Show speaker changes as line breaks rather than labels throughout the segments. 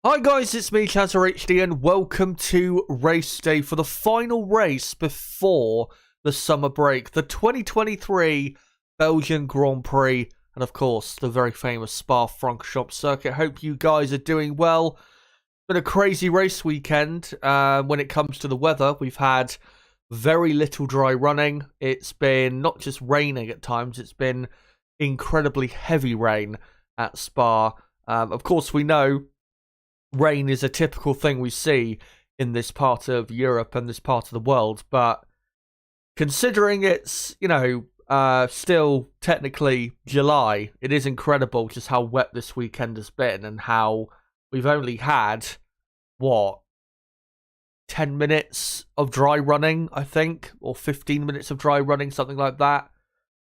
Hi guys, it's me, HD, and welcome to race day for the final race before the summer break, the 2023 Belgian Grand Prix, and of course, the very famous Spa Francorchamps circuit. Hope you guys are doing well. It's been a crazy race weekend when it comes to the weather. We've had very little dry running. It's been not just raining at times, it's been incredibly heavy rain at Spa. Of course, we know rain is a typical thing we see in this part of Europe and this part of the world, but considering it's, still technically July, it is incredible just how wet this weekend has been and how we've only had, 10 minutes of dry running, I think, or 15 minutes of dry running, something like that,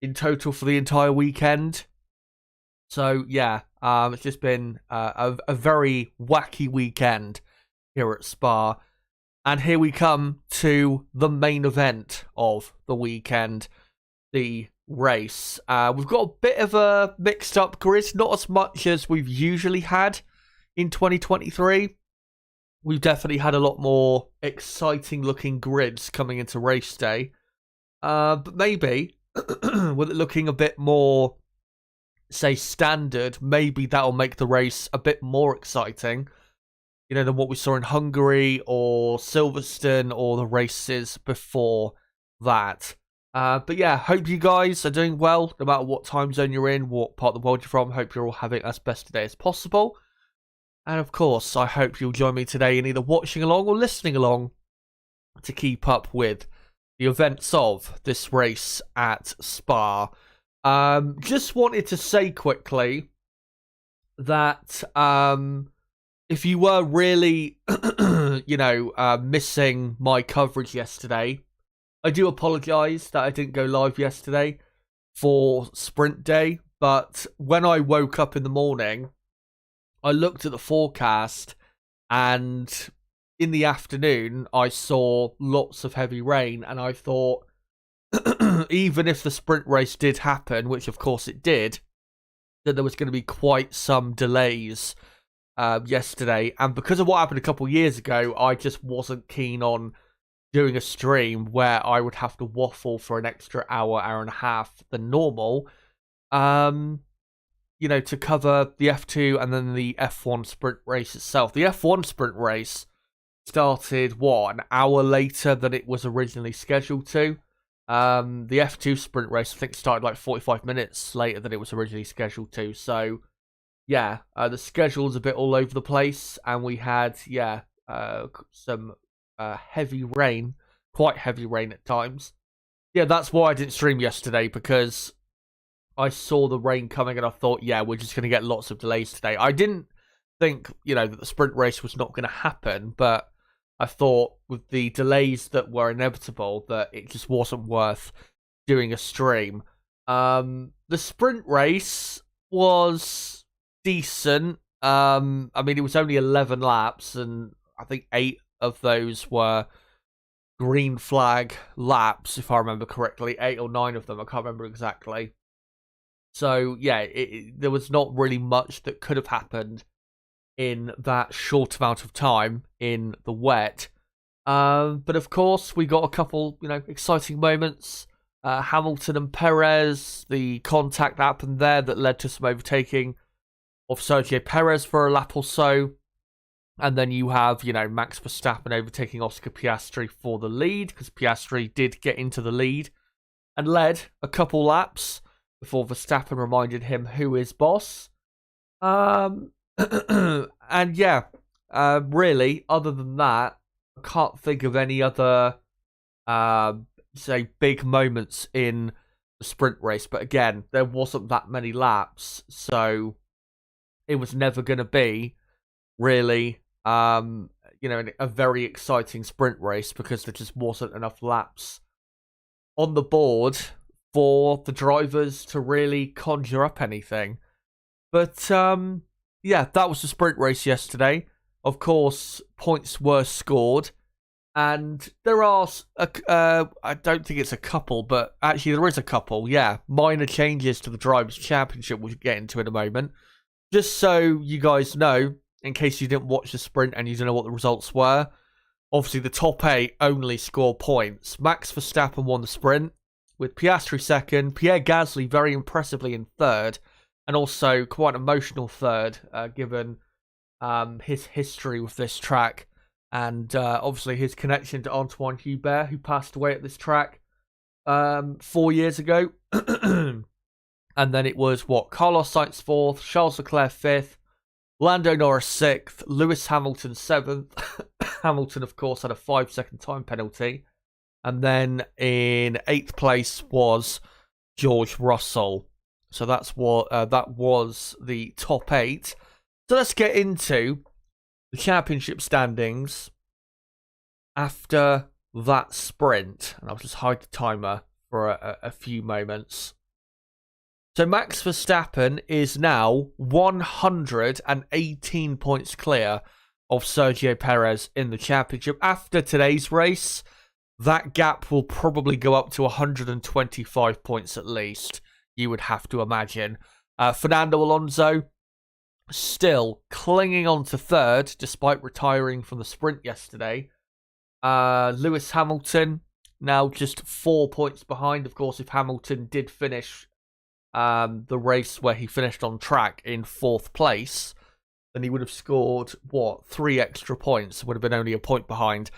in total for the entire weekend. So, yeah, it's just been a very wacky weekend here at Spa. And here we come to the main event of the weekend, the race. We've got a bit of a mixed up grid, not as much as we've usually had in 2023. We've definitely had a lot more exciting looking grids coming into race day. But maybe, with it looking a bit more, say, standard, maybe that'll make the race a bit more exciting, than what we saw in Hungary or Silverstone or the races before that. But yeah, hope you guys are doing well, no matter what time zone you're in, what part of the world you're from. Hope you're all having as best a day as possible. And of course, I hope you'll join me today in either watching along or listening along to keep up with the events of this race at Spa. Just wanted to say quickly that if you were really, missing my coverage yesterday, I do apologise that I didn't go live yesterday for sprint day. But when I woke up in the morning, I looked at the forecast, and in the afternoon, I saw lots of heavy rain, and I thought, even if the sprint race did happen, which of course it did, that there was going to be quite some delays yesterday. And because of what happened a couple of years ago, I just wasn't keen on doing a stream where I would have to waffle for an extra hour and a half than normal, to cover the F2 and then the F1 sprint race itself. The F1 sprint race started, an hour later than it was originally scheduled to. The F2 sprint race, I think, started like 45 minutes later than it was originally scheduled to. So, yeah, the schedule's a bit all over the place, and we had, some heavy rain, quite heavy rain at times. Yeah, that's why I didn't stream yesterday, because I saw the rain coming and I thought, we're just going to get lots of delays today. I didn't think, that the sprint race was not going to happen, but I thought with the delays that were inevitable that it just wasn't worth doing a stream. The sprint race was decent. It was only 11 laps, and I think 8 of those were green flag laps, if I remember correctly. 8 or 9 of them, I can't remember exactly. So, yeah, there was not really much that could have happened in that short amount of time in the wet. But of course, we got a couple, exciting moments. Hamilton and Perez, the contact happened there that led to some overtaking of Sergio Perez for a lap or so. And then you have, Max Verstappen overtaking Oscar Piastri for the lead, because Piastri did get into the lead and led a couple laps before Verstappen reminded him who is boss. And yeah, really, other than that, I can't think of any other, big moments in the sprint race. But again, there wasn't that many laps, so it was never going to be really, a very exciting sprint race, because there just wasn't enough laps on the board for the drivers to really conjure up anything. But, that was the sprint race yesterday. Of course, points were scored, and there are, I don't think it's a couple, but actually there is a couple, minor changes to the Drivers' Championship, we'll get into in a moment. Just so you guys know, in case you didn't watch the sprint and you don't know what the results were, obviously the top 8 only score points. Max Verstappen won the sprint, with Piastri second, Pierre Gasly very impressively in third, and also quite emotional third, given his history with this track, and obviously his connection to Antoine Hubert, who passed away at this track 4 years ago. And then it was, Carlos Sainz 4th, Charles Leclerc 5th, Lando Norris 6th, Lewis Hamilton 7th. Hamilton, of course, had a 5-second time penalty. And then in 8th place was George Russell. So that's what that was the top 8. So let's get into the championship standings after that sprint. And I'll just hide the timer for a few moments. So Max Verstappen is now 118 points clear of Sergio Perez in the championship. After today's race, that gap will probably go up to 125 points at least, you would have to imagine. Fernando Alonso still clinging on to third, despite retiring from the sprint yesterday. Lewis Hamilton now just 4 points behind. Of course, if Hamilton did finish the race where he finished on track in 4th place, then he would have scored, 3 extra points. Would have been only a point behind.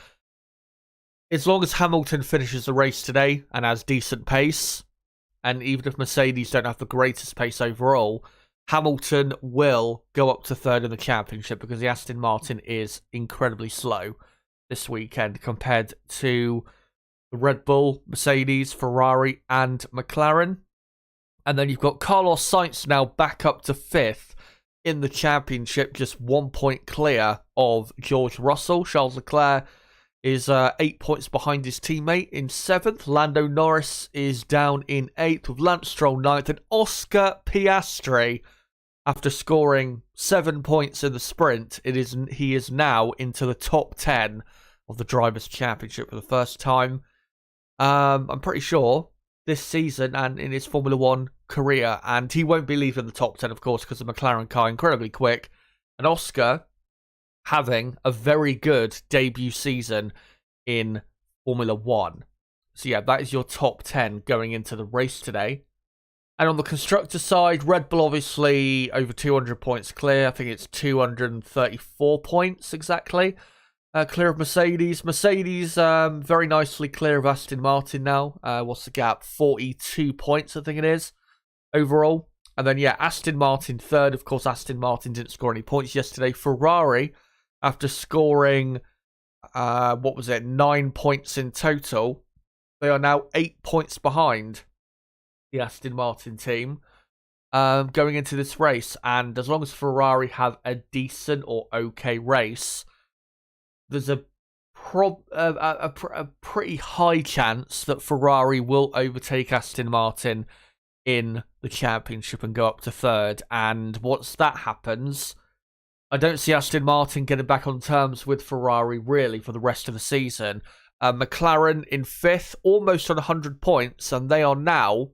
As long as Hamilton finishes the race today and has decent pace, and even if Mercedes don't have the greatest pace overall, Hamilton will go up to third in the championship, because the Aston Martin is incredibly slow this weekend compared to the Red Bull, Mercedes, Ferrari and McLaren. And then you've got Carlos Sainz now back up to 5th in the championship, just 1 point clear of George Russell. Charles Leclerc is 8 points behind his teammate in 7th. Lando Norris is down in 8th, with Lance Stroll 9th. And Oscar Piastri, after scoring 7 points in the sprint, he is now into the top 10 of the Drivers' Championship for the first time. I'm pretty sure this season and in his Formula 1 career, and he won't be leaving the top 10, of course, because the McLaren car incredibly quick, and Oscar having a very good debut season in Formula 1. So yeah, that is your top 10 going into the race today. And on the constructor side, Red Bull obviously over 200 points clear. I think it's 234 points exactly. Clear of Mercedes. Mercedes very nicely clear of Aston Martin now. What's the gap? 42 points, I think it is, overall. And then, yeah, Aston Martin third. Of course, Aston Martin didn't score any points yesterday. Ferrari, after scoring, 9 points in total, they are now 8 points behind the Aston Martin team going into this race. And as long as Ferrari have a decent or okay race, there's a pretty high chance that Ferrari will overtake Aston Martin in the championship and go up to third. And once that happens, I don't see Aston Martin getting back on terms with Ferrari really for the rest of the season. McLaren in 5th, almost on 100 points, and they are now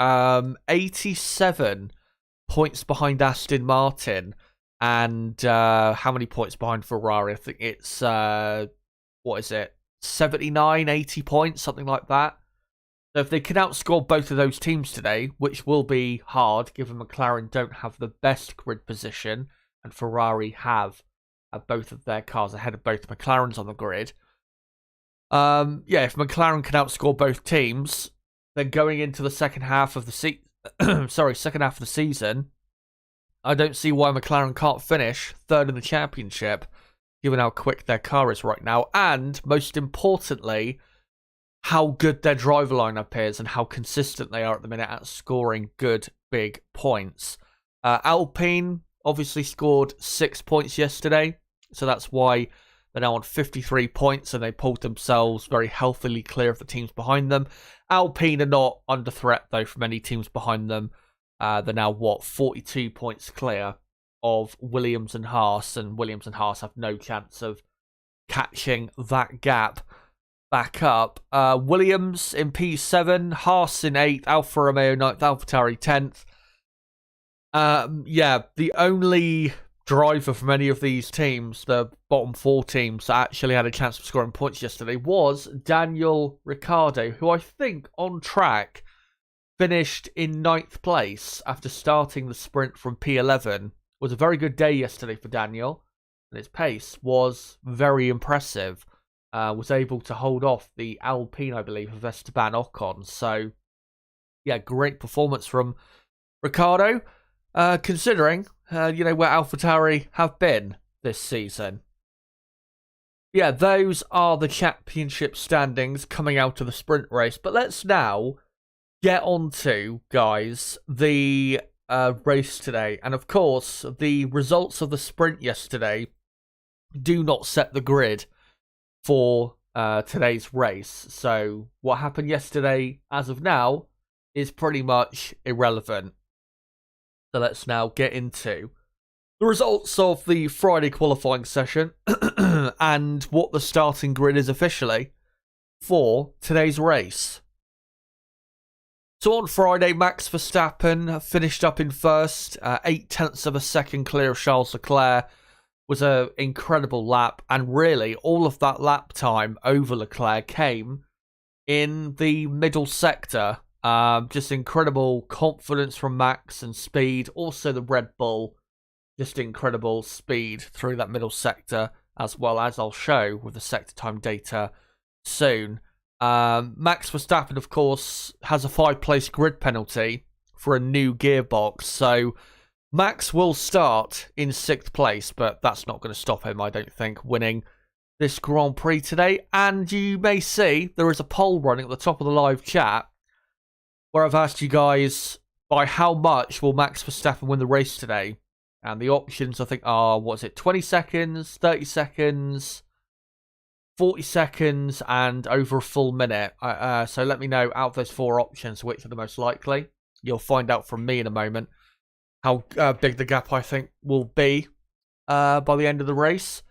87 points behind Aston Martin. And how many points behind Ferrari? I think it's, 79, 80 points, something like that. So if they can outscore both of those teams today, which will be hard, given McLaren don't have the best grid position, and Ferrari have both of their cars ahead of both McLarens on the grid. If McLaren can outscore both teams, then going into the second half of the season, I don't see why McLaren can't finish third in the championship, given how quick their car is right now, and most importantly, how good their driver lineup is and how consistent they are at the minute at scoring good big points. Alpine obviously scored 6 points yesterday, so that's why they're now on 53 points, and they pulled themselves very healthily clear of the teams behind them. Alpine are not under threat though from any teams behind them. They're now, 42 points clear of Williams and Haas, and Williams and Haas have no chance of catching that gap back up. Williams in P7, Haas in 8th, Alfa Romeo 9th, AlphaTauri 10th. The only driver from any of these teams, the bottom 4 teams that actually had a chance of scoring points yesterday, was Daniel Ricciardo, who I think on track finished in 9th place after starting the sprint from P11. It was a very good day yesterday for Daniel, and his pace was very impressive. Was able to hold off the Alpine, I believe, of Esteban Ocon. So, yeah, great performance from Ricciardo, considering, where AlphaTauri have been this season. Yeah, those are the championship standings coming out of the sprint race. But let's now get on to, guys, the race today. And, of course, the results of the sprint yesterday do not set the grid for today's race. So what happened yesterday, as of now, is pretty much irrelevant. So let's now get into the results of the Friday qualifying session and what the starting grid is officially for today's race. So on Friday, Max Verstappen finished up in first, 0.8 of a second clear of Charles Leclerc. Was an incredible lap, and really all of that lap time over Leclerc came in the middle sector. Just incredible confidence from Max and speed. Also the Red Bull, just incredible speed through that middle sector, as well as I'll show with the sector time data soon. Max Verstappen, of course, has a 5-place grid penalty for a new gearbox, so Max will start in 6th place, but that's not going to stop him, I don't think, winning this Grand Prix today. And you may see there is a poll running at the top of the live chat where I've asked you guys, by how much will Max Verstappen win the race today? And the options, I think, are, 20 seconds, 30 seconds, 40 seconds, and over a full minute. So let me know, out of those 4 options, which are the most likely. You'll find out from me in a moment how big the gap I think will be by the end of the race.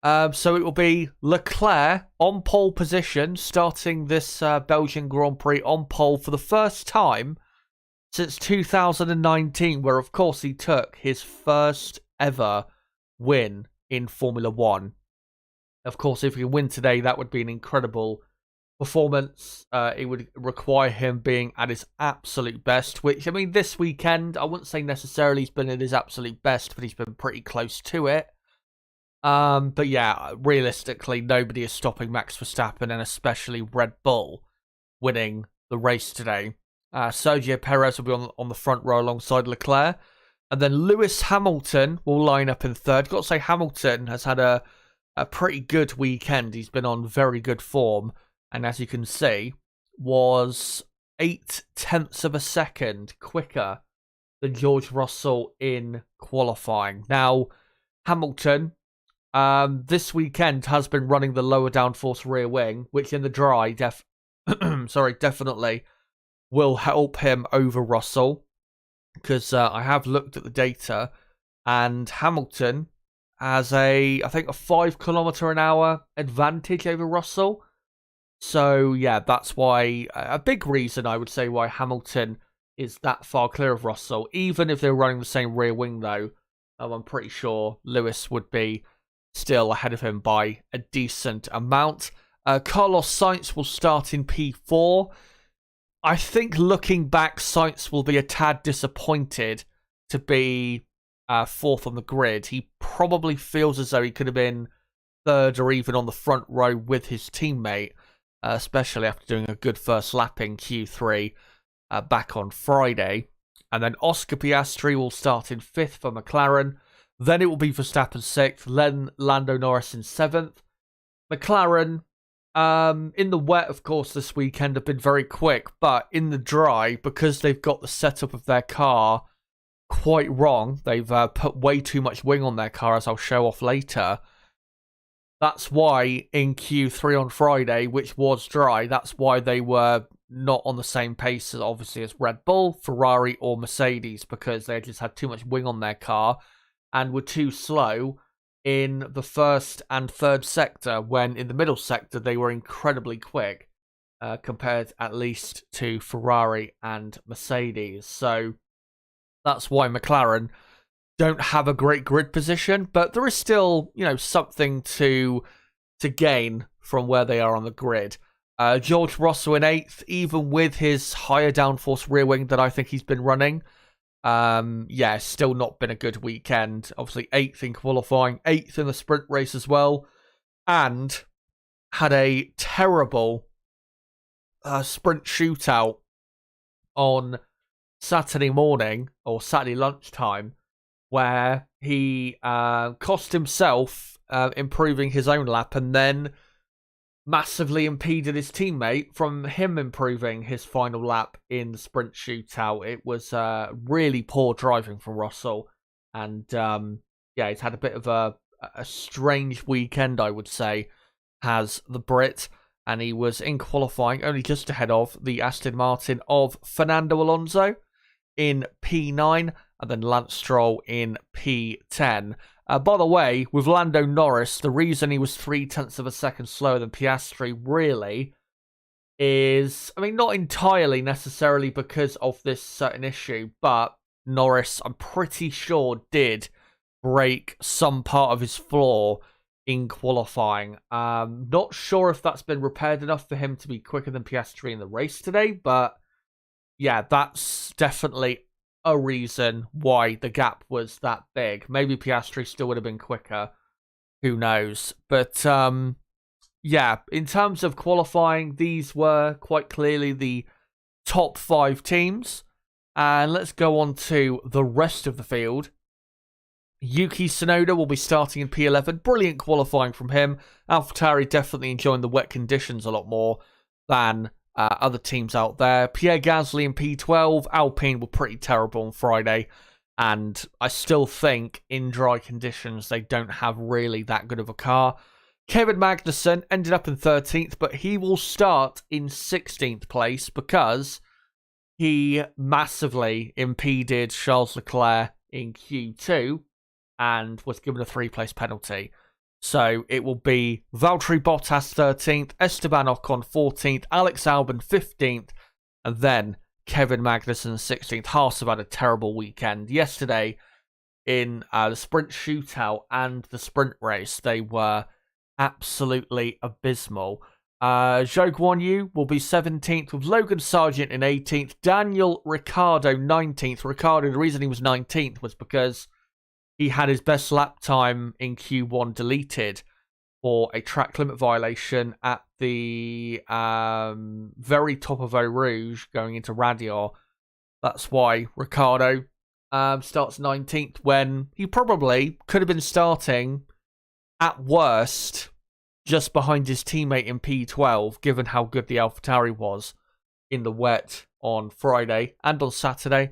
So it will be Leclerc on pole position, starting this Belgian Grand Prix on pole for the first time since 2019, where of course he took his first ever win in Formula 1. Of course, if he win today, that would be an incredible performance. It would require him being at his absolute best, which, I mean, this weekend, I wouldn't say necessarily he's been at his absolute best, but he's been pretty close to it. But yeah, realistically, nobody is stopping Max Verstappen, and especially Red Bull, winning the race today. Sergio Perez will be on the front row alongside Leclerc, and then Lewis Hamilton will line up in 3rd. Got to say, Hamilton has had a pretty good weekend. He's been on very good form, and as you can see, was 0.8 of a second quicker than George Russell in qualifying. Now, Hamilton, this weekend has been running the lower downforce rear wing, which in the dry, definitely will help him over Russell, because I have looked at the data, and Hamilton has I think a 5 km/h advantage over Russell. So yeah, that's why, a big reason I would say why Hamilton is that far clear of Russell. Even if they're running the same rear wing though, I'm pretty sure Lewis would be still ahead of him by a decent amount. Carlos Sainz will start in P4. I think looking back, Sainz will be a tad disappointed to be 4th on the grid. He probably feels as though he could have been 3rd or even on the front row with his teammate, especially after doing a good first lap in Q3 back on Friday. And then Oscar Piastri will start in 5th for McLaren. Then it will be Verstappen 6th, then Lando Norris in 7th. McLaren, in the wet, of course, this weekend have been very quick, but in the dry, because they've got the setup of their car quite wrong, they've put way too much wing on their car, as I'll show off later. That's why in Q3 on Friday, which was dry, that's why they were not on the same pace, obviously, as Red Bull, Ferrari, or Mercedes, because they just had too much wing on their car and were too slow in the 1st and 3rd sector, when in the middle sector they were incredibly quick, compared at least to Ferrari and Mercedes. So that's why McLaren don't have a great grid position, but there is still, something to gain from where they are on the grid. George Russell in 8th, even with his higher downforce rear wing that I think he's been running. Still not been a good weekend. Obviously 8th in qualifying, 8th in the sprint race as well, and had a terrible sprint shootout on Saturday morning or Saturday lunchtime, where he cost himself improving his own lap and then massively impeded his teammate from him improving his final lap in the sprint shootout. It was really poor driving from Russell, and he's had a bit of a strange weekend, I would say, has the Brit, and he was in qualifying only just ahead of the Aston Martin of Fernando Alonso in P9, and then Lance Stroll in P10. By the way, with Lando Norris, the reason he was 0.3 of a second slower than Piastri really is, not entirely necessarily because of this certain issue, but Norris, I'm pretty sure, did break some part of his floor in qualifying. Not sure if that's been repaired enough for him to be quicker than Piastri in the race today, but yeah, that's definitely a reason why the gap was that big. Maybe Piastri still would have been quicker. Who knows? But in terms of qualifying, these were quite clearly the top 5 teams. And let's go on to the rest of the field. Yuki Tsunoda will be starting in P11. Brilliant qualifying from him. AlphaTauri definitely enjoying the wet conditions a lot more than other teams out there. Pierre Gasly in P12. Alpine were pretty terrible on Friday, and I still think in dry conditions they don't have really that good of a car. Kevin Magnussen ended up in 13th, but he will start in 16th place because he massively impeded Charles Leclerc in Q2 and was given a 3-place penalty. So it will be Valtteri Bottas 13th, Esteban Ocon 14th, Alex Albon 15th, and then Kevin Magnussen 16th. Haas have had a terrible weekend. Yesterday, in the sprint shootout and the sprint race, they were absolutely abysmal. Zhou Guanyu will be 17th, with Logan Sargent in 18th, Daniel Ricciardo 19th. Ricciardo, the reason he was 19th was because he had his best lap time in Q1 deleted for a track limit violation at the very top of Eau Rouge going into Radior. That's why Ricciardo starts 19th when he probably could have been starting at worst just behind his teammate in P12, given how good the AlphaTauri was in the wet on Friday and on Saturday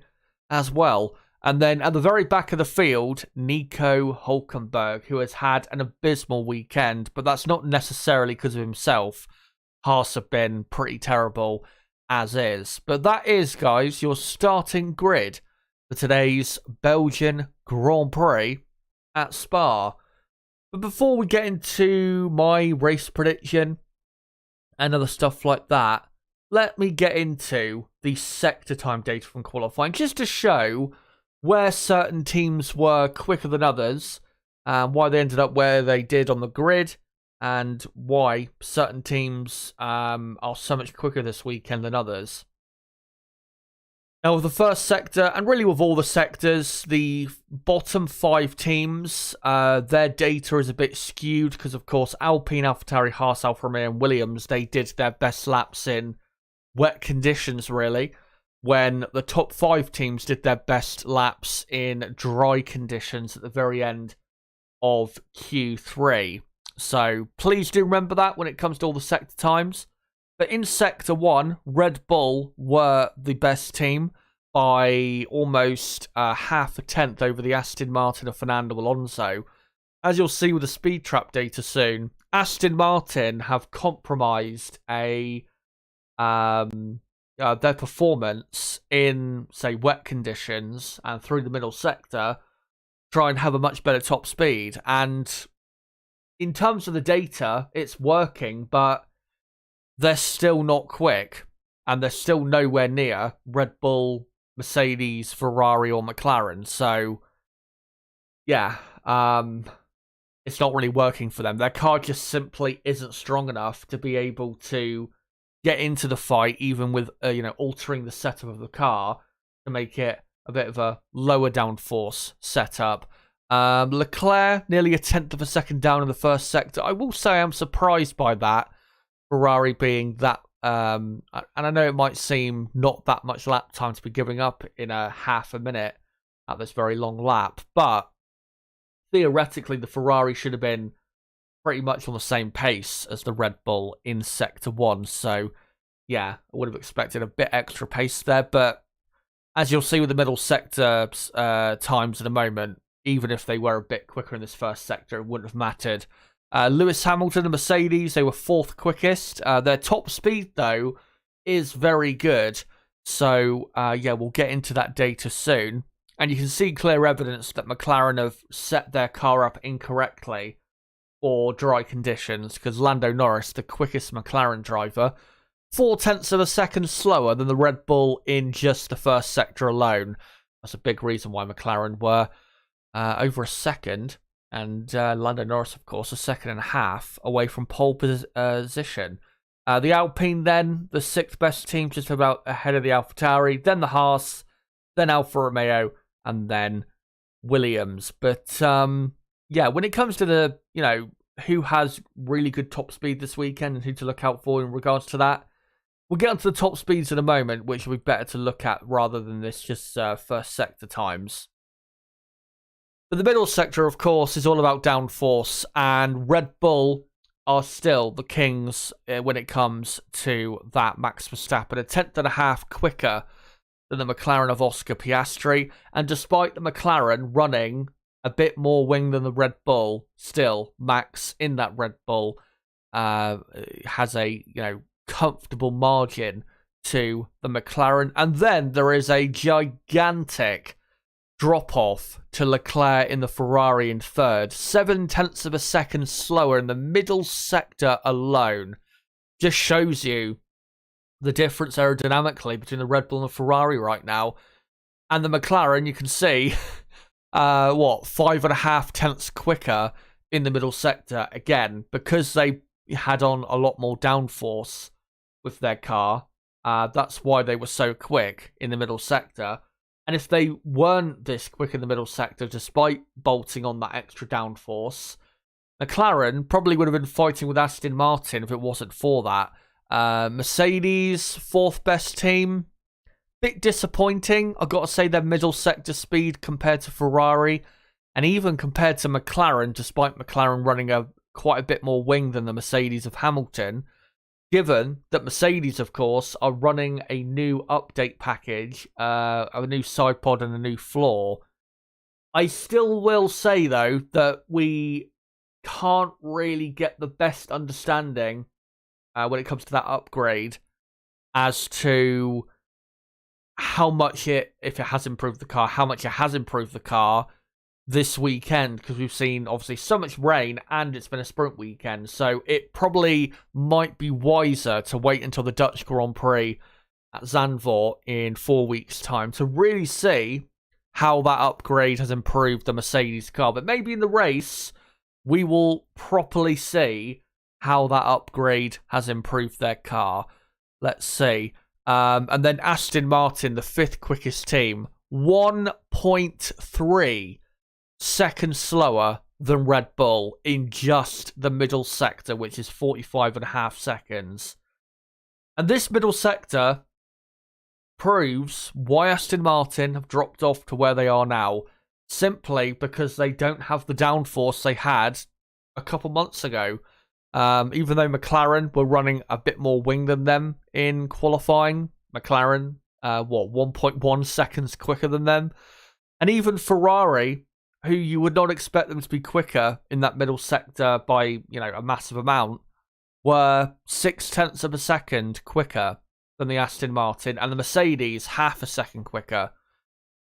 as well. And then at the very back of the field, Nico Hülkenberg, who has had an abysmal weekend, but that's not necessarily because of himself. Haas have been pretty terrible as is. But that is, guys, your starting grid for today's Belgian Grand Prix at Spa. But before we get into my race prediction and other stuff like that, let me get into the sector time data from qualifying, just to show where certain teams were quicker than others, why they ended up where they did on the grid, and why certain teams are so much quicker this weekend than others. Now, with the first sector, and really with all the sectors, the bottom 5 teams, their data is a bit skewed because, of course, Alpine, AlphaTauri, Haas, Alfa Romeo, and Williams, they did their best laps in wet conditions, really, when the top 5 teams did their best laps in dry conditions at the very end of Q3. So please do remember that when it comes to all the sector times. But in Sector 1, Red Bull were the best team by almost half a tenth over the Aston Martin of Fernando Alonso. As you'll see with the speed trap data soon, Aston Martin have compromised their performance in, say, wet conditions and through the middle sector, try and have a much better top speed. And in terms of the data, it's working, but they're still not quick, and they're still nowhere near Red Bull, Mercedes, Ferrari, or McLaren. So yeah, it's not really working for them. Their car just simply isn't strong enough to be able to get into the fight, even with altering the setup of the car to make it a bit of a lower downforce setup. Leclerc nearly a tenth of a second down in the first sector. I will say I'm surprised by that. Ferrari being that, and I know it might seem not that much lap time to be giving up in a half a minute at this very long lap, but theoretically the Ferrari should have been pretty much on the same pace as the Red Bull in Sector 1. So, yeah, I would have expected a bit extra pace there. But as you'll see with the middle sector times in a moment, even if they were a bit quicker in this first sector, it wouldn't have mattered. Lewis Hamilton and Mercedes, they were fourth quickest. Their top speed, though, is very good. So, yeah, we'll get into that data soon. And you can see clear evidence that McLaren have set their car up incorrectly for dry conditions, because Lando Norris, the quickest McLaren driver, 0.4 of a second slower than the Red Bull in just the first sector alone. That's a big reason why McLaren were over a second, and Lando Norris, of course, a second and a half away from pole position. The Alpine then, the sixth best team, just about ahead of the AlphaTauri, then the Haas, then Alfa Romeo, and then Williams. But yeah, when it comes to the, who has really good top speed this weekend and who to look out for in regards to that, we'll get onto the top speeds in a moment, which will be better to look at rather than this just first sector times. But the middle sector, of course, is all about downforce, and Red Bull are still the kings when it comes to that. Max Verstappen, a tenth and a half quicker than the McLaren of Oscar Piastri, and despite the McLaren running a bit more wing than the Red Bull, still Max in that Red Bull has a comfortable margin to the McLaren. And then there is a gigantic drop off to Leclerc in the Ferrari in third, 0.7 of a second slower in the middle sector alone. Just shows you the difference aerodynamically between the Red Bull and the Ferrari right now. And the McLaren, you can see 5.5 tenths quicker in the middle sector, again, because they had on a lot more downforce with their car. That's why they were so quick in the middle sector. And if they weren't this quick in the middle sector, despite bolting on that extra downforce, McLaren probably would have been fighting with Aston Martin if it wasn't for that. Mercedes, fourth best team. Bit disappointing. I've got to say their middle sector speed compared to Ferrari, and even compared to McLaren, despite McLaren running quite a bit more wing than the Mercedes of Hamilton, given that Mercedes, of course, are running a new update package, a new side pod and a new floor. I still will say, though, that we can't really get the best understanding when it comes to that upgrade as to how much if it has improved the car, how much it has improved the car this weekend, because we've seen obviously so much rain and it's been a sprint weekend. So it probably might be wiser to wait until the Dutch Grand Prix at Zandvoort in 4 weeks' time to really see how that upgrade has improved the Mercedes car. But maybe in the race, we will properly see how that upgrade has improved their car. Let's see. And then Aston Martin, the fifth quickest team, 1.3 seconds slower than Red Bull in just the middle sector, which is 45.5 seconds. And this middle sector proves why Aston Martin have dropped off to where they are now, simply because they don't have the downforce they had a couple months ago. Even though McLaren were running a bit more wing than them in qualifying, McLaren, 1.1 seconds quicker than them. And even Ferrari, who you would not expect them to be quicker in that middle sector by, a massive amount, were 0.6 of a second quicker than the Aston Martin, and the Mercedes half a second quicker.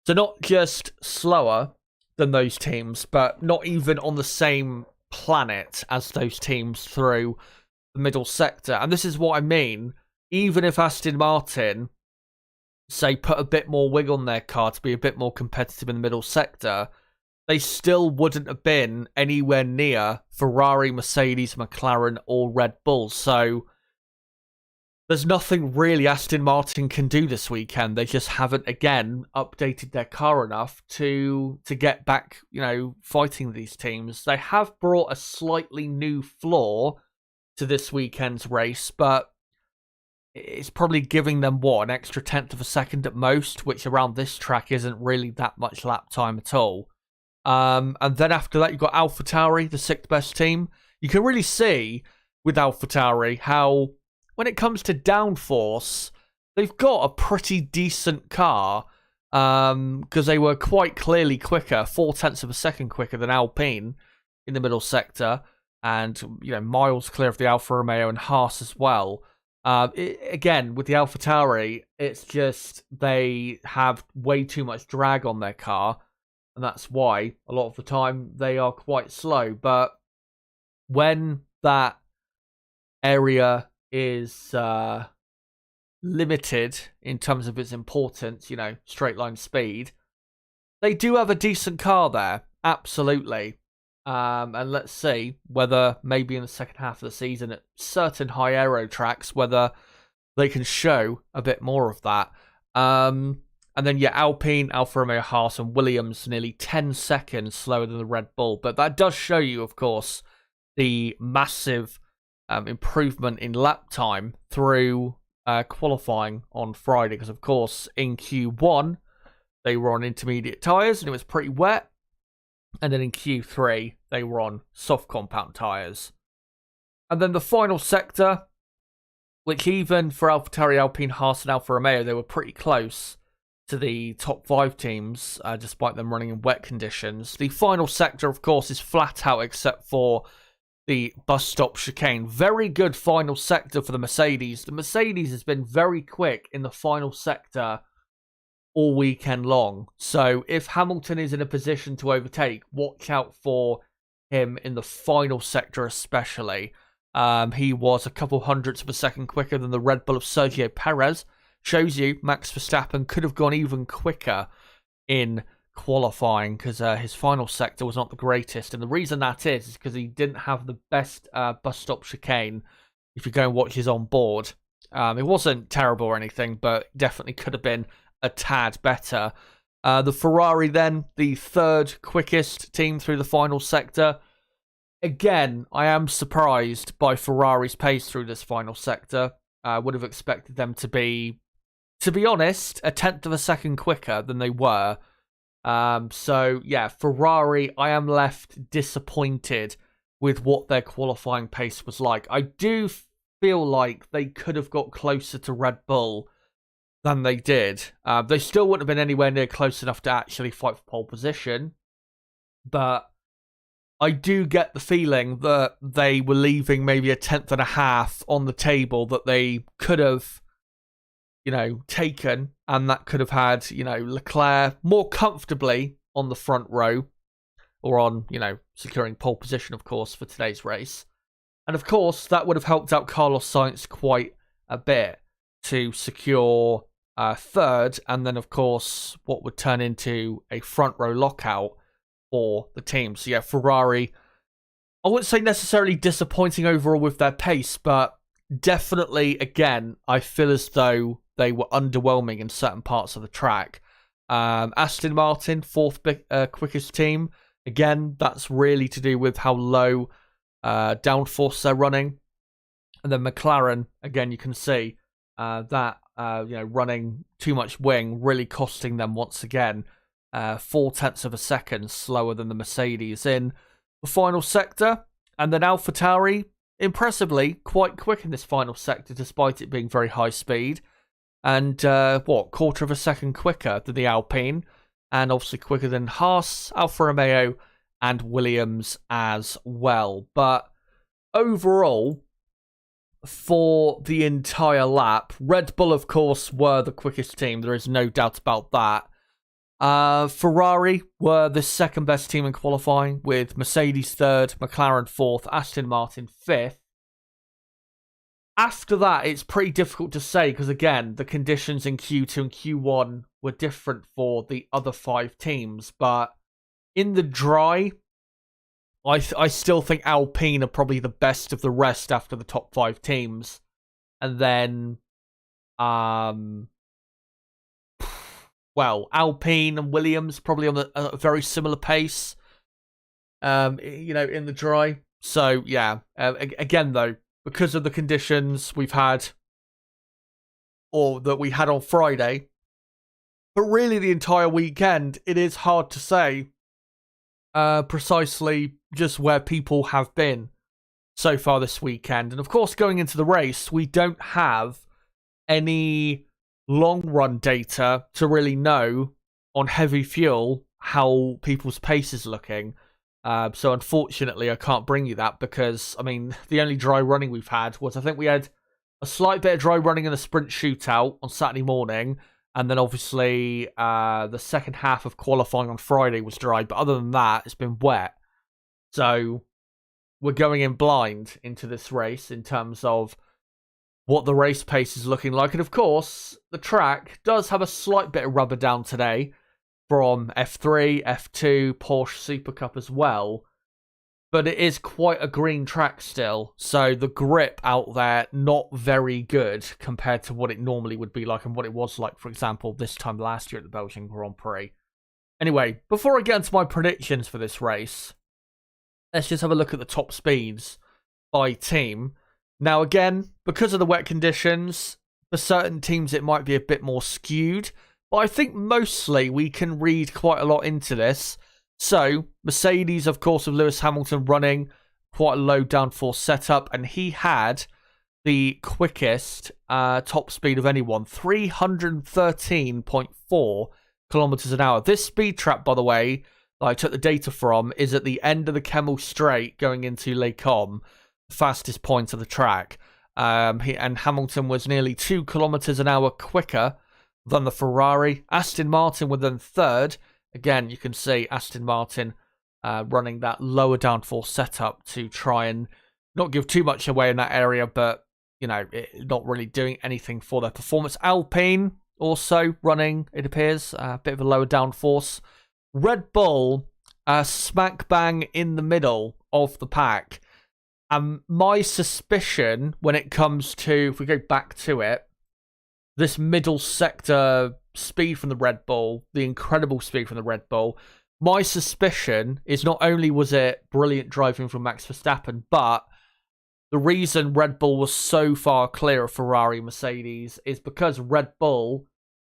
So not just slower than those teams, but not even on the same planet as those teams through the middle sector. And this is what I mean. Even if Aston Martin, say, put a bit more wing on their car to be a bit more competitive in the middle sector, they still wouldn't have been anywhere near Ferrari, Mercedes, McLaren, or Red Bull. So there's nothing really Aston Martin can do this weekend. They just haven't, again, updated their car enough to get back, fighting these teams. They have brought a slightly new floor to this weekend's race, but it's probably giving them, an extra tenth of a second at most, which around this track isn't really that much lap time at all. And then after that, you've got AlphaTauri, the sixth best team. You can really see with AlphaTauri how, when it comes to downforce, they've got a pretty decent car, because they were quite clearly quicker, 0.4 of a second quicker than Alpine in the middle sector, and miles clear of the Alfa Romeo and Haas as well. Again, with the AlphaTauri, it's just they have way too much drag on their car, and that's why a lot of the time they are quite slow. But when that area is limited in terms of its importance, straight line speed, they do have a decent car there, absolutely. And let's see whether maybe in the second half of the season at certain high aero tracks, whether they can show a bit more of that. And then, Alpine, Alfa Romeo, Haas, and Williams nearly 10 seconds slower than the Red Bull. But that does show you, of course, the massive improvement in lap time through qualifying on Friday. Because, of course, in Q1, they were on intermediate tyres and it was pretty wet. And then in Q3, they were on soft compound tyres. And then the final sector, which even for AlphaTauri, Alpine, Haas, and Alfa Romeo, they were pretty close to the top 5 teams, despite them running in wet conditions. The final sector, of course, is flat out except for the bus stop chicane. Very good final sector for the Mercedes. The Mercedes has been very quick in the final sector all weekend long. So if Hamilton is in a position to overtake, watch out for him in the final sector especially. He was a couple hundredths of a second quicker than the Red Bull of Sergio Perez. Shows you Max Verstappen could have gone even quicker in qualifying because his final sector was not the greatest. And the reason that is because he didn't have the best bus stop chicane. If you go and watch his on board, it wasn't terrible or anything, but definitely could have been a tad better. The Ferrari then, the third quickest team through the final sector. Again, I am surprised by Ferrari's pace through this final sector. I would have expected them to be honest, a tenth of a second quicker than they were. Ferrari, I am left disappointed with what their qualifying pace was like. I do feel like they could have got closer to Red Bull than they did. They still wouldn't have been anywhere near close enough to actually fight for pole position. But I do get the feeling that they were leaving maybe a tenth and a half on the table that they could have, taken. And that could have had, Leclerc more comfortably on the front row. Or on, securing pole position, of course, for today's race. And of course, that would have helped out Carlos Sainz quite a bit to secure third, and then of course what would turn into a front row lockout for the team. So Ferrari, I wouldn't say necessarily disappointing overall with their pace, but definitely, again, I feel as though they were underwhelming in certain parts of the track. Aston Martin, fourth quickest team. Again, that's really to do with how low downforce they're running. And then McLaren, again, you can see that running too much wing, really costing them once again 0.4 of a second slower than the Mercedes in the final sector. And then AlphaTauri, impressively, quite quick in this final sector, despite it being very high speed. And quarter of a second quicker than the Alpine, and obviously quicker than Haas, Alfa Romeo, and Williams as well. But overall, for the entire lap, Red Bull, of course, were the quickest team. There is no doubt about that. Ferrari were the second best team in qualifying, with Mercedes third, McLaren fourth, Aston Martin fifth. After that, it's pretty difficult to say because, again, the conditions in Q2 and Q1 were different for the other 5 teams. But In the dry, I still think Alpine are probably the best of the rest after the top 5 teams. And then, well, Alpine and Williams probably on a very similar pace, in the dry. So, yeah, again, though, because of the conditions we've had, or that we had on Friday, but really the entire weekend, it is hard to say precisely just where people have been so far this weekend. And of course, going into the race, we don't have any long run data to really know on heavy fuel how people's pace is looking. So unfortunately, I can't bring you that because, I mean, the only dry running we've had was, I think we had a slight bit of dry running in the sprint shootout on Saturday morning. And then obviously the second half of qualifying on Friday was dry. But other than that, it's been wet. So we're going in blind into this race in terms of what the race pace is looking like. And of course, the track does have a slight bit of rubber down today from F3, F2, Porsche Super Cup as well. But it is quite a green track still. So the grip out there, not very good compared to what it normally would be like and what it was like, for example, this time last year at the Belgian Grand Prix. Anyway, before I get into my predictions for this race, let's just have a look at the top speeds by team. Now, again, because of the wet conditions, for certain teams it might be a bit more skewed. But I think mostly we can read quite a lot into this. So, Mercedes, of course, with Lewis Hamilton running quite a low downforce setup. And he had the quickest top speed of anyone, 313.4 kilometers an hour. This speed trap, by the way, that I took the data from, is at the end of the Kemmel Straight going into Les Combes, the fastest point of the track. And Hamilton was nearly 2 kilometers an hour quicker than the Ferrari. Aston Martin were then third. Again, you can see Aston Martin running that lower downforce setup to try and not give too much away in that area, but, not really doing anything for their performance. Alpine also running, it appears, a bit of a lower downforce. Red Bull, smack bang in the middle of the pack. My suspicion when it comes to, if we go back to it, this middle sector speed from the Red Bull, the incredible speed from the Red Bull, my suspicion is not only was it brilliant driving from Max Verstappen, but the reason Red Bull was so far clear of Ferrari and Mercedes is because Red Bull,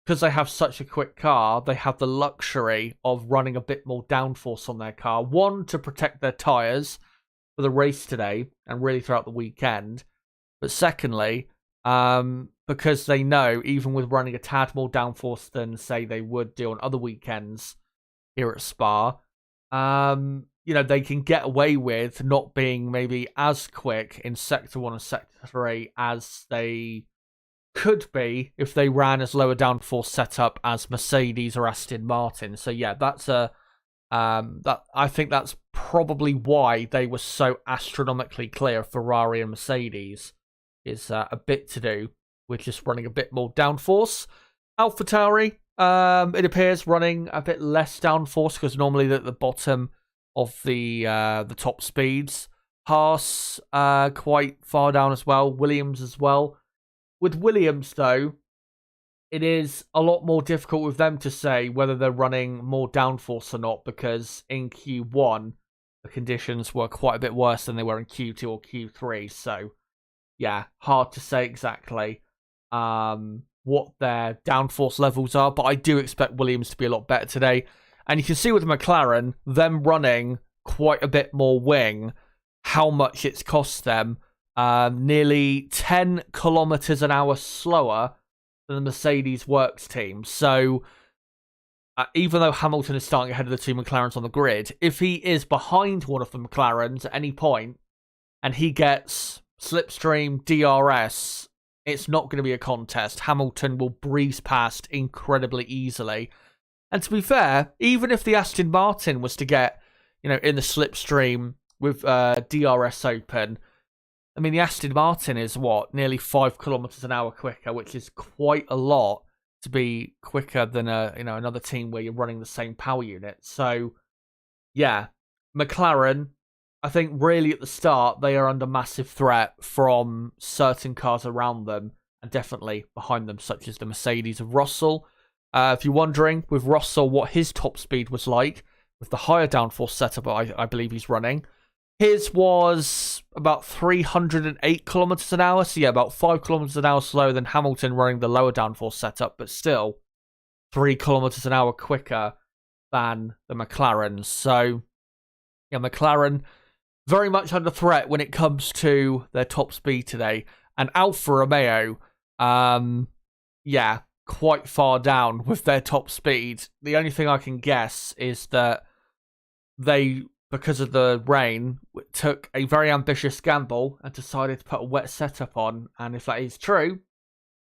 because they have such a quick car, they have the luxury of running a bit more downforce on their car. One, to protect their tyres for the race today and really throughout the weekend. But secondly, because they know, even with running a tad more downforce than, say, they would do on other weekends here at Spa, they can get away with not being maybe as quick in Sector 1 and Sector 3 as they could be if they ran as lower downforce setup as Mercedes or Aston Martin. So yeah, that's I think that's probably why they were so astronomically clear. Ferrari and Mercedes is a bit to do with just running a bit more downforce. AlphaTauri, it appears running a bit less downforce because normally at the bottom of the top speeds. Haas quite far down as well. Williams as well. With Williams though, it is a lot more difficult with them to say whether they're running more downforce or not, because in Q1 the conditions were quite a bit worse than they were in Q2 or Q3. So yeah, hard to say exactly what their downforce levels are, but I do expect Williams to be a lot better today. And you can see with McLaren, them running quite a bit more wing, how much it's cost them. Nearly 10 kilometers an hour slower than the Mercedes Works team. So even though Hamilton is starting ahead of the two McLarens on the grid, if he is behind one of the McLarens at any point and he gets slipstream DRS, it's not going to be a contest. Hamilton will breeze past incredibly easily. And to be fair, even if the Aston Martin was to get, in the slipstream with DRS open, I mean, the Aston Martin is nearly 5 kilometers an hour quicker, which is quite a lot to be quicker than another team where you're running the same power unit. So yeah, McLaren, I think really at the start, they are under massive threat from certain cars around them and definitely behind them, such as the Mercedes of Russell. If you're wondering, with Russell, what his top speed was like, with the higher downforce setup I believe he's running, his was about 308 kilometers an hour. So yeah, about 5 kilometers an hour slower than Hamilton running the lower downforce setup, but still 3 kilometers an hour quicker than the McLarens. So yeah, McLaren very much under threat when it comes to their top speed today. And Alfa Romeo, yeah, quite far down with their top speed. The only thing I can guess is that they, because of the rain, took a very ambitious gamble and decided to put a wet setup on. And if that is true,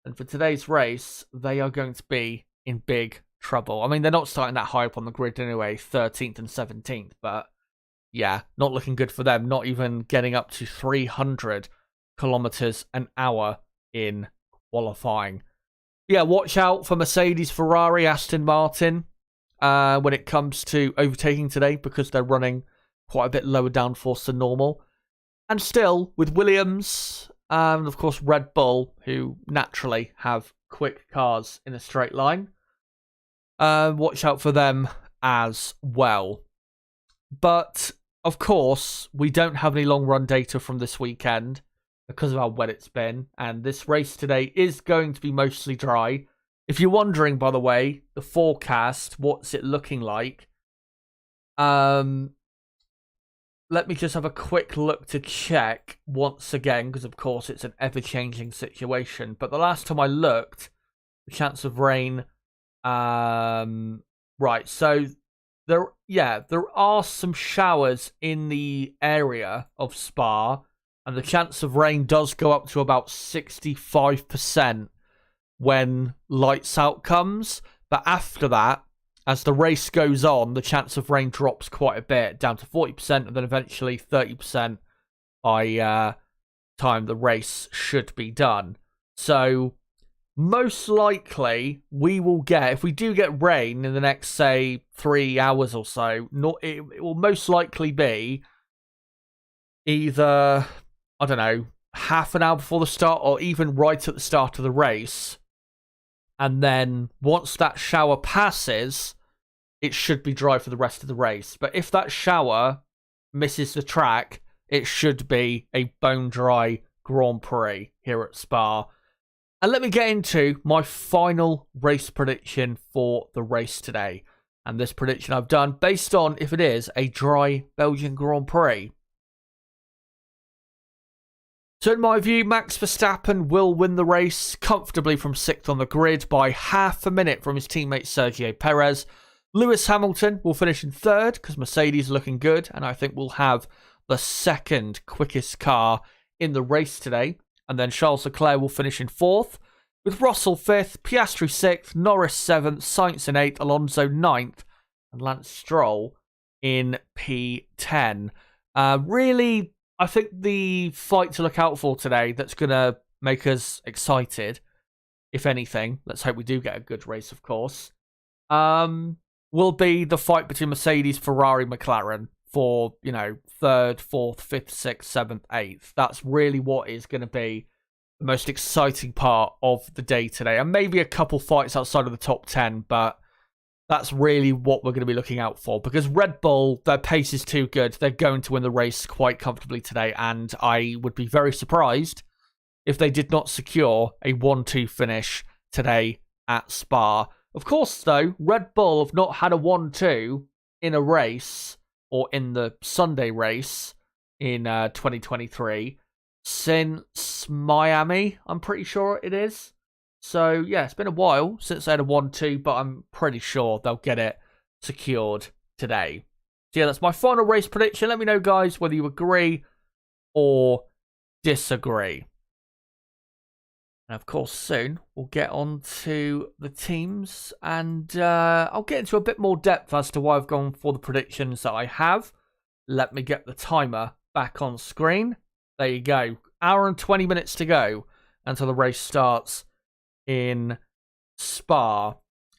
then for today's race, they are going to be in big trouble. I mean, they're not starting that high up on the grid anyway, 13th and 17th, but yeah, not looking good for them. Not even getting up to 300 kilometers an hour in qualifying. Yeah, watch out for Mercedes, Ferrari, Aston Martin when it comes to overtaking today, because they're running quite a bit lower downforce than normal. And still, with Williams, and of course Red Bull, who naturally have quick cars in a straight line, watch out for them as well. But, of course, we don't have any long-run data from this weekend because of how wet it's been. And this race today is going to be mostly dry. If you're wondering, by the way, the forecast, what's it looking like? Let me just have a quick look to check once again, because, of course, it's an ever-changing situation. But the last time I looked, the chance of rain... right, so... There are some showers in the area of Spa, and the chance of rain does go up to about 65% when lights out comes. But after that, as the race goes on, the chance of rain drops quite a bit, down to 40%, and then eventually 30% by time the race should be done. So... most likely, we will get, if we do get rain in the next, say, 3 hours or so, it will most likely be either, I don't know, half an hour before the start or even right at the start of the race. And then once that shower passes, it should be dry for the rest of the race. But if that shower misses the track, it should be a bone-dry Grand Prix here at Spa. And let me get into my final race prediction for the race today. And this prediction I've done based on if it is a dry Belgian Grand Prix. So in my view, Max Verstappen will win the race comfortably from 6th on the grid by half a minute from his teammate Sergio Perez. Lewis Hamilton will finish in 3rd because Mercedes are looking good. And I think we'll have the 2nd quickest car in the race today. And then Charles Leclerc will finish in 4th, with Russell 5th, Piastri 6th, Norris 7th, Sainz in 8th, Alonso 9th, and Lance Stroll in P10. Really, I think the fight to look out for today that's going to make us excited, if anything, let's hope we do get a good race, of course, will be the fight between Mercedes, Ferrari, McLaren. For, 3rd, 4th, 5th, 6th, 7th, 8th. That's really what is going to be the most exciting part of the day today. And maybe a couple fights outside of the top 10, but that's really what we're going to be looking out for. Because Red Bull, their pace is too good. They're going to win the race quite comfortably today. And I would be very surprised if they did not secure a 1-2 finish today at Spa. Of course, though, Red Bull have not had a 1-2 in a race, or in the Sunday race in 2023, since Miami, I'm pretty sure it is. So, yeah, it's been a while since they had a 1-2, but I'm pretty sure they'll get it secured today. So, yeah, that's my final race prediction. Let me know, guys, whether you agree or disagree. And, of course, soon we'll get on to the teams, and I'll get into a bit more depth as to why I've gone for the predictions that I have. Let me get the timer back on screen. There you go. Hour and 20 minutes to go until the race starts in Spa.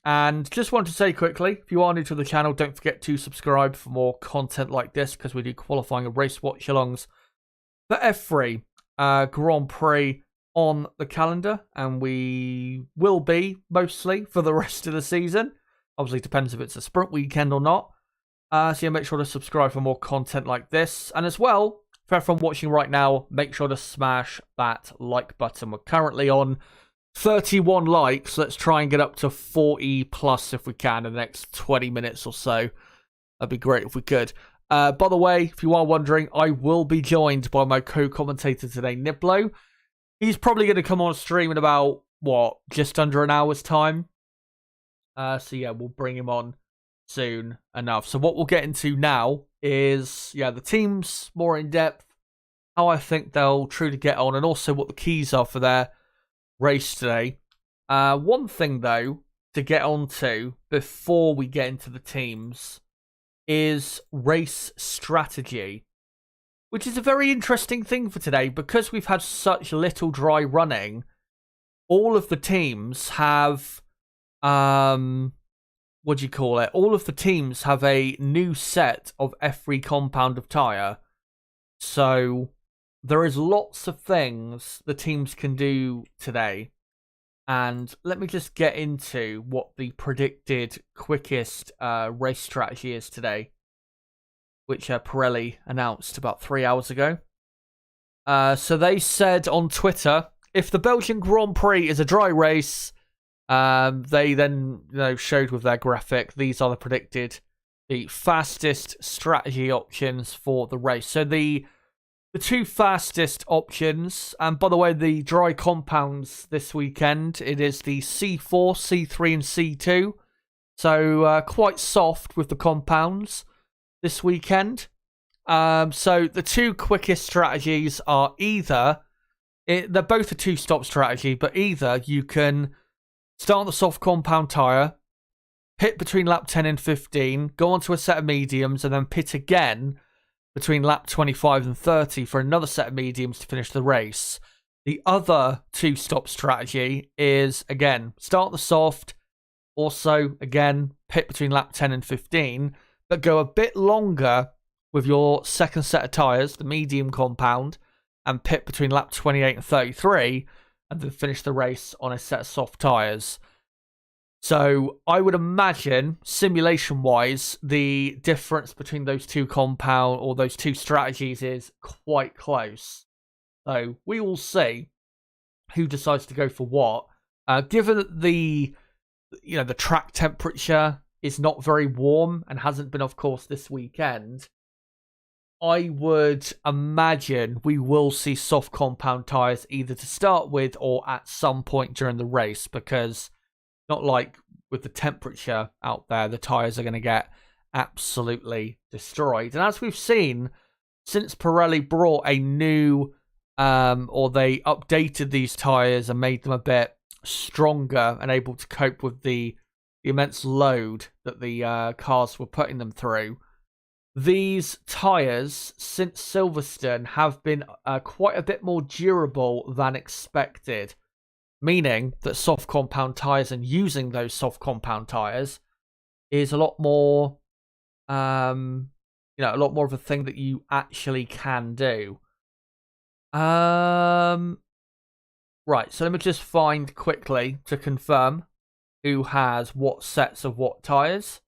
And just want to say quickly, if you are new to the channel, don't forget to subscribe for more content like this, because we do qualifying and race watch-alongs for every Grand Prix on the calendar, and we will be mostly for the rest of the season. Obviously, depends if it's a sprint weekend or not. So yeah, make sure to subscribe for more content like this. And as well, for everyone watching right now, make sure to smash that like button. We're currently on 31 likes. Let's try and get up to 40 plus if we can in the next 20 minutes or so. That'd be great if we could. By the way, if you are wondering, I will be joined by my co-commentator today, Niblo. He's probably going to come on stream in about, just under an hour's time. So yeah, we'll bring him on soon enough. So what we'll get into now is, the teams more in depth, how I think they'll truly get on, and also what the keys are for their race today. One thing though to get onto before we get into the teams is race strategy, which is a very interesting thing for today because we've had such little dry running. All of the teams have all of the teams have a new set of every compound of tyre. So there is lots of things the teams can do today. And let me just get into what the predicted quickest race strategy is today, which Pirelli announced about 3 hours ago. So they said on Twitter, if the Belgian Grand Prix is a dry race, they then showed with their graphic, these are the fastest strategy options for the race. So the two fastest options, and by the way, the dry compounds this weekend, it is the C4, C3 and C2. So quite soft with the compounds this weekend. So the two quickest strategies are they're both a two-stop strategy, but either you can start on the soft compound tyre, pit between lap 10 and 15, go onto a set of mediums, and then pit again between lap 25 and 30 for another set of mediums to finish the race. The other two-stop strategy is, again, start the soft, also, again, pit between lap 10 and 15, but go a bit longer with your second set of tyres, the medium compound, and pit between lap 28 and 33, and then finish the race on a set of soft tyres. So I would imagine, simulation-wise, the difference between those two those two strategies is quite close. So we will see who decides to go for what. Given that the track temperature is not very warm and hasn't been, of course, this weekend, I would imagine we will see soft compound tyres either to start with or at some point during the race, because not like with the temperature out there, the tyres are going to get absolutely destroyed. And as we've seen, since Pirelli brought a new, or they updated these tyres and made them a bit stronger and able to cope with the immense load that the cars were putting them through, these tyres, since Silverstone, have been quite a bit more durable than expected. Meaning that soft compound tyres and using those soft compound tyres is a lot more, a lot more of a thing that you actually can do. Right, so let me just find quickly to confirm who has what sets of what tyres.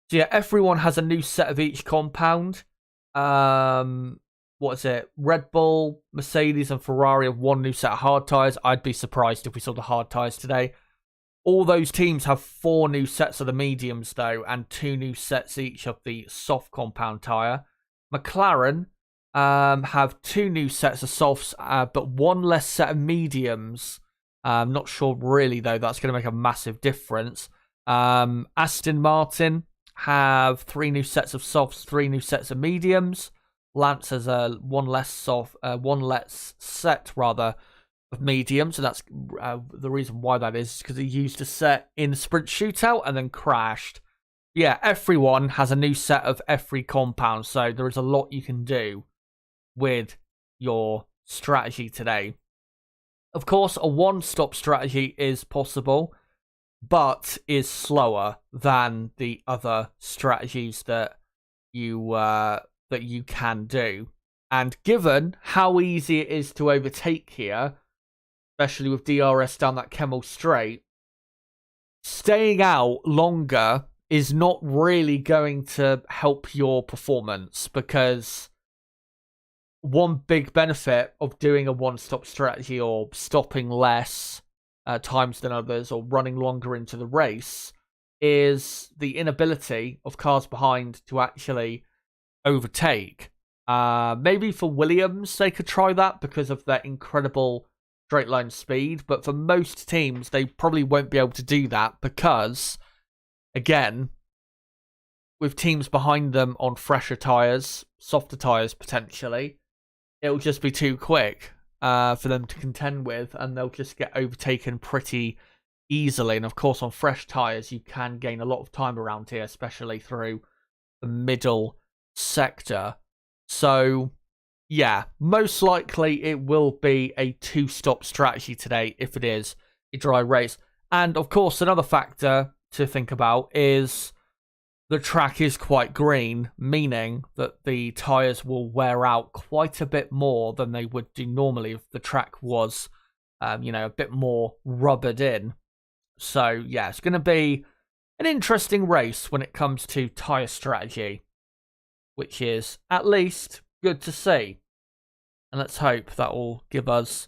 So yeah, everyone has a new set of each compound. What is it? Red Bull, Mercedes, and Ferrari have one new set of hard tyres. I'd be surprised if we saw the hard tyres today. All those teams have 4 new sets of the mediums, though, and 2 new sets each of the soft compound tyre. McLaren have 2 new sets of softs, but 1 less set of mediums. I'm not sure, really, though, that's going to make a massive difference. Aston Martin have 3 new sets of softs, 3 new sets of mediums. Lance has one less set of mediums, and that's the reason why that is because he used a set in the sprint shootout and then crashed. Yeah, everyone has a new set of every compound, so there is a lot you can do with your strategy today. Of course, a one-stop strategy is possible. but is slower than the other strategies that you can do. And given how easy it is to overtake here, especially with DRS down that Kemmel Straight, staying out longer is not really going to help your performance, because one big benefit of doing a one-stop strategy or stopping less times than others or running longer into the race is the inability of cars behind to actually overtake. Maybe for Williams they could try that because of their incredible straight line speed, but for most teams they probably won't be able to do that because, again, with teams behind them on fresher tyres, softer tyres potentially, it'll just be too quick for them to contend with, and they'll just get overtaken pretty easily. And of course, on fresh tyres, you can gain a lot of time around here, especially through the middle sector. So, yeah, most likely it will be a two-stop strategy today if it is a dry race. And of course, another factor to think about is the track is quite green, meaning that the tyres will wear out quite a bit more than they would do normally if the track was, a bit more rubbered in. So, yeah, it's going to be an interesting race when it comes to tyre strategy, which is at least good to see. And let's hope that will give us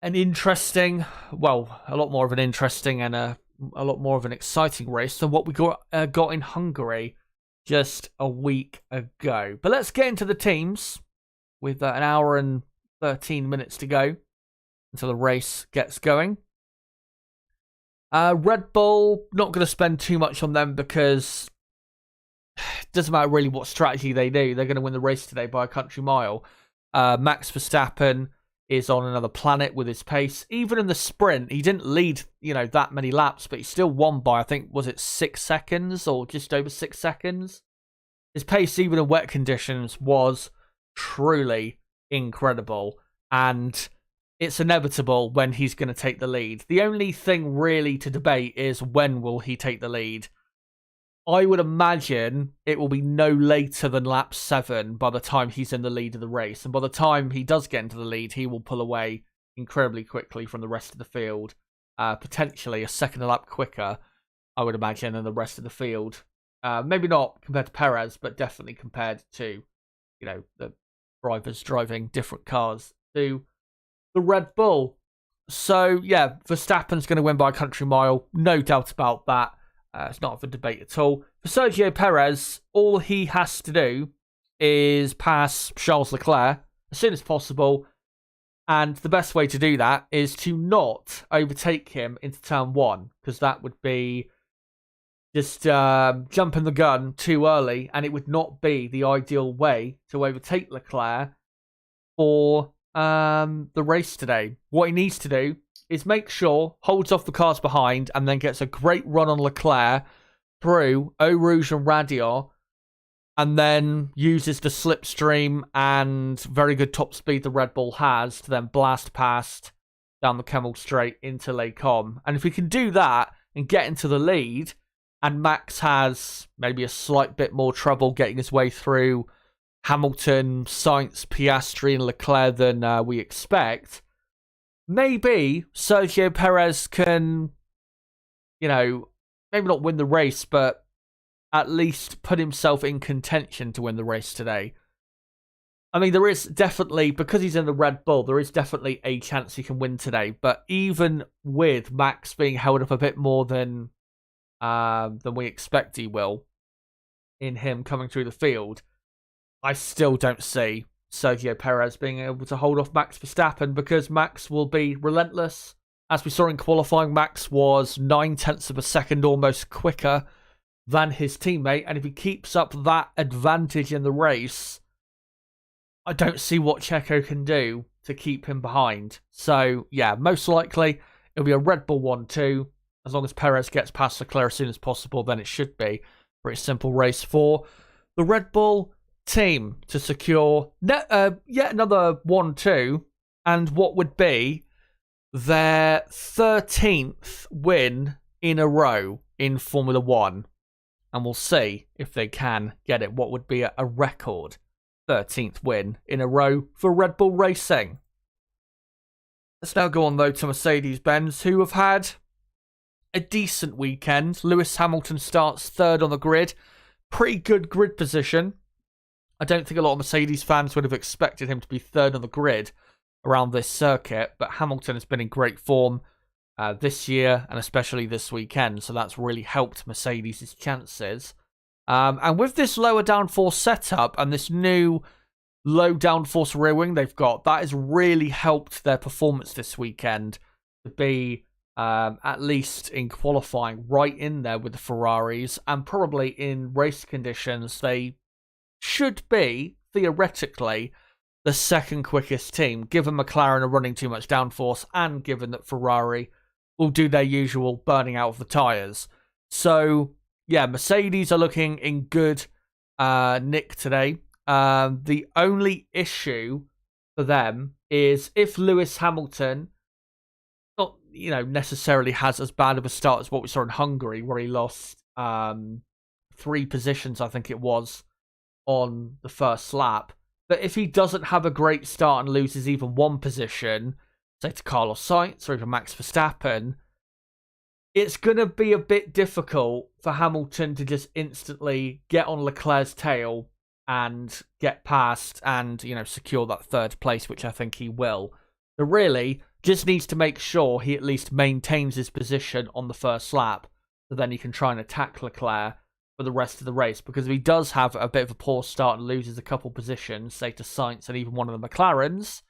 an interesting, well, a lot more of an interesting and a lot more of an exciting race than what we got in Hungary just a week ago. But let's get into the teams with an hour and 13 minutes to go until the race gets going. Red Bull, not going to spend too much on them because it doesn't matter really what strategy they do. They're going to win the race today by a country mile. Max Verstappen is on another planet with his pace. Even in the sprint, he didn't lead, that many laps, but he still won by, I think, was it 6 seconds or just over 6 seconds? His pace, even in wet conditions, was truly incredible. And it's inevitable when he's going to take the lead. The only thing really to debate is when will he take the lead. I would imagine it will be no later than lap 7 by the time he's in the lead of the race. And by the time he does get into the lead, he will pull away incredibly quickly from the rest of the field. Potentially a second lap quicker, I would imagine, than the rest of the field. Maybe not compared to Perez, but definitely compared to, the drivers driving different cars to the Red Bull. So, yeah, Verstappen's going to win by a country mile. No doubt about that. It's not for debate at all. For Sergio Perez, all he has to do is pass Charles Leclerc as soon as possible. And the best way to do that is to not overtake him into turn 1, because that would be just jumping the gun too early, and it would not be the ideal way to overtake Leclerc for the race today. What he needs to do is make sure, holds off the cars behind, and then gets a great run on Leclerc through Eau Rouge and Radier, and then uses the slipstream and very good top speed the Red Bull has to then blast past down the Kemmel Straight into Les Combes. And if we can do that and get into the lead, and Max has maybe a slight bit more trouble getting his way through Hamilton, Sainz, Piastri and Leclerc than we expect, maybe Sergio Perez can, maybe not win the race, but at least put himself in contention to win the race today. I mean, there is definitely, because he's in the Red Bull, there is definitely a chance he can win today. But even with Max being held up a bit more than we expect he will, in him coming through the field, I still don't see Sergio Perez being able to hold off Max Verstappen, because Max will be relentless. As we saw in qualifying, Max was 9/10 of a second almost quicker than his teammate, and if he keeps up that advantage in the race, I don't see what Checo can do to keep him behind. So, yeah, most likely it'll be a Red Bull 1-2. As long as Perez gets past Leclerc as soon as possible, then it should be a pretty simple race for the Red Bull team to secure yet another 1-2, and what would be their 13th win in a row in Formula One. And we'll see if they can get it. What would be a record 13th win in a row for Red Bull Racing. Let's now go on, though, to Mercedes-Benz, who have had a decent weekend. Lewis Hamilton starts third on the grid. Pretty good grid position. I don't think a lot of Mercedes fans would have expected him to be third on the grid around this circuit, but Hamilton has been in great form this year and especially this weekend, so that's really helped Mercedes' chances. And with this lower downforce setup and this new low downforce rear wing they've got, that has really helped their performance this weekend to be at least in qualifying right in there with the Ferraris, and probably in race conditions they should be theoretically the second quickest team, given McLaren are running too much downforce and given that Ferrari will do their usual burning out of the tyres. So yeah, Mercedes are looking in good nick today. The only issue for them is if Lewis Hamilton not, necessarily has as bad of a start as what we saw in Hungary, where he lost 3 positions, I think it was, on the first lap. But if he doesn't have a great start and loses even 1 position, say to Carlos Sainz or even Max Verstappen, it's going to be a bit difficult for Hamilton to just instantly get on Leclerc's tail and get past and, secure that 3rd place, which I think he will. But really, just needs to make sure he at least maintains his position on the first lap, so then he can try and attack Leclerc for the rest of the race. Because if he does have a bit of a poor start and loses a couple positions, say to Sainz and even one of the McLarens,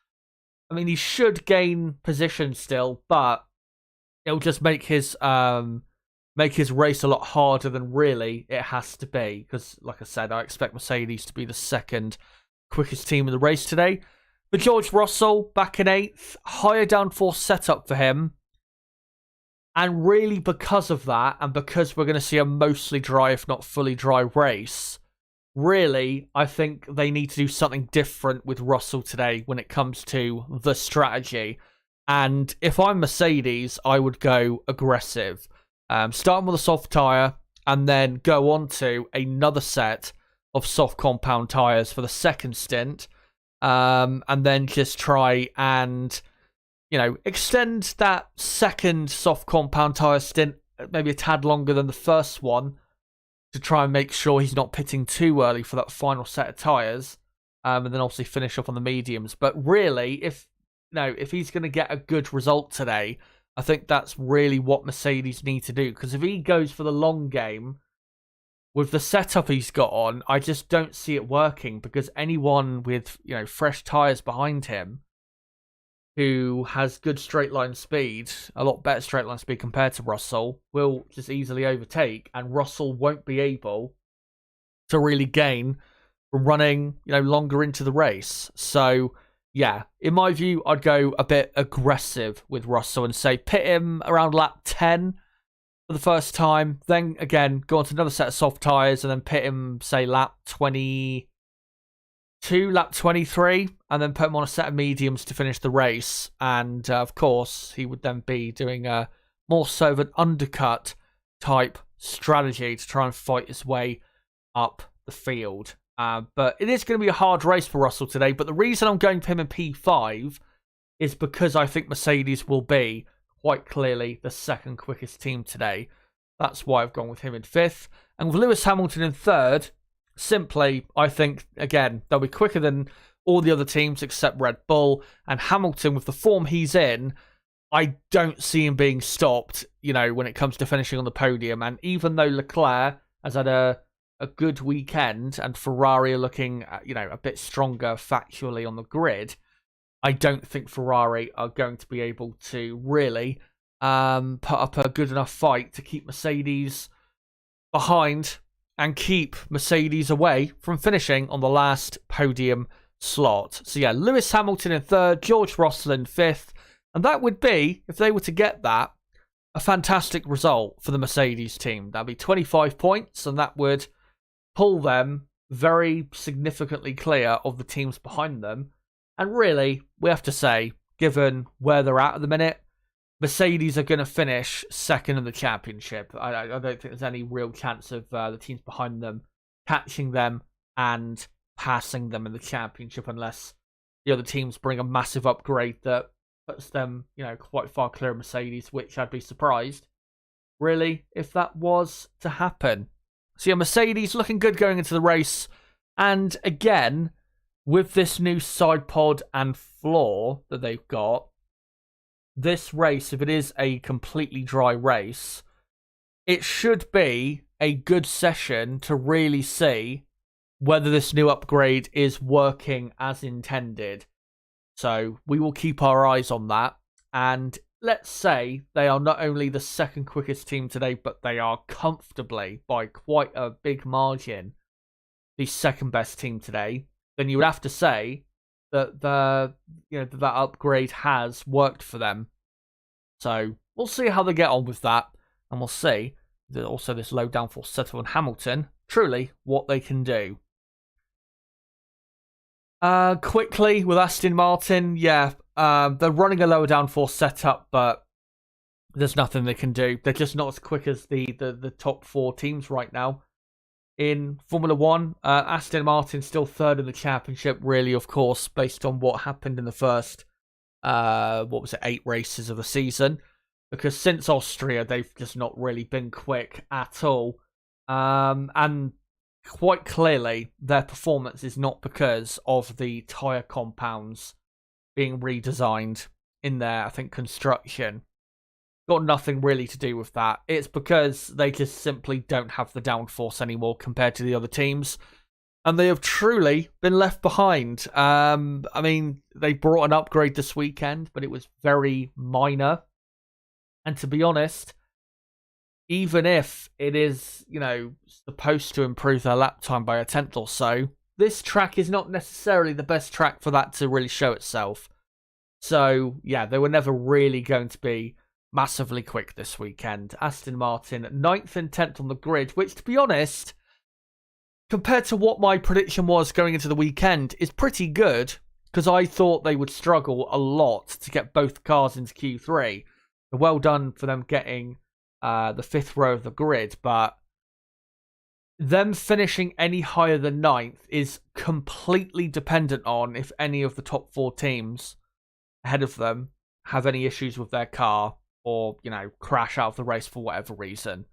I mean, he should gain position still, but it'll just make his race a lot harder than really it has to be. Because, like I said, I expect Mercedes to be the second quickest team in the race today. But George Russell, back in 8th, higher downforce setup for him. And really because of that, and because we're going to see a mostly dry, if not fully dry race, really, I think they need to do something different with Russell today when it comes to the strategy. And if I'm Mercedes, I would go aggressive. Starting with a soft tyre and then go on to another set of soft compound tyres for the second stint. And then just try and, extend that second soft compound tyre stint maybe a tad longer than the first one to try and make sure he's not pitting too early for that final set of tyres. And then obviously finish off on the mediums. But really, if he's going to get a good result today, I think that's really what Mercedes need to do. Because if he goes for the long game, with the setup he's got on, I just don't see it working. Because anyone with, fresh tyres behind him, who has good straight line speed, a lot better straight line speed compared to Russell, will just easily overtake. And Russell won't be able to really gain from running, longer into the race. So yeah, in my view, I'd go a bit aggressive with Russell and say pit him around lap 10 for the first time. Then, again, go on to another set of soft tyres and then pit him, say, lap 22, lap 23, and then put him on a set of mediums to finish the race. And, of course, he would then be doing a more so of an undercut type strategy to try and fight his way up the field. But it is going to be a hard race for Russell today. But the reason I'm going for him in P5 is because I think Mercedes will be quite clearly the second quickest team today. That's why I've gone with him in 5th. And with Lewis Hamilton in 3rd, simply, I think, again, they'll be quicker than all the other teams except Red Bull. And Hamilton, with the form he's in, I don't see him being stopped, when it comes to finishing on the podium. And even though Leclerc has had a good weekend and Ferrari are looking, a bit stronger factually on the grid, I don't think Ferrari are going to be able to really put up a good enough fight to keep Mercedes behind and keep Mercedes away from finishing on the last podium slot. So yeah, Lewis Hamilton in 3rd, George Russell in 5th, and that would be, if they were to get that, a fantastic result for the Mercedes team. That'd be 25 points, and that would pull them very significantly clear of the teams behind them. And really, we have to say, given where they're at the minute, Mercedes are going to finish second in the championship. I don't think there's any real chance of the teams behind them catching them and passing them in the championship unless the other teams bring a massive upgrade that puts them, quite far clear of Mercedes, which I'd be surprised, really, if that was to happen. So yeah, Mercedes looking good going into the race. And again, with this new side pod and floor that they've got, this race, if it is a completely dry race, it should be a good session to really see whether this new upgrade is working as intended. So we will keep our eyes on that. And let's say they are not only the second quickest team today, but they are comfortably, by quite a big margin, the second best team today. Then you would have to say that that upgrade has worked for them. So we'll see how they get on with that, and we'll see that also this low downforce setup on Hamilton, truly what they can do. Quickly with Aston Martin, they're running a lower downforce setup, but there's nothing they can do. They're just not as quick as the top four teams right now in Formula One. Aston Martin still third in the championship, really, of course, based on what happened in the first 8 races of the season, because since Austria they've just not really been quick at all, and quite clearly their performance is not because of the tyre compounds being redesigned in their, I think, construction. Got nothing really to do with that. It's because they just simply don't have the downforce anymore compared to the other teams. And they have truly been left behind. They brought an upgrade this weekend, but it was very minor. And to be honest, even if it is, supposed to improve their lap time by a tenth or so, this track is not necessarily the best track for that to really show itself. So, yeah, they were never really going to be massively quick this weekend. Aston Martin, 9th and 10th on the grid, which, to be honest, compared to what my prediction was going into the weekend, is pretty good, because I thought they would struggle a lot to get both cars into Q3. Well done for them getting the 5th row of the grid, but them finishing any higher than 9th is completely dependent on if any of the top 4 teams ahead of them have any issues with their car or, crash out of the race for whatever reason.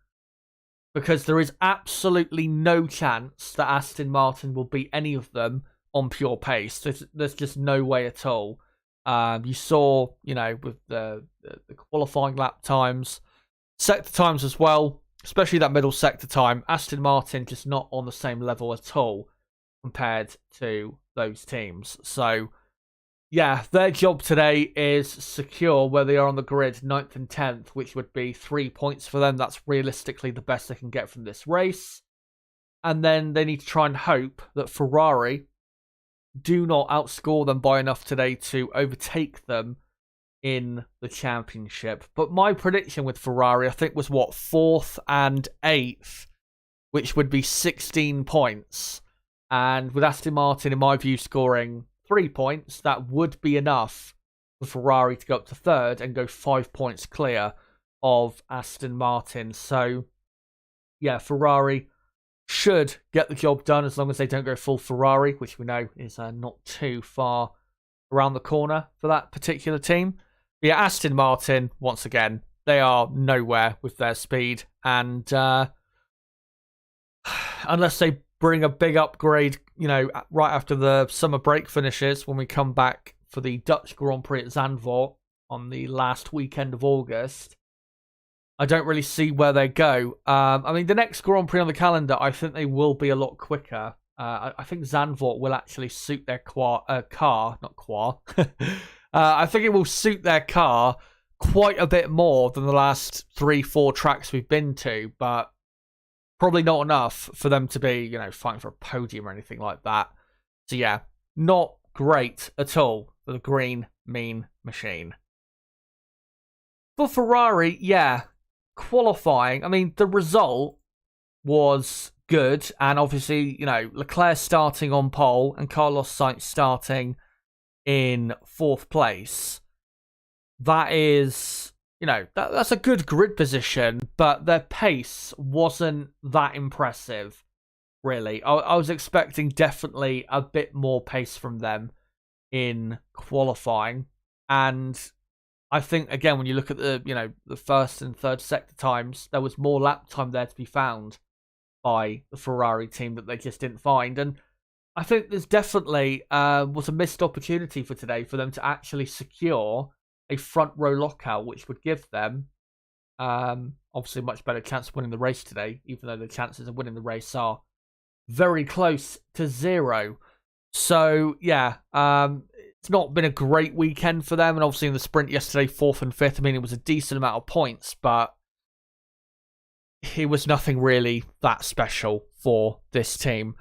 Because there is absolutely no chance that Aston Martin will beat any of them on pure pace. There's just no way at all. You saw, with the qualifying lap times, sector times as well, especially that middle sector time, Aston Martin just not on the same level at all compared to those teams. So, yeah, their job today is secure where they are on the grid, 9th and 10th, which would be 3 points for them. That's realistically the best they can get from this race. And then they need to try and hope that Ferrari do not outscore them by enough today to overtake them in the championship. But my prediction with Ferrari, I think, was 4th and 8th, which would be 16 points. And with Aston Martin, in my view, scoring 3 points, that would be enough for Ferrari to go up to 3rd and go 5 points clear of Aston Martin. So, yeah, Ferrari should get the job done as long as they don't go full Ferrari, which we know is not too far around the corner for that particular team. But yeah, Aston Martin, once again, they are nowhere with their speed. And unless they bring a big upgrade, right after the summer break finishes, when we come back for the Dutch Grand Prix at Zandvoort on the last weekend of August, I don't really see where they go. The next Grand Prix on the calendar, I think they will be a lot quicker. I think Zandvoort will actually suit their car. I think it will suit their car quite a bit more than the last 3-4 tracks we've been to, but probably not enough for them to be, fighting for a podium or anything like that. So yeah, not great at all for the green mean machine. For Ferrari, yeah, qualifying, the result was good, and obviously, Leclerc starting on pole and Carlos Sainz starting in 4th place. That is that's a good grid position, but their pace wasn't that impressive, really. I was expecting definitely a bit more pace from them in qualifying. And I think, again, when you look at the first and third sector times, there was more lap time there to be found by the Ferrari team that they just didn't find. And I think there's definitely was a missed opportunity for today for them to actually secure a front row lockout, which would give them obviously a much better chance of winning the race today, even though the chances of winning the race are very close to zero. So, yeah, it's not been a great weekend for them. And obviously in the sprint yesterday, 4th and 5th, I mean, it was a decent amount of points, but it was nothing really that special for this team.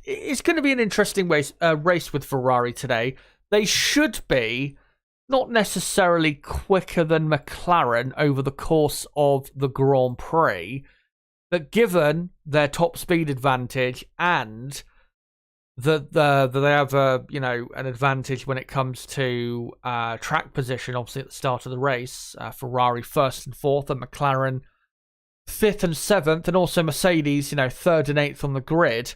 It's going to be an interesting race with Ferrari today. They should be not necessarily quicker than McLaren over the course of the Grand Prix, but given their top speed advantage and that they have an advantage when it comes to track position, obviously at the start of the race, Ferrari 1st and 4th, and McLaren 5th and 7th, and also Mercedes 3rd and 8th on the grid.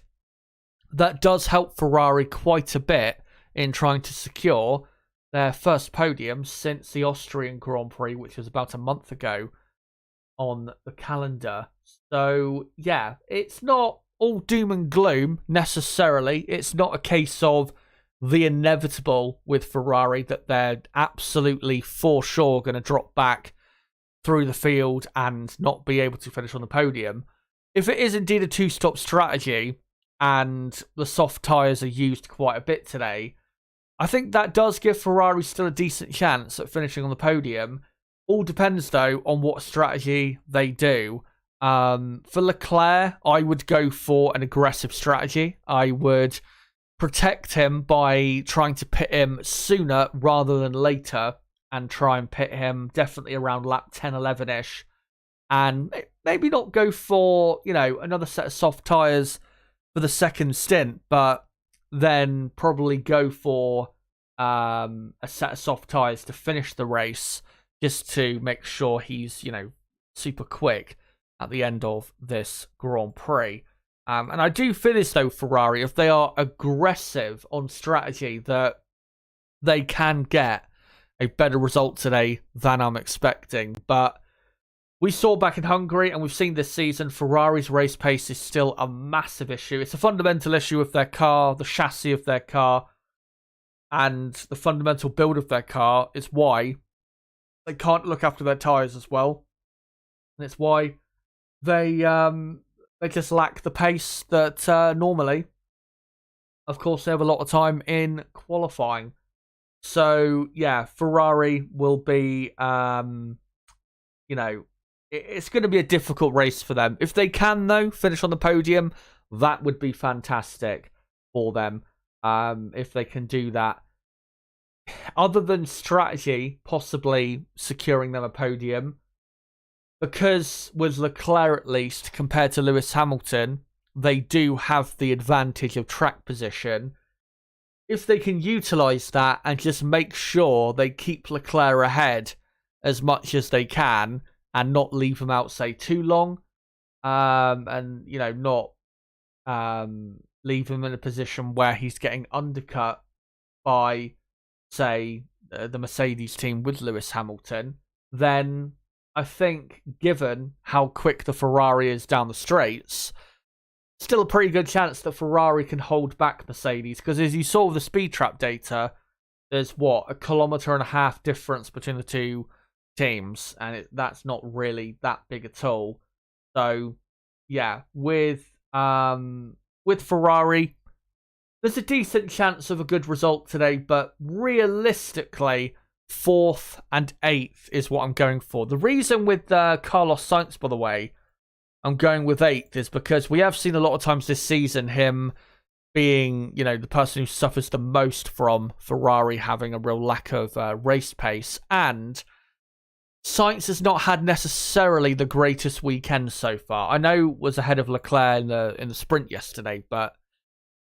That does help Ferrari quite a bit in trying to secure their first podium since the Austrian Grand Prix, which was about a month ago on the calendar. So, yeah, it's not all doom and gloom necessarily. It's not a case of the inevitable with Ferrari that they're absolutely for sure going to drop back through the field and not be able to finish on the podium. If it is indeed a two-stop strategy and the soft tyres are used quite a bit today, I think that does give Ferrari still a decent chance at finishing on the podium. All depends, though, on what strategy they do. For Leclerc, I would go for an aggressive strategy. I would protect him by trying to pit him sooner rather than later and try and pit him definitely around lap 10, 11-ish. And maybe not go for, another set of soft tyres for the second stint, but then probably go for a set of soft tyres to finish the race just to make sure he's, super quick at the end of this Grand Prix. And I do feel as though Ferrari, if they are aggressive on strategy, that they can get a better result today than I'm expecting. But we saw back in Hungary, and we've seen this season, Ferrari's race pace is still a massive issue. It's a fundamental issue with their car, the chassis of their car, and the fundamental build of their car. It's why they can't look after their tyres as well. And it's why they just lack the pace that normally. Of course, they have a lot of time in qualifying. So, yeah, Ferrari will be, it's going to be a difficult race for them. If they can, though, finish on the podium, that would be fantastic for them. If they can do that. Other than strategy, possibly securing them a podium, because with Leclerc at least, compared to Lewis Hamilton, they do have the advantage of track position. If they can utilise that and just make sure they keep Leclerc ahead as much as they can and not leave him out, say, too long, and, not leave him in a position where he's getting undercut by, say, the Mercedes team with Lewis Hamilton, then I think, given how quick the Ferrari is down the straights, still a pretty good chance that Ferrari can hold back Mercedes, because as you saw with the speed trap data, there's, 1.5 kilometers difference between the two teams, and that's not really that big at all. So, yeah, with Ferrari, there's a decent chance of a good result today, but realistically, 4th and 8th is what I'm going for. The reason with Carlos Sainz, by the way, I'm going with 8th is because we have seen a lot of times this season him being, the person who suffers the most from Ferrari having a real lack of race pace, and Sainz has not had necessarily the greatest weekend so far. I know was ahead of Leclerc in the sprint yesterday, but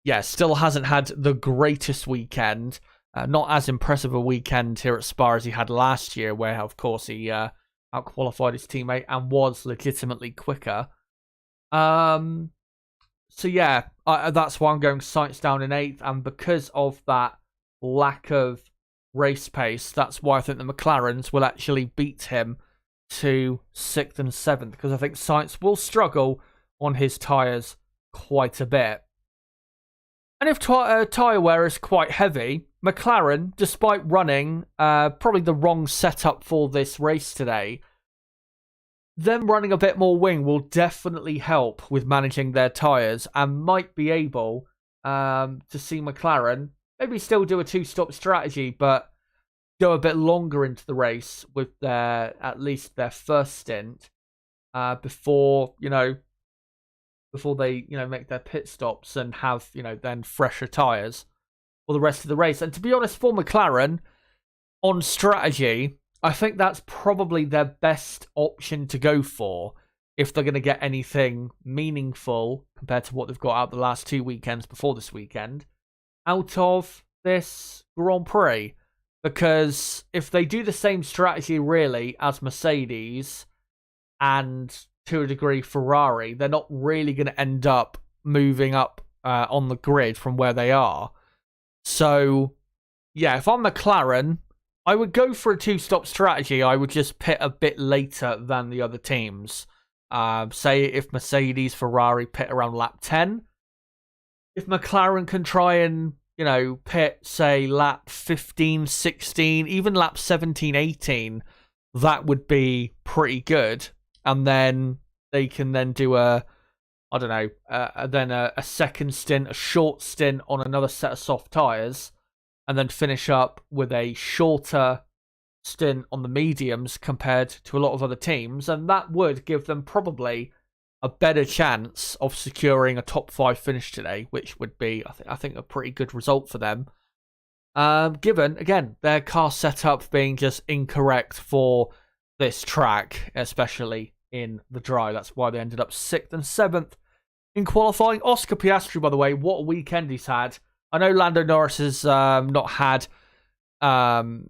yeah, still hasn't had the greatest weekend. Not as impressive a weekend here at Spa as he had last year, where, of course, he outqualified his teammate and was legitimately quicker. So, yeah, that's why I'm going Sainz down in 8th. And because of that lack of race pace, that's why I think the McLarens will actually beat him to 6th and 7th, because I think Sainz will struggle on his tyres quite a bit. And if tyre wear is quite heavy, McLaren, despite running probably the wrong setup for this race today, them running a bit more wing will definitely help with managing their tyres and might be able to see McLaren maybe still do a 2-stop strategy, but go a bit longer into the race with at least their first stint before they make their pit stops and have then fresher tyres for the rest of the race. And to be honest, for McLaren on strategy, I think that's probably their best option to go for if they're going to get anything meaningful compared to what they've got out the last 2 weekends before this weekend out of this Grand Prix. Because if they do the same strategy really as Mercedes and to a degree Ferrari, they're not really going to end up moving up on the grid from where they are. So, yeah, if I'm McLaren, I would go for a 2-stop strategy. I would just pit a bit later than the other teams. Say if Mercedes, Ferrari pit around lap 10. If McLaren can try and, pit, say, lap 15, 16, even lap 17, 18, that would be pretty good. And then they can then do a second stint, a short stint on another set of soft tyres, and then finish up with a shorter stint on the mediums compared to a lot of other teams. And that would give them probably a better chance of securing a top 5 finish today, which would be, I think, a pretty good result for them. Given, again, their car setup being just incorrect for this track, especially in the dry. That's why they ended up 6th and 7th in qualifying. Oscar Piastri, by the way, what a weekend he's had. I know Lando Norris has not had, the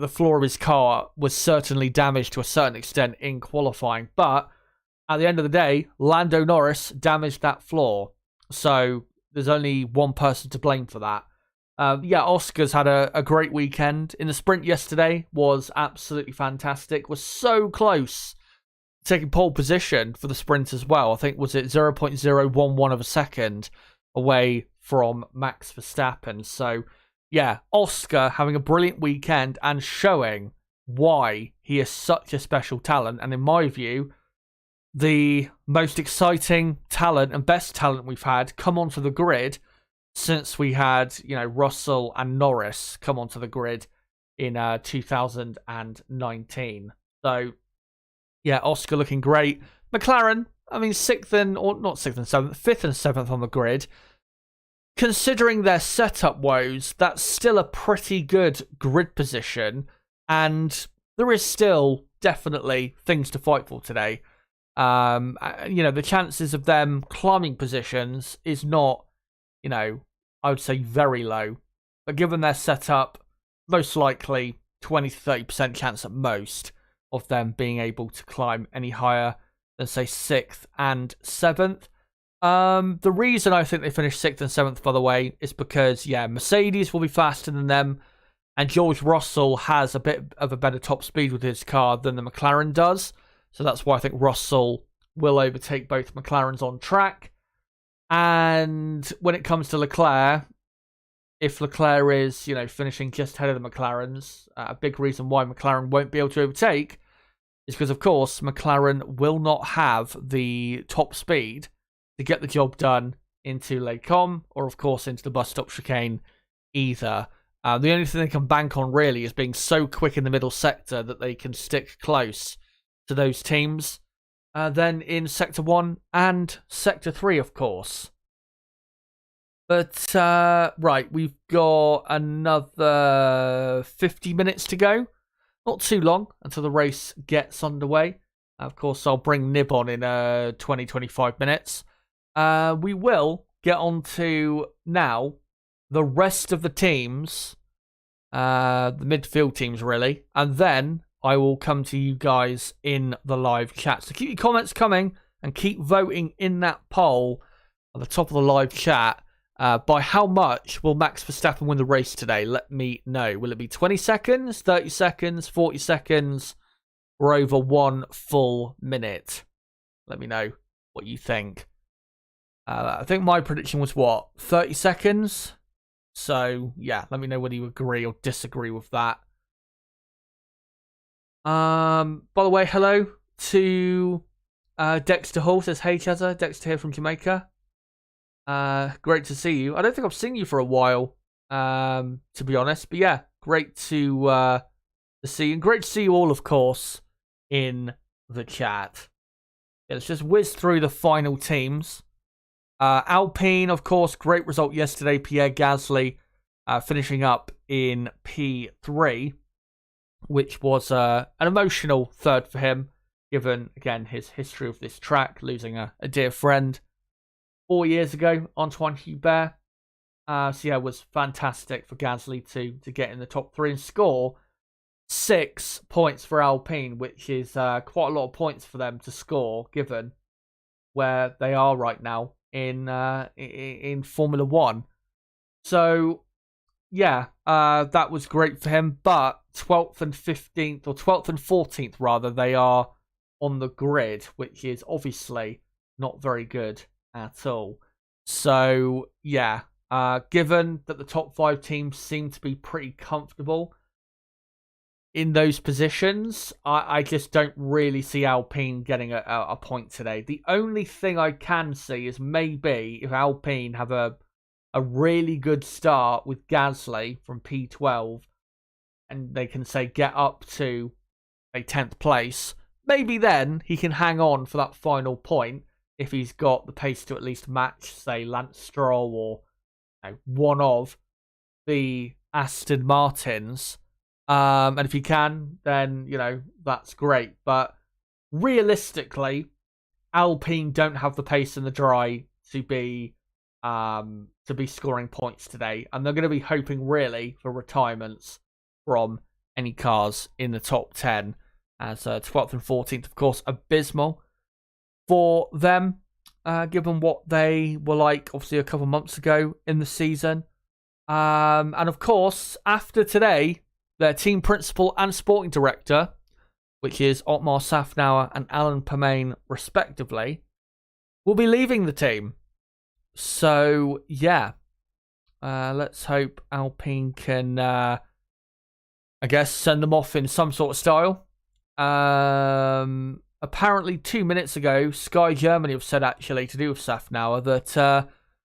floor of his car was certainly damaged to a certain extent in qualifying, but at the end of the day, Lando Norris damaged that floor. So there's only one person to blame for that. Oscar's had a great weekend. In the sprint yesterday was absolutely fantastic. Was so close to taking pole position for the sprint as well. I think, was it 0.011 of a second away from Max Verstappen. So, yeah, Oscar having a brilliant weekend and showing why he is such a special talent. And in my view, the most exciting talent and best talent we've had come onto the grid since we had, Russell and Norris come onto the grid in 2019. So, yeah, Oscar looking great. McLaren, 5th and 7th on the grid. Considering their setup woes, that's still a pretty good grid position, and there is still definitely things to fight for today. The chances of them climbing positions is not, I would say very low. But given their setup, most likely 20 to 30% chance at most of them being able to climb any higher than, say, 6th and 7th. The reason I think they finished 6th and 7th, by the way, is because, Mercedes will be faster than them, and George Russell has a bit of a better top speed with his car than the McLaren does. So that's why I think Russell will overtake both McLarens on track. And when it comes to Leclerc, if Leclerc is, finishing just ahead of the McLarens, a big reason why McLaren won't be able to overtake is because, of course, McLaren will not have the top speed to get the job done into Les Combes or, of course, into the bus stop chicane either. The only thing they can bank on, really, is being so quick in the middle sector that they can stick close to those teams. Then in Sector 1 and Sector 3, of course. But, right, we've got another 50 minutes to go. Not too long until the race gets underway. Of course, I'll bring Nib on in 20-25 minutes. We will get on to now the rest of the teams, the midfield teams really, and then I will come to you guys in the live chat. So keep your comments coming and keep voting in that poll at the top of the live chat. By how much will Max Verstappen win the race today? Let me know. Will it be 20 seconds, 30 seconds, 40 seconds, or over 1 full minute? Let me know what you think. I think my prediction was, 30 seconds? So, yeah, let me know whether you agree or disagree with that. By the way, hello to Dexter Hall. Says, hey, Chezza. Dexter here from Jamaica. Great to see you. I don't think I've seen you for a while, to be honest. But yeah, great to see you. And great to see you all, of course, in the chat. Yeah, let's just whiz through the final teams. Alpine, of course, great result yesterday. Pierre Gasly finishing up in P3, which was an emotional third for him, given, again, his history of this track, losing a dear friend 4 years ago, Antoine Hubert. So yeah, it was fantastic for Gasly to get in the top 3 and score 6 points for Alpine, which is quite a lot of points for them to score, given where they are right now in Formula 1. So yeah, that was great for him. But 12th and 15th, or 12th and 14th rather, they are on the grid, which is obviously not very good at all. So yeah, given that the top 5 teams seem to be pretty comfortable in those positions, I just don't really see Alpine getting a point today. The only thing I can see is maybe if Alpine have a really good start with Gasly from P12 and they can say get up to a 10th place, maybe then he can hang on for that final point if he's got the pace to at least match, say, Lance Stroll or one of the Aston Martins. And if he can, then, that's great. But realistically, Alpine don't have the pace in the dry to be scoring points today. And they're going to be hoping, really, for retirements from any cars in the top 10. As 12th and 14th, of course, abysmal for them, given what they were like, obviously, a couple months ago in the season. And, of course, after today, their team principal and sporting director, which is Otmar Safnauer and Alan Permain, respectively, will be leaving the team. So, yeah. Let's hope Alpine can, I guess, send them off in some sort of style. Apparently 2 minutes ago, Sky Germany have said, actually, to do with Safnauer, that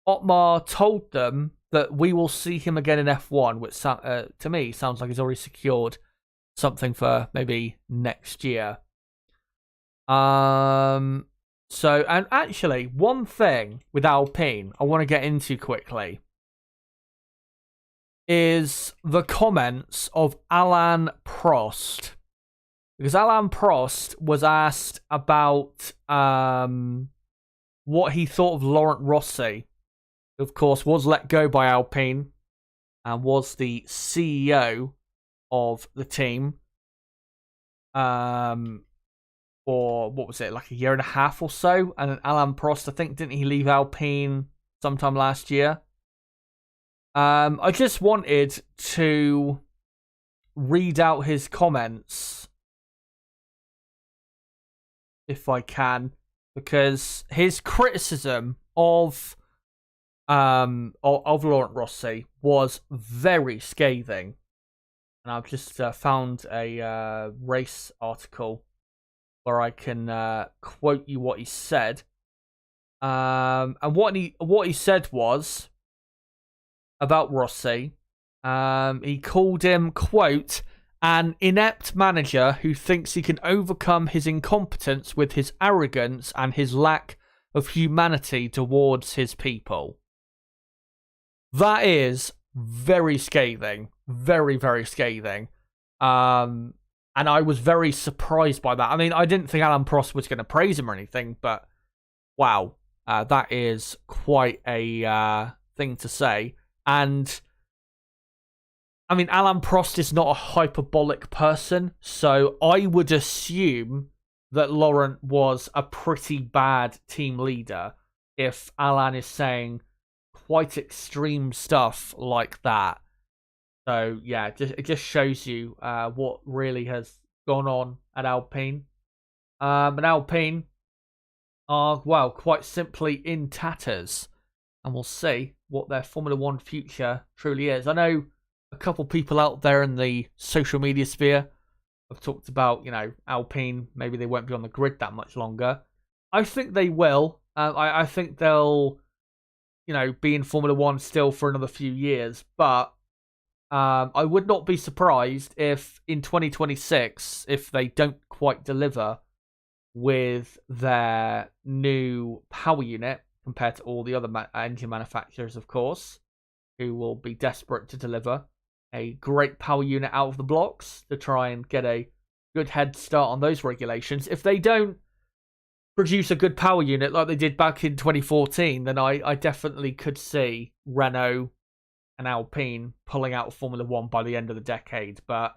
Otmar told them that we will see him again in F1, which to me sounds like he's already secured something for maybe next year. And actually, one thing with Alpine I want to get into quickly is the comments of Alain Prost. Because Alain Prost was asked about what he thought of Laurent Rossi, who, of course, was let go by Alpine and was the CEO of the team for, what was it, like a year and a half or so? And then Alain Prost, I think, didn't he leave Alpine sometime last year? I just wanted to read out his comments, if I can, because his criticism of Laurent Rossi was very scathing. And I've just found a race article where I can quote you what he said. And what he said was about Rossi. He called him, quote, an inept manager who thinks he can overcome his incompetence with his arrogance and his lack of humanity towards his people. That is very scathing. Very, very scathing. And I was very surprised by that. I mean, I didn't think Alain Prost was going to praise him or anything, but wow, that is quite a thing to say. And I mean, Alain Prost is not a hyperbolic person, so I would assume that Laurent was a pretty bad team leader if Alain is saying quite extreme stuff like that. So yeah, it just shows you what really has gone on at Alpine. And Alpine are, well, quite simply in tatters. And we'll see what their Formula One future truly is. I know a couple people out there in the social media sphere have talked about, Alpine, maybe they won't be on the grid that much longer. I think they will. I think they'll, be in Formula One still for another few years. But I would not be surprised if in 2026, if they don't quite deliver with their new power unit compared to all the other engine manufacturers, of course, who will be desperate to deliver a great power unit out of the blocks to try and get a good head start on those regulations. If they don't produce a good power unit like they did back in 2014, then I definitely could see Renault and Alpine pulling out of Formula One by the end of the decade. But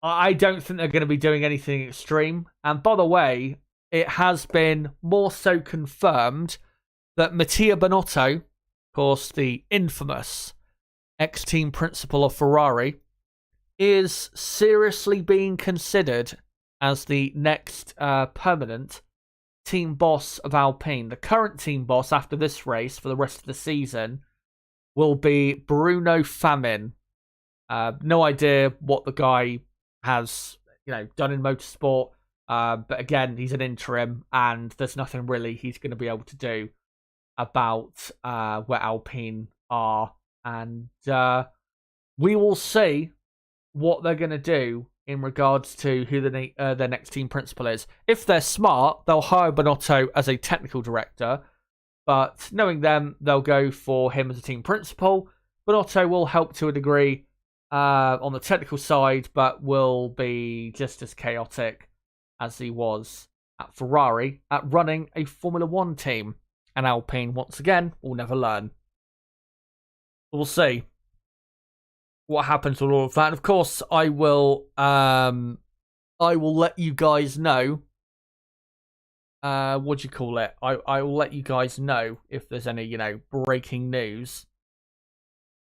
I don't think they're going to be doing anything extreme. And by the way, it has been more so confirmed that Mattia Binotto, of course, the infamous ex-team principal of Ferrari, is seriously being considered as the next permanent team boss of Alpine. The current team boss after this race for the rest of the season will be Bruno Famin. No idea what the guy has, done in motorsport. But again, he's an interim, and there's nothing really he's going to be able to do about where Alpine are. And we will see what they're going to do in regards to who their next team principal is. If they're smart, they'll hire Binotto as a technical director. But knowing them, they'll go for him as a team principal. Binotto will help to a degree on the technical side, but will be just as chaotic as he was at Ferrari at running a Formula One team. And Alpine, once again, will never learn. We'll see what happens with all of that. And of course, I will let you guys know. What do you call it? I will let you guys know if there's any, breaking news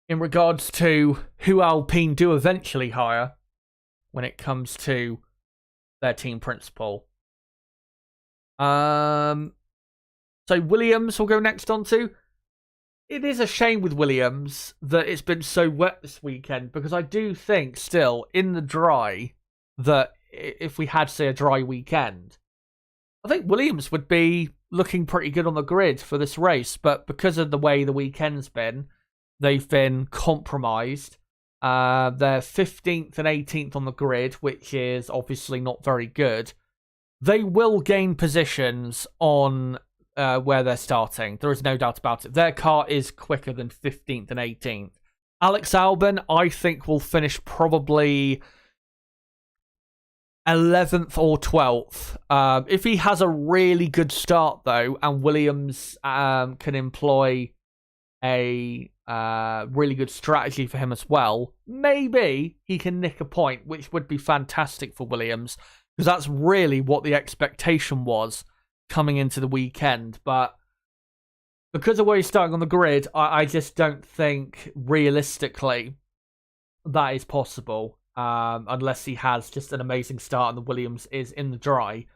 in regards to who Alpine do eventually hire when it comes to their team principal. So Williams will go next on to. It is a shame with Williams that it's been so wet this weekend, because I do think still in the dry that if we had, say, a dry weekend, I think Williams would be looking pretty good on the grid for this race. But because of the way the weekend's been, they've been compromised. They're 15th and 18th on the grid, which is obviously not very good. They will gain positions on where they're starting. There is no doubt about it. Their car is quicker than 15th and 18th. Alex Albon, I think, will finish probably 11th or 12th. If he has a really good start, though, and Williams can employ a really good strategy for him as well, maybe he can nick a point, which would be fantastic for Williams, because that's really what the expectation was coming into the weekend. But because of where he's starting on the grid, I just don't think realistically that is possible, unless he has just an amazing start and the Williams is in the dry,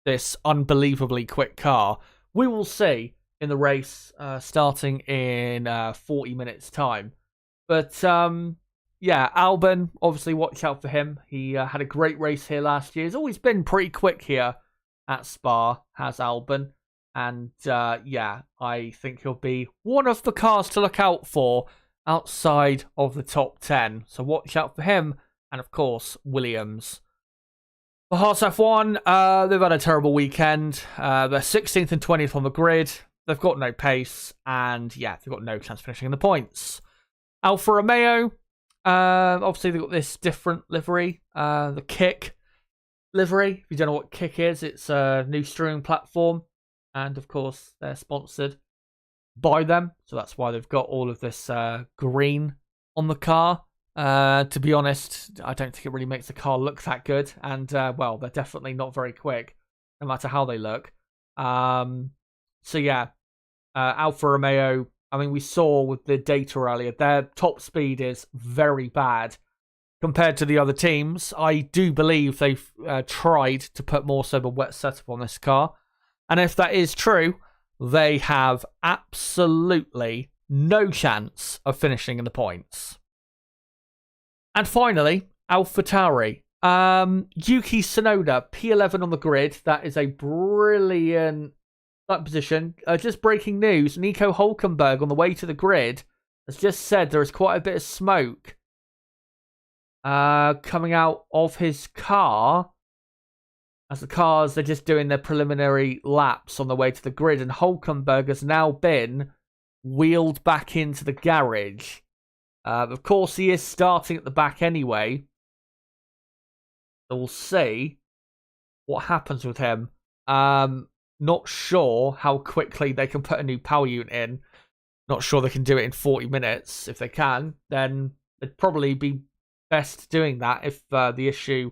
this unbelievably quick car. We will see in the race starting in 40 minutes time. But yeah, Albon, obviously watch out for him. He had a great race here last year. He's always been pretty quick here at Spa, has Albon. And yeah, I think he'll be one of the cars to look out for outside of the top 10. So watch out for him. And of course, Williams. For Haas F1, they've had a terrible weekend. They're 16th and 20th on the grid. They've got no pace. And yeah, they've got no chance of finishing in the points. Alfa Romeo, obviously they've got this different livery. The Kick livery. If you don't know what Kick is, it's a new streaming platform. And of course, they're sponsored by them. So that's why they've got all of this green on the car. To be honest, I don't think it really makes the car look that good. And, well, they're definitely not very quick, no matter how they look. So, yeah, Alfa Romeo, I mean, we saw with the data earlier, their top speed is very bad compared to the other teams. I do believe they've tried to put more so of a wet setup on this car. And if that is true, they have absolutely no chance of finishing in the points. And finally, AlphaTauri. Yuki Tsunoda, P11 on the grid. That is a brilliant position. Just breaking news, Nico Hülkenberg on the way to the grid has just said there is quite a bit of smoke coming out of his car. As the cars, they're just doing their preliminary laps on the way to the grid. And Hülkenberg has now been wheeled back into the garage. Of course, he is starting at the back anyway. So we'll see what happens with him. Not sure how quickly they can put a new power unit in. Not sure they can do it in 40 minutes. If they can, then it'd probably be best doing that if the issue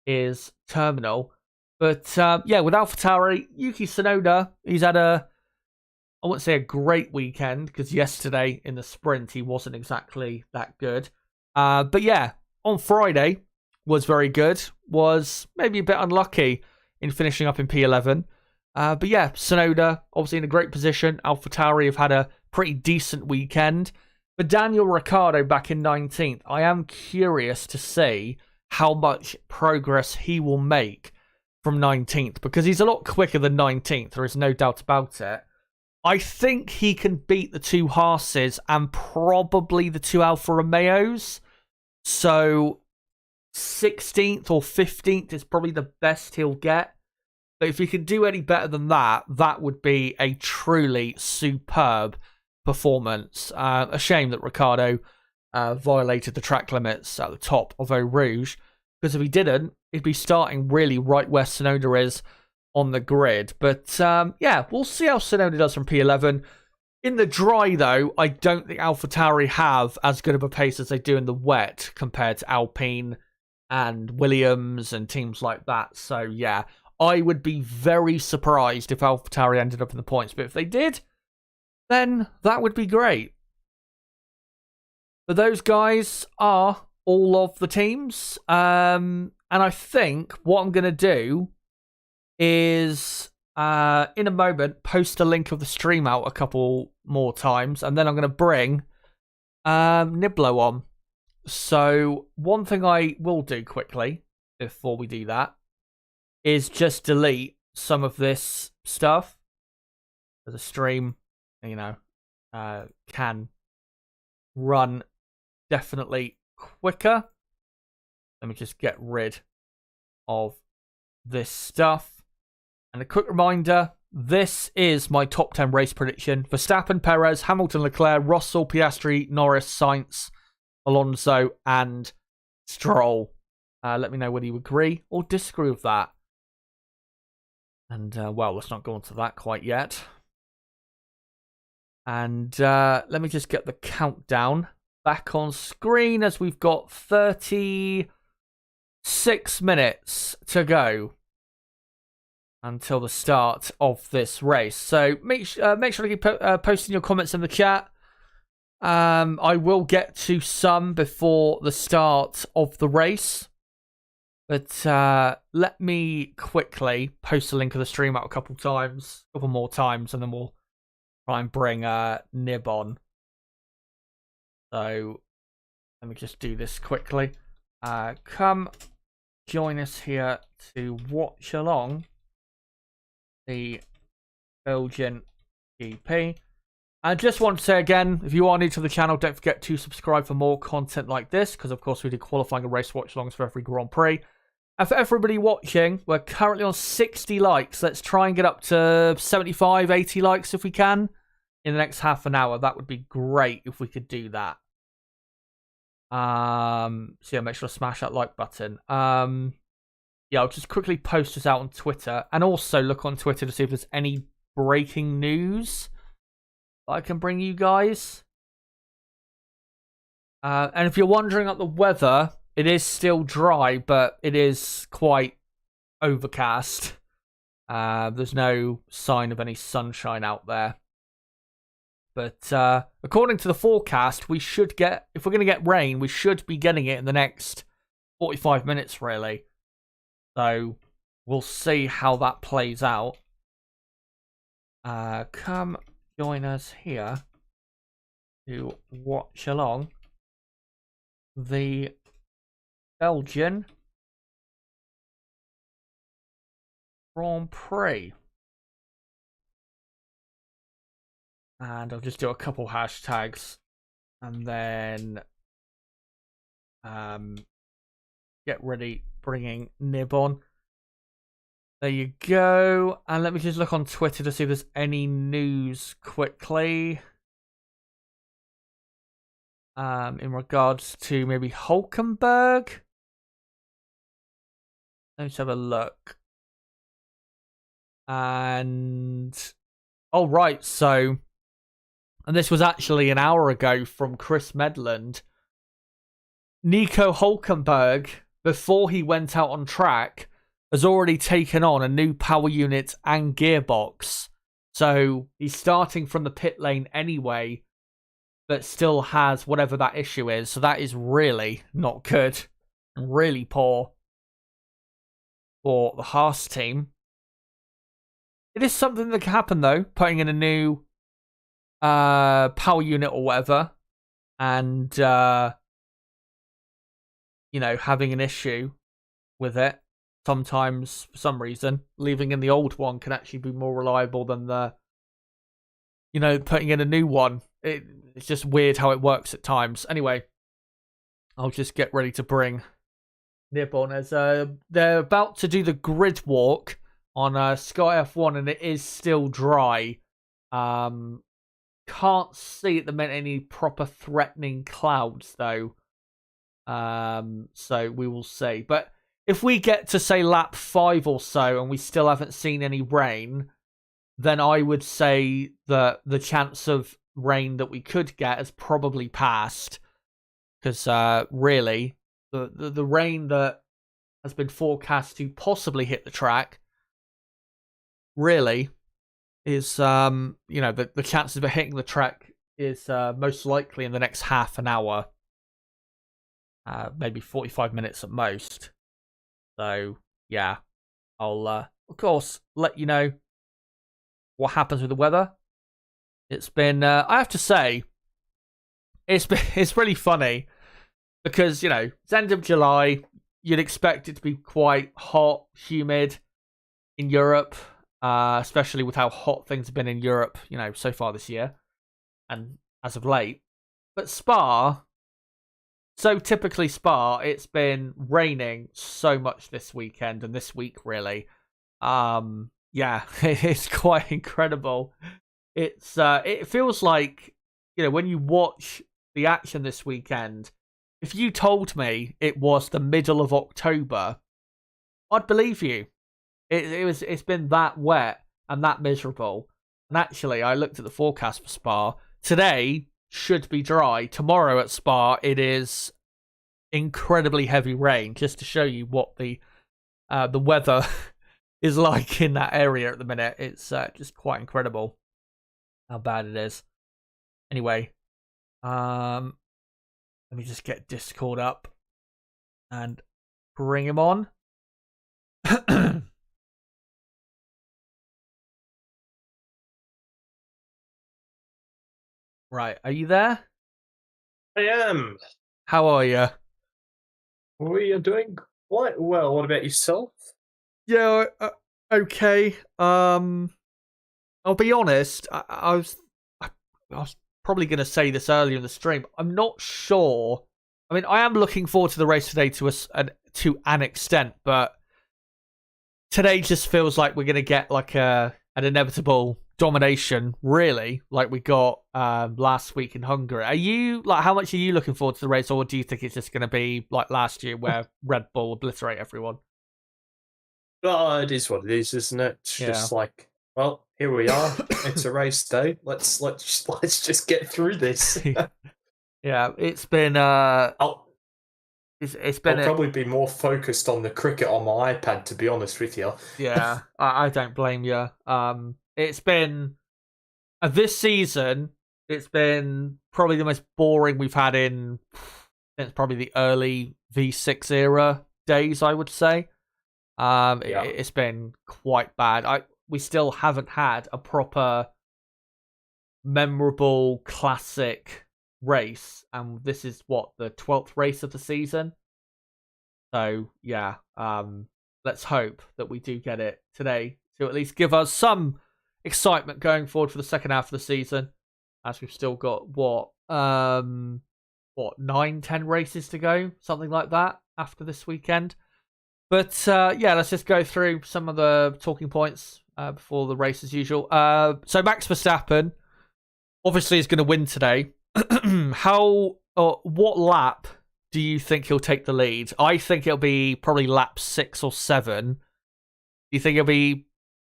is terminal. But yeah, with AlphaTauri, Yuki Tsunoda, he's had I wouldn't say a great weekend, because yesterday in the sprint he wasn't exactly that good. But yeah, on Friday was very good. Was maybe a bit unlucky in finishing up in P11. But yeah, Tsunoda obviously in a great position. AlphaTauri have had a pretty decent weekend. But Daniel Ricciardo back in 19th, I am curious to see how much progress he will make from 19th, because he's a lot quicker than 19th. There is no doubt about it. I think he can beat the two Haas's and probably the two Alfa Romeos. So 16th or 15th is probably the best he'll get. But if he can do any better than that, that would be a truly superb performance. A shame that Ricciardo violated the track limits at the top of Eau Rouge, because if he didn't, he'd be starting really right where Tsunoda is on the grid. But yeah, we'll see how Tsunoda does from P11. In the dry, though, I don't think AlphaTauri have as good of a pace as they do in the wet compared to Alpine and Williams and teams like that. So yeah, I would be very surprised if AlphaTauri ended up in the points. But if they did, then that would be great. But those guys are all of the teams. And I think what I'm going to do is, in a moment, post a link of the stream out a couple more times. And then I'm going to bring Niblo on. So one thing I will do quickly before we do that is just delete some of this stuff. The stream, you know, can run definitely quicker. Let me just get rid of this stuff. And a quick reminder, this is my top 10 race prediction. Verstappen, Perez, Hamilton, Leclerc, Russell, Piastri, Norris, Sainz, Alonso, and Stroll. Let me know whether you agree or disagree with that. And, well, let's not go into that quite yet. And let me just get the countdown back on screen, as we've got 36 minutes to go until the start of this race. So make sure to keep posting your comments in the chat. I will get to some before the start of the race. But let me quickly post a link of the stream out a couple more times, and then we'll try and bring Nib on. So let me just do this quickly. Come join us here to watch along the Belgian GP. I just want to say again, if you are new to the channel, don't forget to subscribe for more content like this, because of course we do qualifying and race watch-alongs for every Grand Prix. And for everybody watching, we're currently on 60 likes. Let's try and get up to 75, 80 likes if we can in the next half an hour. That would be great if we could do that. So yeah, make sure to smash that like button. Yeah, I'll just quickly post this out on Twitter, and also look on Twitter to see if there's any breaking news. I can bring you guys. And if you're wondering about the weather, it is still dry, but it is quite overcast. There's no sign of any sunshine out there. But according to the forecast, we should get, if we're going to get rain, we should be getting it in the next 45 minutes, really. So we'll see how that plays out. Come join us here to watch along the Belgian Grand Prix. And I'll just do a couple hashtags and then get ready bringing Nib on. There you go. And let me just look on Twitter to see if there's any news quickly. In regards to maybe Hulkenberg. Let's have a look. And oh right, so and this was actually an hour ago from Chris Medland. Nico Hulkenberg, before he went out on track, has already taken on a new power unit and gearbox. So he's starting from the pit lane anyway, but still has whatever that issue is. So that is really not good. Really poor for the Haas team. It is something that can happen, though, putting in a new power unit or whatever, and, you know, having an issue with it. Sometimes, for some reason, leaving in the old one can actually be more reliable than the, you know, putting in a new one. It's just weird how it works at times. Anyway, I'll just get ready to bring Nib on as they're about to do the grid walk on Sky F1, and it is still dry. Can't see at the minute any proper threatening clouds, though. So we will see. But if we get to, say, lap 5 or so, and we still haven't seen any rain, then I would say that the chance of rain that we could get has probably passed. Because, really, the rain that has been forecast to possibly hit the track really is, you know, the chances of it hitting the track is most likely in the next half an hour. Maybe 45 minutes at most. So, yeah. I'll, of course, let you know what happens with the weather. It's been, I have to say, it's really funny. Because, you know, it's end of July. You'd expect it to be quite hot, humid in Europe. Especially with how hot things have been in Europe, you know, so far this year. And as of late. But Spa, so typically Spa, it's been raining so much this weekend and this week, really. Yeah, it's quite incredible. It's it feels like, you know, when you watch the action this weekend, if you told me it was the middle of October, I'd believe you. It's been that wet and that miserable. And actually, I looked at the forecast for Spa. Today should be dry. Tomorrow at Spa, it is incredibly heavy rain. Just to show you what the weather is like in that area at the minute. It's just quite incredible how bad it is. Anyway, let me just get Discord up and bring him on. Right, are you there?
I am.
How are you?
We are doing quite well. What about yourself?
Yeah, okay. I'll be honest. I was probably going to say this earlier in the stream. I'm not sure. I mean, I am looking forward to the race today to an extent, but today just feels like we're going to get like an inevitable domination, really, like we got last week in Hungary. Are you like, how much are you looking forward to the race, or do you think it's just going to be like last year where Red Bull obliterate everyone?
Oh, it is what it is, isn't it? It's just like, well, here we are. It's a race day. Let's just get through this.
Yeah, it's been
I'll
it's
I'll
been a
probably be more focused on the cricket on my iPad, to be honest with you.
yeah. I don't blame you. It's been this season. It's been probably the most boring we've had in since probably the early V6 era days, I would say.
Yeah.
It's been quite bad. We still haven't had a proper memorable classic race, and this is what the 12th race of the season. So yeah, let's hope that we do get it today to at least give us some excitement going forward for the second half of the season, as we've still got what 9, 10 races to go, something like that after this weekend. But yeah, let's just go through some of the talking points before the race as usual. So Max Verstappen obviously is going to win today. What lap do you think he'll take the lead? I think it'll be probably lap 6 or 7. Do you think it'll be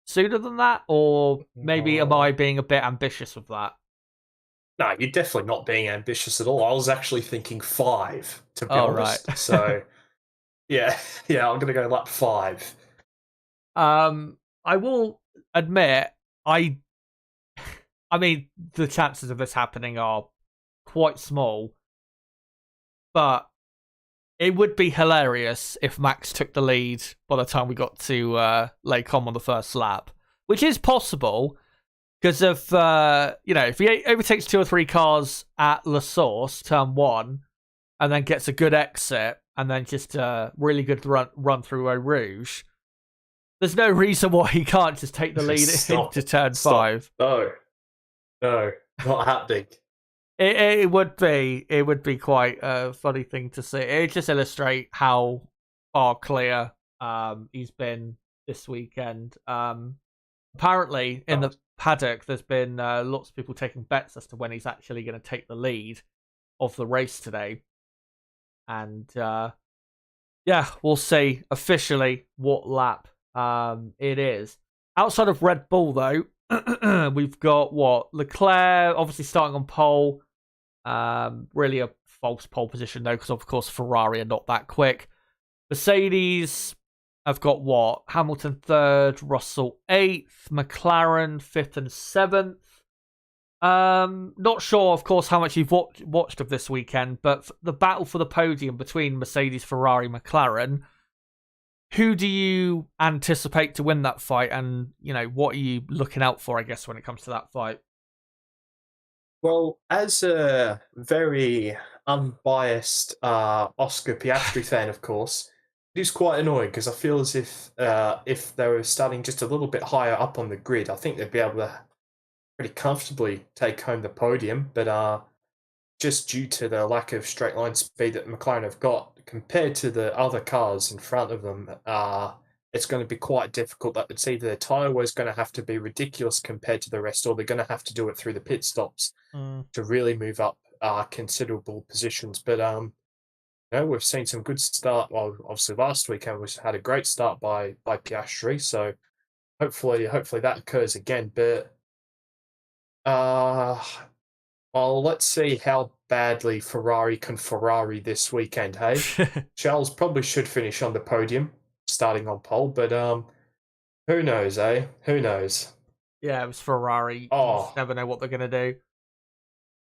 sooner than that, or maybe am I being a bit ambitious with that?
No, you're definitely not being ambitious at all. I was actually thinking 5, to be
Oh,
honest.
right.
So yeah, I'm gonna go lap 5.
I will admit, I mean, the chances of this happening are quite small, but it would be hilarious if Max took the lead by the time we got to Lake Com on the first lap, which is possible because of if he overtakes 2 or 3 cars at La Source, turn 1, and then gets a good exit, and then just a really good run through Eau Rouge. There's no reason why he can't just take the lead into turn 5.
No, not happening.
It would be quite a funny thing to see. It just illustrate how far clear he's been this weekend. Apparently, in the paddock, there's been lots of people taking bets as to when he's actually going to take the lead of the race today. And yeah, we'll see officially what lap it is. Outside of Red Bull, though, we've got Leclerc obviously starting on pole. Really a false pole position though, because of course Ferrari are not that quick. Mercedes have got Hamilton 3rd, Russell 8th, McLaren 5th and 7th. Not sure, of course, how much you've watched of this weekend, but the battle for the podium between Mercedes, Ferrari, McLaren. Who do you anticipate to win that fight, and what are you looking out for, I guess, when it comes to that fight?
Well, as a very unbiased Oscar Piastri fan, of course, it is quite annoying because I feel as if they were starting just a little bit higher up on the grid, I think they'd be able to pretty comfortably take home the podium. But just due to the lack of straight line speed that McLaren have got compared to the other cars in front of them, it's going to be quite difficult. That it's either their tyre wear is going to have to be ridiculous compared to the rest, or they're going to have to do it through the pit stops to really move up considerable positions. But we've seen some good start. Well, obviously last weekend we had a great start by Piastri, so hopefully that occurs again. But well, let's see how badly Ferrari can Ferrari this weekend. Hey, Charles probably should finish on the podium, starting on pole, but who knows, eh? Who knows?
Yeah, it was Ferrari. You just never know what they're gonna do.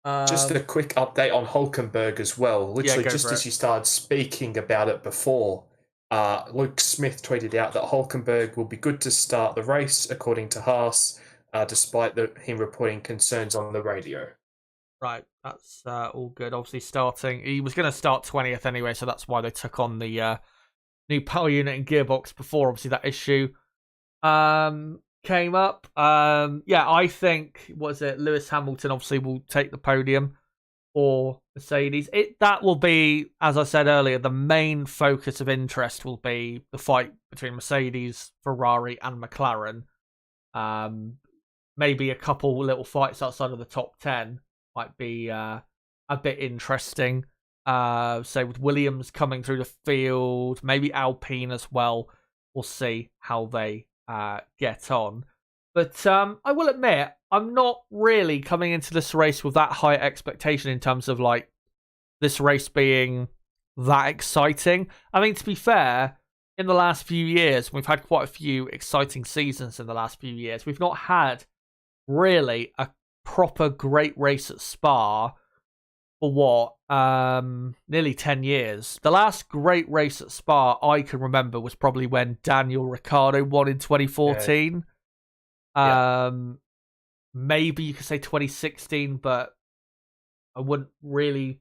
Just a quick update on Hulkenberg as well. Literally, just as you started speaking about it before, Luke Smith tweeted out that Hulkenberg will be good to start the race, according to Haas, despite him reporting concerns on the radio.
Right, that's all good. Obviously, he was going to start 20th anyway, so that's why they took on the new power unit and gearbox before. Obviously, that issue came up. Yeah, I think Lewis Hamilton obviously will take the podium for Mercedes. That will be, as I said earlier, the main focus of interest will be the fight between Mercedes, Ferrari, and McLaren. Maybe a couple little fights outside of the top 10 might be a bit interesting. So with Williams coming through the field, maybe Alpine as well. We'll see how they get on. But I will admit, I'm not really coming into this race with that high expectation in terms of like this race being that exciting. I mean, to be fair, in the last few years, we've had quite a few exciting seasons in the last few years. We've not had really a proper great race at Spa for what, nearly 10 years. The last great race at Spa I can remember was probably when Daniel Ricciardo won in 2014.
Yeah.
Maybe you could say 2016, but I wouldn't really.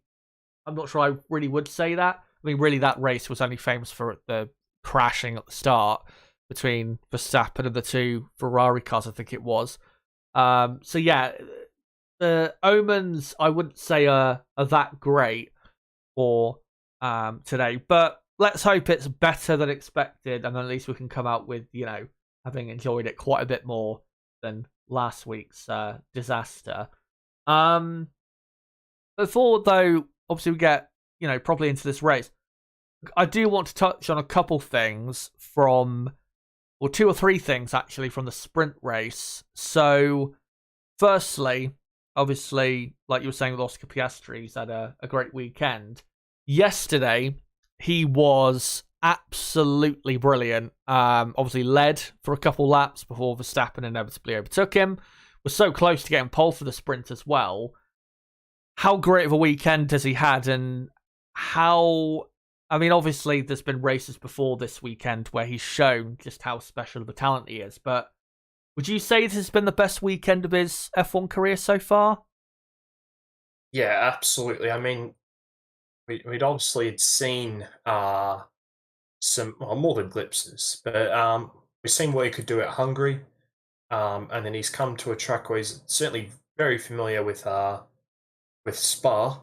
I'm not sure I really would say that. I mean, really, that race was only famous for the crashing at the start between Verstappen and the two Ferrari cars, I think it was. So yeah, the omens I wouldn't say are that great for today, but let's hope it's better than expected, and then at least we can come out with having enjoyed it quite a bit more than last week's disaster. Before though, obviously we get properly into this race, I do want to touch on a couple things or two or three things actually from the sprint race. So, firstly, obviously, like you were saying with Oscar Piastri, he's had a great weekend. Yesterday, he was absolutely brilliant. Obviously led for a couple laps before Verstappen inevitably overtook him. Was so close to getting pole for the sprint as well. How great of a weekend has he had, and how... I mean, obviously, there's been races before this weekend where he's shown just how special of a talent he is, but would you say this has been the best weekend of his F1 career so far?
Yeah, absolutely. I mean, we'd obviously had seen some more than glimpses, but we've seen what he could do at Hungary, and then he's come to a track where he's certainly very familiar with Spa,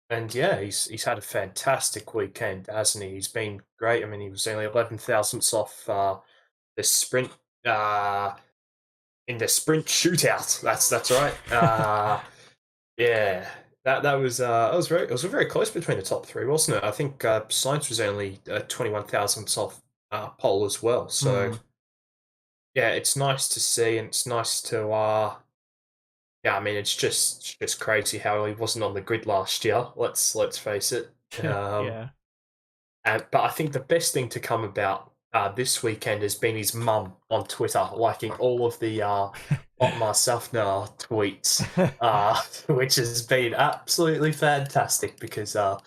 and yeah, he's had a fantastic weekend, hasn't he? He's been great. I mean, he was only 11 thousandths off the sprint in the sprint shootout. That's right. Yeah, that was very close between the top three, wasn't it? I think Sainz was only 21 thousandths off pole as well. So
Hmm.
yeah, it's nice to see, and it's nice to yeah. I mean, it's just crazy how he wasn't on the grid last year. Let's face it. Um,
Yeah.
but I think the best thing to come about this weekend has been his mum on Twitter liking all of the Otmar Safnauer tweets, which has been absolutely fantastic because I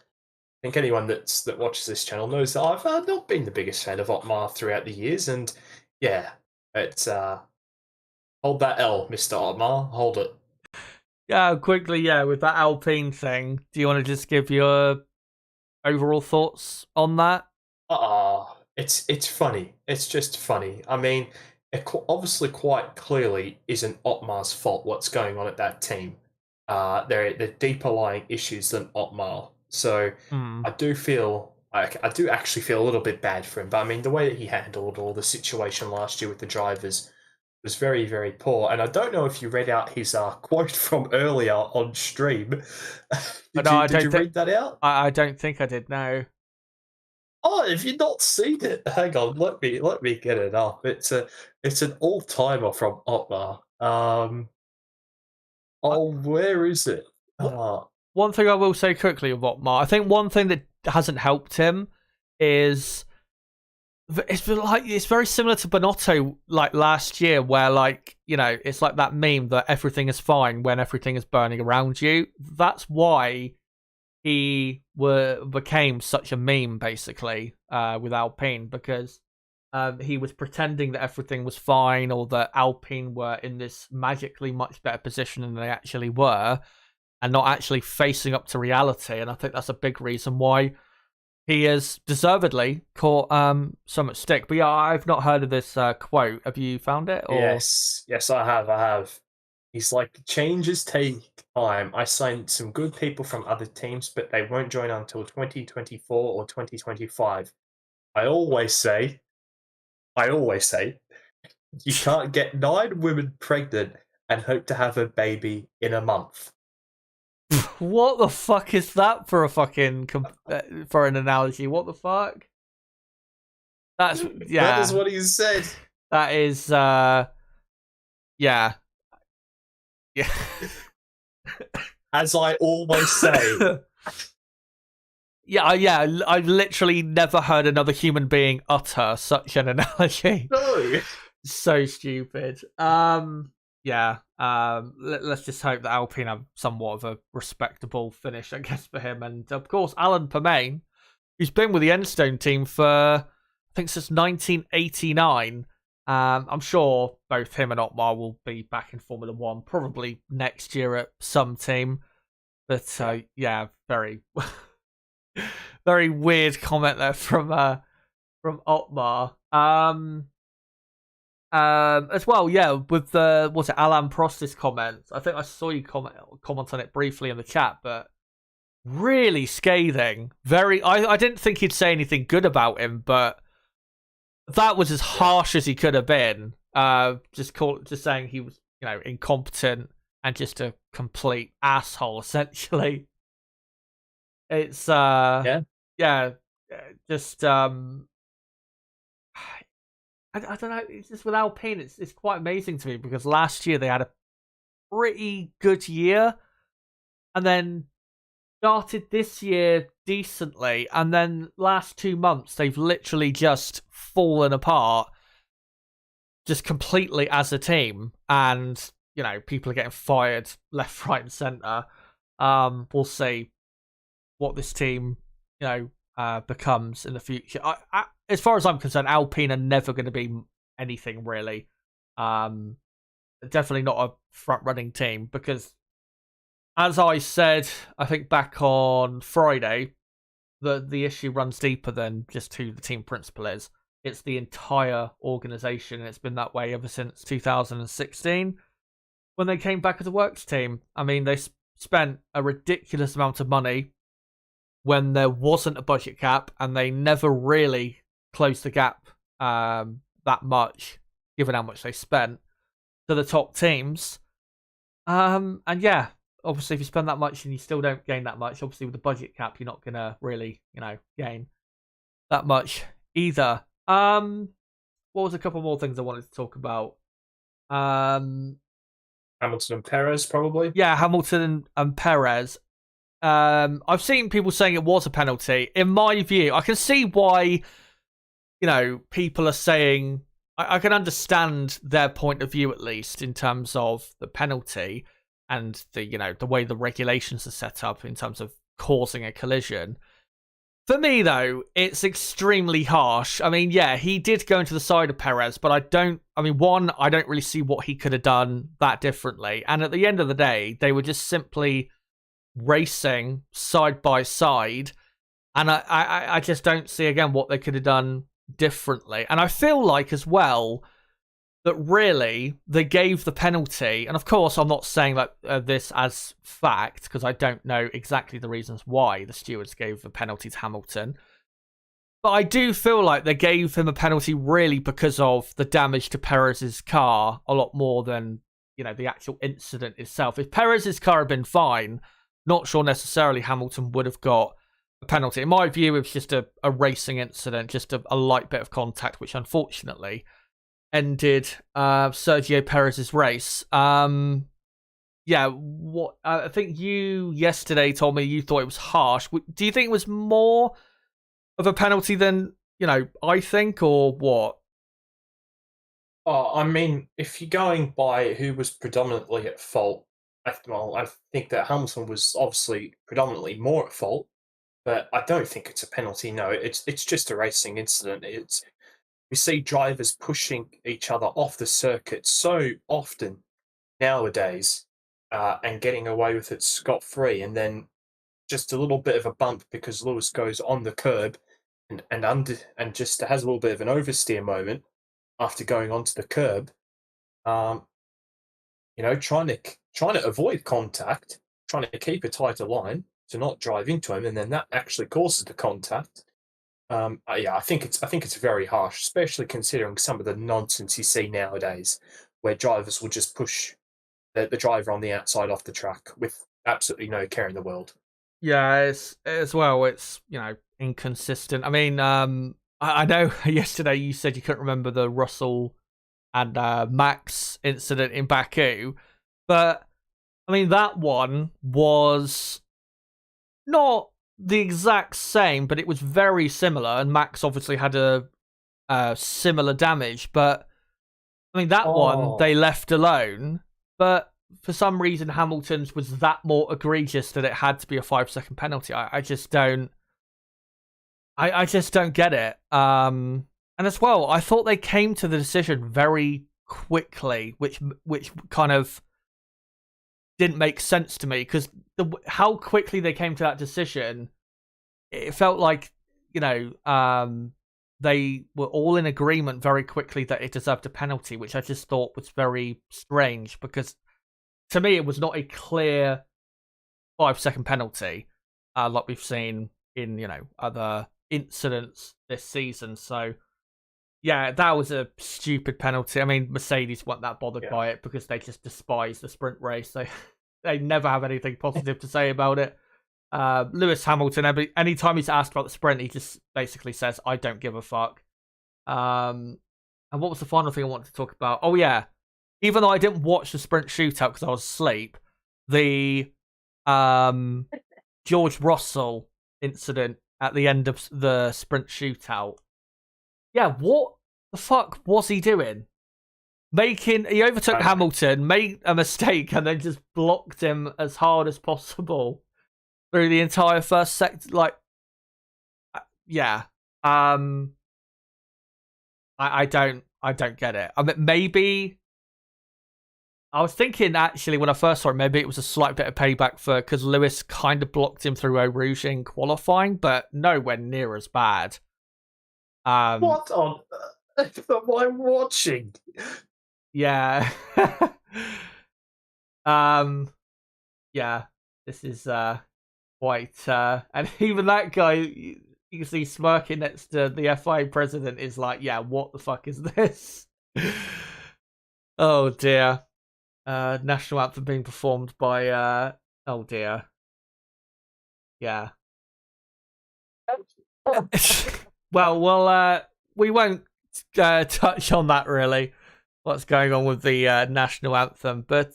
think anyone that watches this channel knows that I've not been the biggest fan of Otmar throughout the years, and yeah, it's hold that L, Mr. Otmar, hold it.
Yeah, quickly, yeah, with that Alpine thing, do you want to just give your overall thoughts on that?
It's funny. It's just funny. I mean, obviously, quite clearly, isn't Otmar's fault what's going on at that team. They're deeper lying issues than Otmar. So
Hmm.
I do actually feel a little bit bad for him. But I mean, the way that he handled all the situation last year with the drivers was very, very poor. And I don't know if you read out his quote from earlier on stream.
No, I
Did
don't
you
think
read that out?
I don't think I did. No.
Oh, have you not seen it? Hang on, let me get it up. It's an all timer from Otmar.
I,
Oh, where is it?
what
Uh,
One thing I will say quickly with Otmar, I think one thing that hasn't helped him is it's very similar to Bonotto like last year, where it's like that meme that everything is fine when everything is burning around you. That's why he became such a meme basically with Alpine, because he was pretending that everything was fine or that Alpine were in this magically much better position than they actually were, and not actually facing up to reality. And I think that's a big reason why he has deservedly caught so much stick. But yeah, I've not heard of this quote. Have you found it? Or
yes, I have. He's like, changes take time. I signed some good people from other teams, but they won't join until 2024 or 2025. I always say, I always say, you can't get 9 women pregnant and hope to have a baby in a month.
what the fuck is that for a fucking for an analogy? What the fuck? That's
That is
yeah.
what he said.
That is Yeah. Yeah.
As I always say.
Yeah, I've literally never heard another human being utter such an analogy.
No.
So stupid. Yeah. Let's just hope that Alpine have somewhat of a respectable finish, I guess, for him. And of course, Alan Permain, who's been with the Enstone team for, I think, since 1989. I'm sure both him and Otmar will be back in Formula One, probably next year at some team. But yeah, very, very weird comment there from Otmar. As well, yeah, with the what's it, Alain Prost's comments. I think I saw you comment on it briefly in the chat, but really scathing. Very, I didn't think he'd say anything good about him, but that was as harsh as he could have been. Just saying he was, incompetent and just a complete asshole, essentially. It's just I don't know. It's just with Alpine, it's quite amazing to me because last year they had a pretty good year, and then started this year decently, and then last 2 months they've literally just fallen apart, just completely as a team, and people are getting fired left, right, and center. We'll see what this team, becomes in the future. As far as I'm concerned, Alpine are never going to be anything really. Definitely not a front-running team because, as I said, I think back on Friday, the issue runs deeper than just who the team principal is. It's the entire organisation, and it's been that way ever since 2016 when they came back as a works team. I mean, they spent a ridiculous amount of money when there wasn't a budget cap, and they never really closed the gap that much, given how much they spent, to the top teams. And yeah, obviously, if you spend that much and you still don't gain that much, obviously with the budget cap, you're not gonna really, gain that much either. What was a couple more things I wanted to talk about?
Hamilton and Perez, probably.
Yeah, Hamilton and Perez. I've seen people saying it was a penalty. In my view, I can see why, people are saying. I can understand their point of view, at least in terms of the penalty and the way the regulations are set up in terms of causing a collision. For me, though, it's extremely harsh. I mean, yeah, he did go into the side of Perez, but I don't really see what he could have done that differently. And at the end of the day, they were just simply racing side by side, and I just don't see again what they could have done differently. And I feel like as well that really they gave the penalty, and of course I'm not saying that this as fact because I don't know exactly the reasons why the stewards gave the penalty to Hamilton, but I do feel like they gave him a penalty really because of the damage to Perez's car a lot more than the actual incident itself. If Perez's car had been fine, not sure necessarily Hamilton would have got a penalty. In my view, it was just a racing incident, just a light bit of contact, which unfortunately ended Sergio Perez's race. Yeah, what I think you yesterday told me you thought it was harsh. Do you think it was more of a penalty than I think, or what?
Oh, I mean, if you're going by who was predominantly at fault, I think that Hamilton was obviously predominantly more at fault, but I don't think it's a penalty. No, it's just a racing incident. We see drivers pushing each other off the circuit so often nowadays, and getting away with it scot-free, and then just a little bit of a bump because Lewis goes on the curb and just has a little bit of an oversteer moment after going onto the curb. Trying to avoid contact, trying to keep a tighter line to not drive into him, and then that actually causes the contact. I think it's very harsh, especially considering some of the nonsense you see nowadays, where drivers will just push the driver on the outside off the track with absolutely no care in the world.
Yeah, it's inconsistent. I mean, I know yesterday you said you couldn't remember the Russell and Max incident in Baku. But I mean, that one was not the exact same, but it was very similar. And Max obviously had a similar damage. But I mean, that one they left alone. But for some reason, Hamilton's was that more egregious that it had to be a 5-second penalty. I just don't. I just don't get it. And as well, I thought they came to the decision very quickly, which kind of didn't make sense to me, because how quickly they came to that decision, it felt like, they were all in agreement very quickly that it deserved a penalty, which I just thought was very strange, because to me it was not a clear 5-second penalty like we've seen in other incidents this season. So yeah, that was a stupid penalty. I mean, Mercedes weren't that bothered by it because they just despise the sprint race. They never have anything positive to say about it. Lewis Hamilton, anytime he's asked about the sprint, he just basically says, "I don't give a fuck." And what was the final thing I wanted to talk about? Oh yeah, even though I didn't watch the sprint shootout because I was asleep, the George Russell incident at the end of the sprint shootout. Yeah, what the fuck was he doing? He overtook Hamilton, made a mistake, and then just blocked him as hard as possible through the entire first sector. Like, yeah, I don't get it. I mean, maybe I was thinking actually when I first saw it, maybe it was a slight bit of payback because Lewis kind of blocked him through Eau Rouge in qualifying, but nowhere near as bad.
What on earth am I watching?
Yeah. Yeah, this is quite and even that guy, you can see smirking next to the FIA president, is like, yeah, what the fuck is this? Oh dear. National anthem being performed by oh dear. Yeah. Well, we won't touch on that really, what's going on with the national anthem, but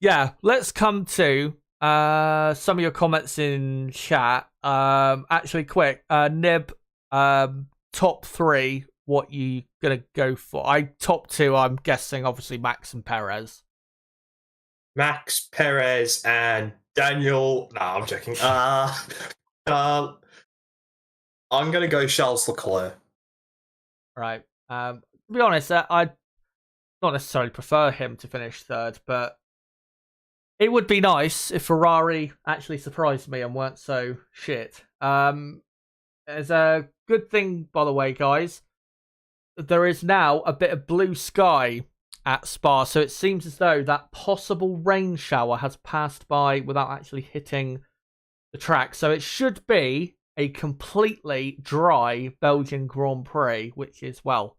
yeah, let's come to some of your comments in chat. Actually, quick, Nib, top 3, what you gonna go for? Top 2, I'm guessing, obviously Max and Perez.
Max, Perez, and Daniel. No, I'm joking. I'm gonna go Charles Leclerc.
Right. To be honest, I not necessarily prefer him to finish 3rd, but it would be nice if Ferrari actually surprised me and weren't so shit. There's a good thing, by the way, guys. There is now a bit of blue sky at Spa, so it seems as though that possible rain shower has passed by without actually hitting the track. So it should be a completely dry Belgian Grand Prix, which is, well,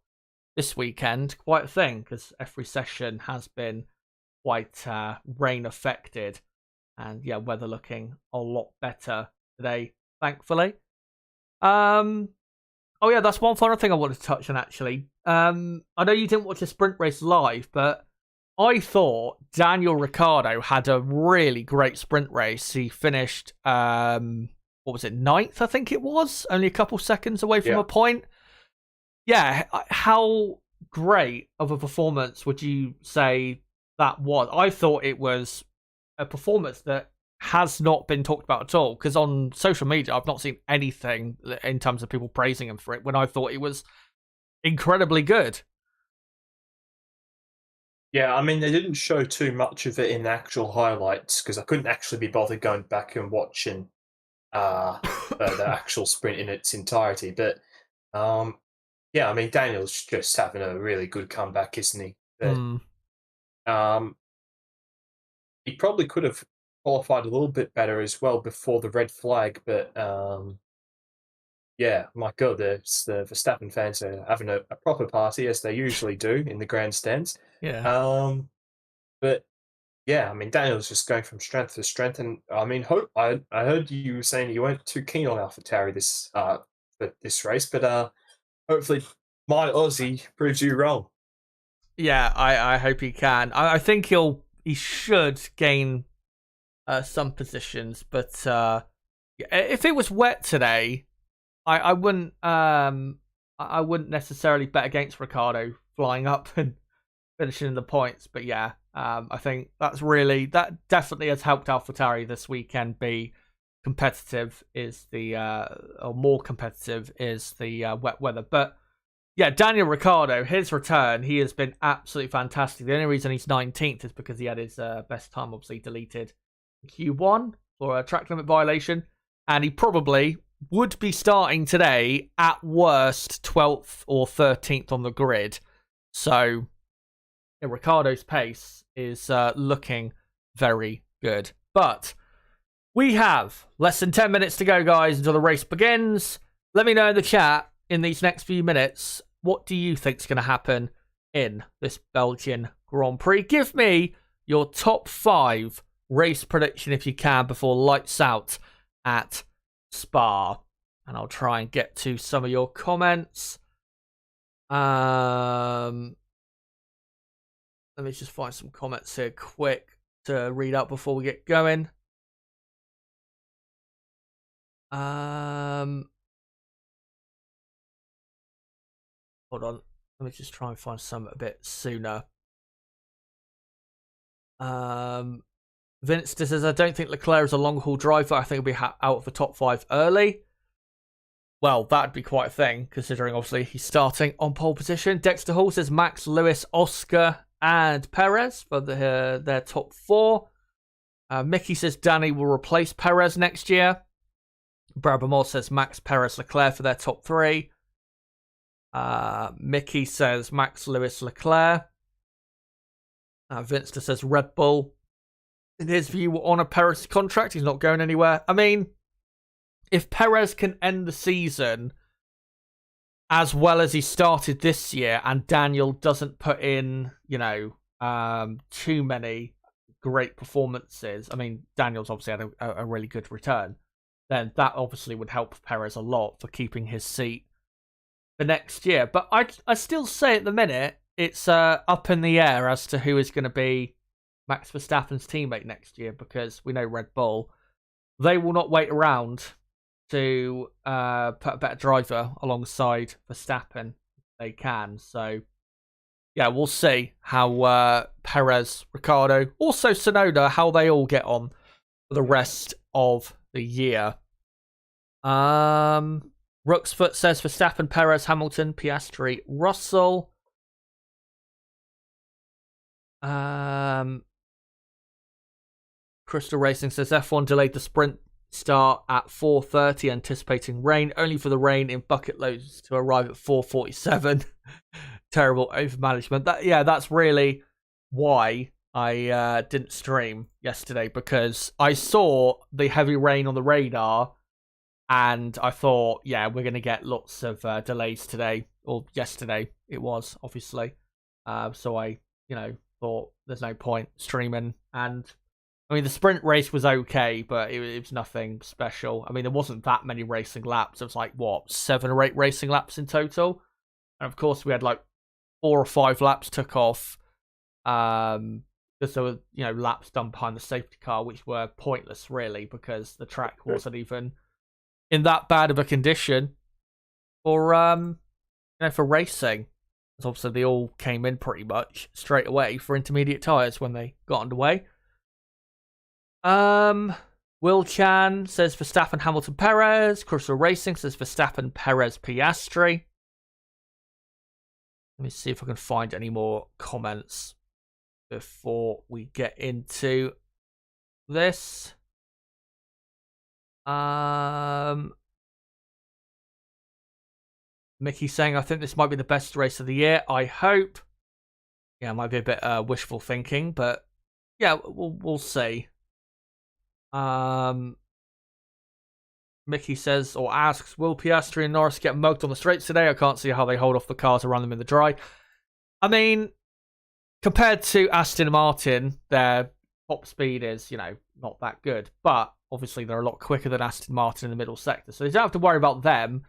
this weekend, quite a thing, because every session has been quite rain affected. And yeah, weather looking a lot better today, thankfully. Oh yeah, that's one final thing I wanted to touch on, actually. I know you didn't watch the sprint race live, but I thought Daniel Ricciardo had a really great sprint race. He finished, what was it, 9th, I think it was? Only a couple seconds away from a point. Yeah, how great of a performance would you say that was? I thought it was a performance that has not been talked about at all, because on social media I've not seen anything in terms of people praising him for it, when I thought it was incredibly good.
Yeah, I mean, they didn't show too much of it in the actual highlights because I couldn't actually be bothered going back and watching the actual sprint in its entirety. But yeah, I mean, Daniel's just having a really good comeback, isn't he? But, he probably could have qualified a little bit better as well before the red flag, but yeah, my God, the Verstappen fans are having a proper party, as they usually do in the grandstands.
Yeah.
But yeah, I mean, Daniel's just going from strength to strength, and I mean, I heard you saying you weren't too keen on AlphaTauri this for this race, but hopefully My Aussie proves you wrong.
Yeah, I hope he can. I think he should gain some positions, but if it was wet today, I wouldn't I wouldn't necessarily bet against Ricardo flying up and finishing in the points. But yeah, I think that definitely has helped AlphaTauri this weekend be competitive. Is the or more competitive is the wet weather. But yeah, Daniel Ricciardo, his return, he has been absolutely fantastic. The only reason he's 19th is because he had his best time obviously deleted in Q1 for a track limit violation, and he probably would be starting today at worst 12th or 13th on the grid. So yeah, Ricciardo's pace is looking very good. But we have less than 10 minutes to go, guys, until the race begins. Let me know in the chat in these next few minutes, what do you think is going to happen in this Belgian Grand Prix? Give me your top 5 race prediction if you can before lights out at Spa. And I'll try and get to some of your comments. Let me just find some comments here quick to read out before we get going. Hold on. Let me just try and find some a bit sooner. Vince says, I don't think Leclerc is a long-haul driver. I think he'll be out of the top 5 early. Well, that'd be quite a thing, considering obviously he's starting on pole position. Dexter Hall says Max, Lewis, Oscar, and Perez for their top 4. Mickey says Danny will replace Perez next year. Brabamore says Max, Perez, Leclerc for their top 3. Mickey says Max, Lewis, Leclerc. Vinster says Red Bull. In his view, will honour Perez's contract. He's not going anywhere. I mean, if Perez can end the season as well as he started this year and Daniel doesn't put in, too many great performances, I mean, Daniel's obviously had a really good return, then that obviously would help Perez a lot for keeping his seat for next year. But I still say at the minute, it's up in the air as to who is going to be Max Verstappen's teammate next year, because we know Red Bull, they will not wait around to put a better driver alongside Verstappen if they can. So yeah, we'll see how Perez, Ricciardo, also Tsunoda, how they all get on for the rest of the year. Rooksfoot says Verstappen, Perez, Hamilton, Piastri, Russell. Crystal Racing says F1 delayed the sprint start at 4:30, anticipating rain, only for the rain in bucket loads to arrive at 4:47. Terrible overmanagement. That's really why I didn't stream yesterday, because I saw the heavy rain on the radar and I thought, we're going to get lots of delays today, or yesterday it was, obviously. So I, thought there's no point streaming. And I mean, the sprint race was okay, but it was nothing special. I mean, there wasn't that many racing laps. It was like, 7 or 8 racing laps in total. And of course, we had like 4 or 5 laps took off. Because there were, laps done behind the safety car, which were pointless, really, because the track wasn't even in that bad of a condition for for racing. So obviously, they all came in pretty much straight away for intermediate tyres when they got underway. Will Chan says Verstappen, Hamilton, Perez. Crystal Racing says Verstappen, Perez, Piastri. Let me see if I can find any more comments before we get into this. Mickey saying, I think this might be the best race of the year. I hope. Yeah, it might be a bit wishful thinking, but yeah, we'll see. Mickey says or asks, will Piastri and Norris get mugged on the straights today? I can't see how they hold off the cars and run them in the dry. I mean, compared to Aston Martin, their top speed is, not that good. But obviously, they're a lot quicker than Aston Martin in the middle sector. So you don't have to worry about them.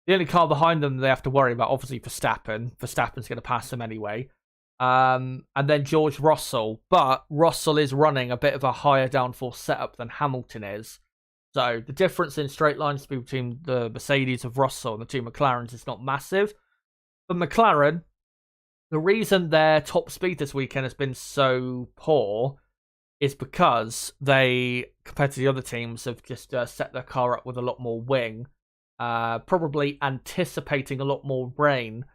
The only car behind them they have to worry about, obviously, Verstappen. Verstappen's going to pass them anyway. And then George Russell. But Russell is running a bit of a higher downforce setup than Hamilton is. So the difference in straight lines between the Mercedes of Russell and the two McLarens is not massive. But McLaren, the reason their top speed this weekend has been so poor is because they, compared to the other teams, have just set their car up with a lot more wing. Probably anticipating a lot more rain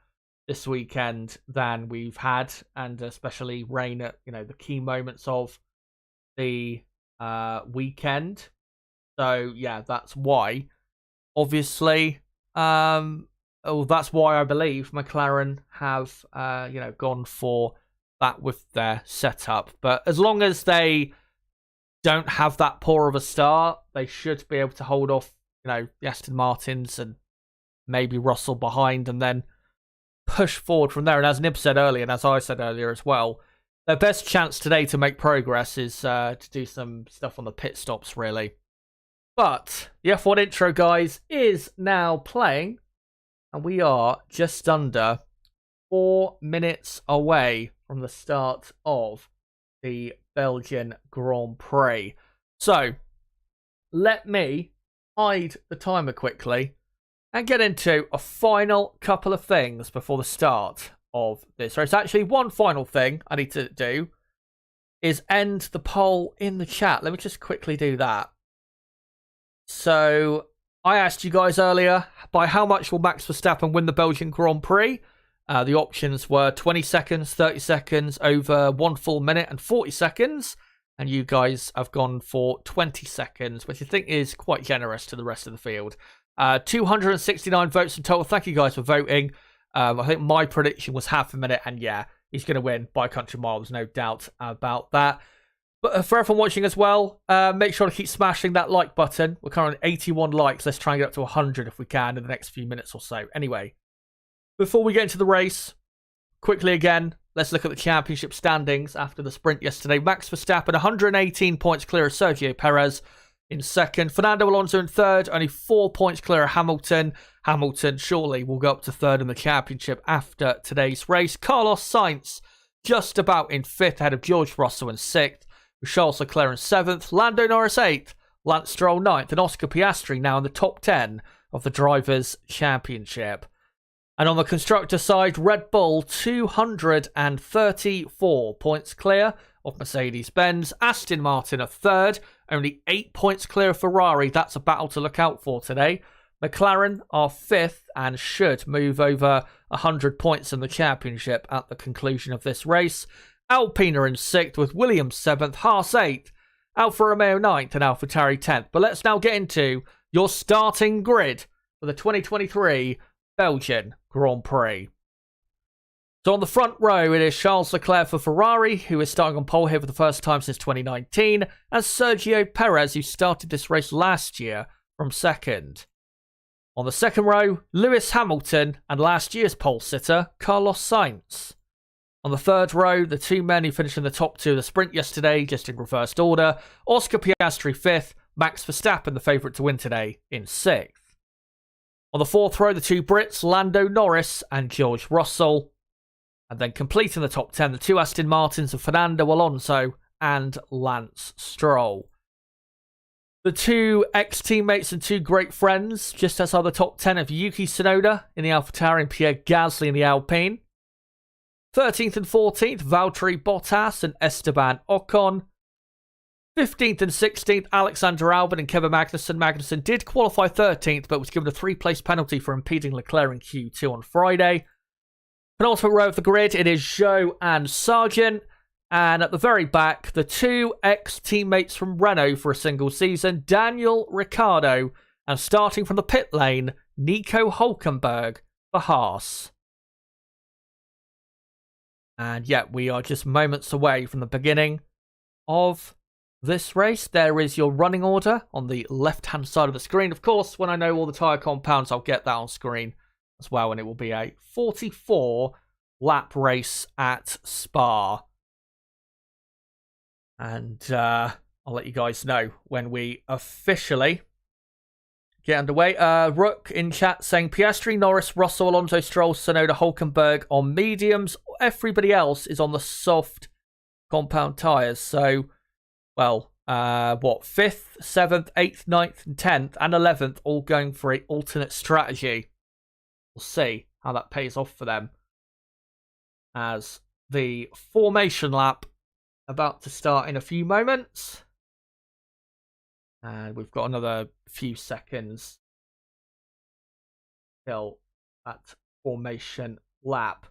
this weekend than we've had, and especially rain at the key moments of the weekend. So yeah, that's why. Obviously, that's why I believe McLaren have gone for that with their setup. But as long as they don't have that poor of a start, they should be able to hold off the Aston Martins and maybe Russell behind, and then push forward from there. And as Nib said earlier, and as I said earlier as well, their best chance today to make progress is to do some stuff on the pit stops, really. But the F1 intro, guys, is now playing, and we are just under 4 minutes away from the start of the Belgian Grand Prix. So, let me hide the timer quickly and get into a final couple of things before the start of this race. Actually, one final thing I need to do is end the poll in the chat. Let me just quickly do that. So, I asked you guys earlier, by how much will Max Verstappen win the Belgian Grand Prix? The options were 20 seconds, 30 seconds, over 1 full minute, and 40 seconds. And you guys have gone for 20 seconds, which I think is quite generous to the rest of the field. 269 votes in total. Thank you guys for voting. I think my prediction was half a minute, and yeah, he's going to win by a country mile. There's no doubt about that. But for everyone watching as well, make sure to keep smashing that like button. We're currently at 81 likes. Let's try and get up to 100 if we can in the next few minutes or so. Anyway, before we get into the race, quickly again, let's look at the championship standings after the sprint yesterday. Max Verstappen, 118 points clear of Sergio Perez in second. Fernando Alonso in third, only 4 points clear of Hamilton. Hamilton surely will go up to third in the championship after today's race. Carlos Sainz just about in fifth, ahead of George Russell in sixth. Charles Leclerc in seventh. Lando Norris eighth. Lance Stroll ninth. And Oscar Piastri now in the top 10 of the Drivers' Championship. And on the constructor side, Red Bull 234 points clear of Mercedes-Benz. Aston Martin a third, only 8 points clear of Ferrari. That's a battle to look out for today. McLaren are fifth and should move over 100 points in the championship at the conclusion of this race. Alpine are in sixth with Williams seventh, Haas eighth, Alfa Romeo ninth, and AlphaTauri 10th. But let's now get into your starting grid for the 2023 Belgian Grand Prix. So on the front row, it is Charles Leclerc for Ferrari, who is starting on pole here for the first time since 2019, and Sergio Perez, who started this race last year from second. On the second row, Lewis Hamilton and last year's pole sitter, Carlos Sainz. On the third row, the two men who finished in the top two of the sprint yesterday, just in reversed order, Oscar Piastri fifth, Max Verstappen, the favourite to win today, in sixth. On the fourth row, the two Brits, Lando Norris and George Russell. And then completing the top 10, the two Aston Martins of Fernando Alonso and Lance Stroll. The two ex-teammates and two great friends, just outside the top 10 of Yuki Tsunoda in the AlphaTauri and Pierre Gasly in the Alpine. 13th and 14th, Valtteri Bottas and Esteban Ocon. 15th and 16th, Alexander Albon and Kevin Magnussen. Magnussen did qualify 13th, but was given a 3-place penalty for impeding Leclerc in Q2 on Friday. Penultimate row of the grid, it is Zhou and Sargent. And at the very back, the two ex-teammates from Renault for a single season, Daniel Ricciardo, and starting from the pit lane, Nico Hülkenberg for Haas. And yeah, we are just moments away from the beginning of this race. There is your running order on the left-hand side of the screen. Of course, when I know all the tyre compounds, I'll get that on screen as well, and it will be a 44-lap race at Spa. And I'll let you guys know when we officially get underway. Rook in chat saying Piastri, Norris, Russell, Alonso, Stroll, Tsunoda, Hulkenberg on mediums. Everybody else is on the soft compound tyres. So, well, 5th, 7th, 8th, 9th, and 10th, and 11th all going for an alternate strategy. We'll see how that pays off for them. As the formation lap about to start in a few moments. And we've got another few seconds till that formation lap.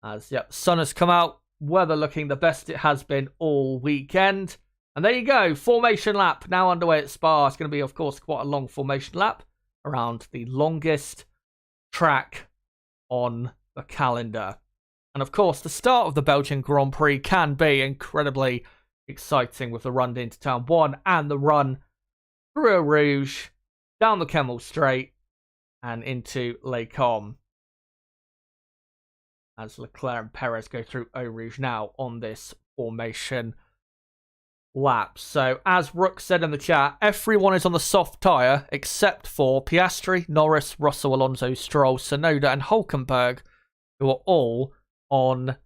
As, yep, sun has come out. Weather looking the best it has been all weekend. And there you go. Formation lap now underway at Spa. It's going to be, of course, quite a long formation lap. Around the longest track on the calendar. And, of course, the start of the Belgian Grand Prix can be incredibly exciting with the run into Turn 1 and the run through Eau Rouge, down the Kemmel Straight and into Les Combes. As Leclerc and Perez go through Eau Rouge now on this formation lap. So as Rook said in the chat, everyone is on the soft tyre except for Piastri, Norris, Russell, Alonso, Stroll, Tsunoda and Hulkenberg, who are all on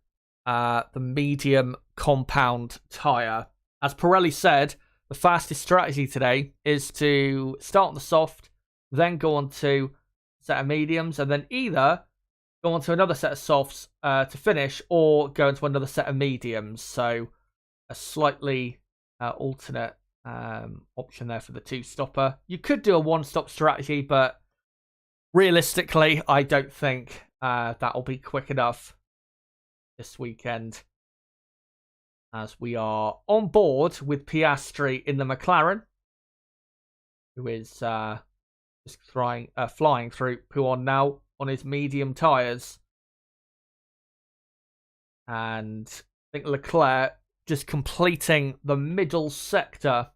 the medium compound tyre. As Pirelli said, the fastest strategy today is to start on the soft, then go on to a set of mediums, and then either go on to another set of softs to finish, or go into another set of mediums. So a slightly alternate option there for the two-stopper. You could do a one-stop strategy, but realistically, I don't think that'll be quick enough this weekend, as we are on board with Piastri in the McLaren, who is just flying through Pouhon now on his medium tyres. And I think Leclerc just completing the middle sector.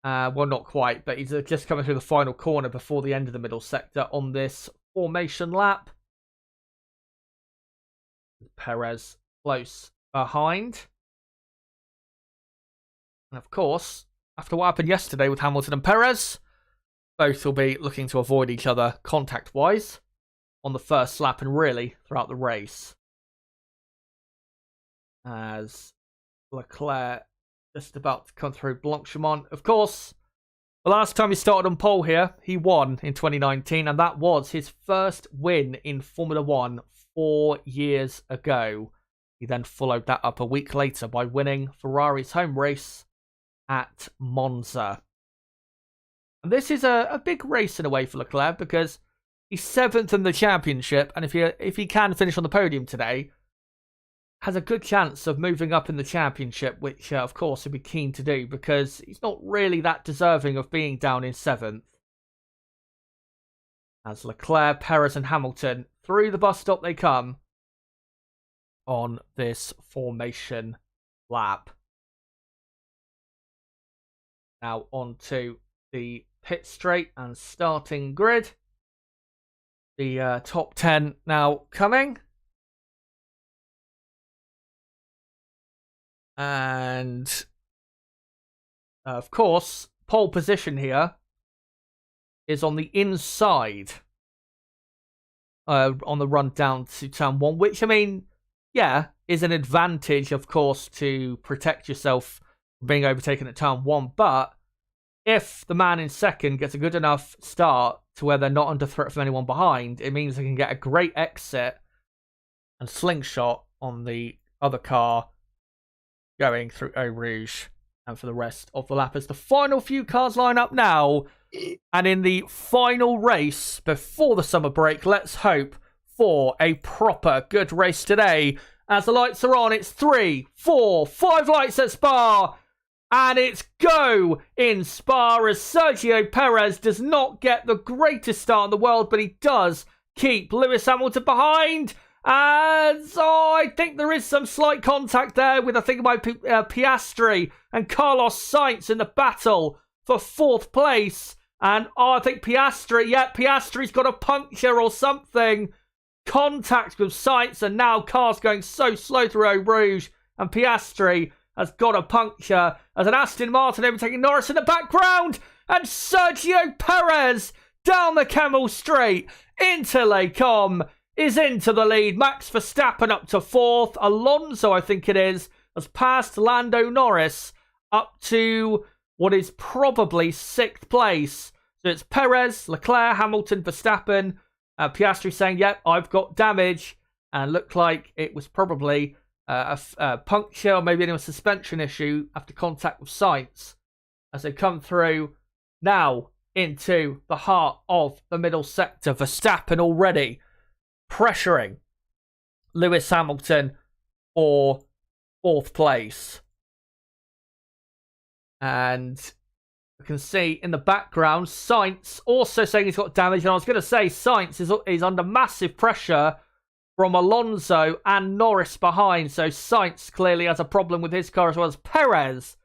Well, not quite, but he's just coming through the final corner before the end of the middle sector on this formation lap. Perez close behind. And of course, after what happened yesterday with Hamilton and Perez, both will be looking to avoid each other contact-wise on the first lap and really throughout the race. As Leclerc just about to come through Blanchimont. Of course, the last time he started on pole here, he won in 2019, and that was his first win in Formula 1 4 years ago. He then followed that up a week later by winning Ferrari's home race at Monza. And this is a big race in a way for Leclerc, because he's 7th in the championship, and if he can finish on the podium today, has a good chance of moving up in the championship, which of course he'd be keen to do, because he's not really that deserving of being down in 7th. As Leclerc, Perez and Hamilton, through the bus stop they come on this formation lap. Now onto the pit straight and starting grid. The top 10 now coming. And of course, pole position here is on the inside on the run down to turn 1, which, I mean, yeah, is an advantage, of course, to protect yourself from being overtaken at turn 1. But if the man in second gets a good enough start to where they're not under threat from anyone behind, it means they can get a great exit and slingshot on the other car going through Eau Rouge and for the rest of the lap as the final few cars line up now. And in the final race before the summer break, let's hope for a proper good race today. As the lights are on, it's 3, 4, 5 lights at Spa. And it's go in Spa as Sergio Perez does not get the greatest start in the world, but he does keep Lewis Hamilton behind. And so I think there is some slight contact there with, I think, my Piastri and Carlos Sainz in the battle for 4th place. And I think Piastri's got a puncture or something. Contact with Sainz, and now cars going so slow through Eau Rouge, and Piastri has got a puncture as an Aston Martin overtaking Norris in the background. and Sergio Perez down the Camel Straight into Les Combes is into the lead. Max Verstappen up to 4th. Alonso, I think it is, has passed Lando Norris up to what is probably 6th place. So it's Perez, Leclerc, Hamilton, Verstappen. Piastri saying, yep, I've got damage. And looked like it was probably a puncture or maybe a suspension issue after contact with Sainz. As they come through now into the heart of the middle sector. Verstappen already pressuring Lewis Hamilton for 4th place. And you can see in the background, Sainz also saying he's got damage. And I was going to say, Sainz is under massive pressure from Alonso and Norris behind. So Sainz clearly has a problem with his car as well as Perez.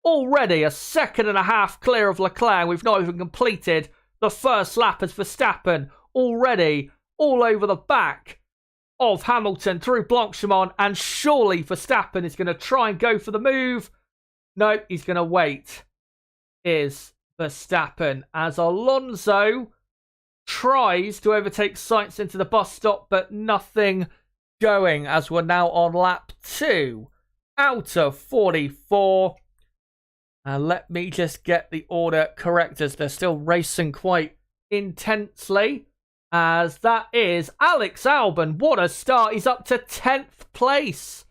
Already a second and a half clear of Leclerc. We've not even completed the first lap as Verstappen already all over the back of Hamilton through Blanchimont. And surely Verstappen is going to try and go for the move. No, he's going to wait. Is Verstappen as Alonso tries to overtake Sainz into the bus stop, but nothing going as we're now on lap 2 out of 44. Let me just get the order correct as they're still racing quite intensely. As that is Alex Albon. What a start. He's up to 10th place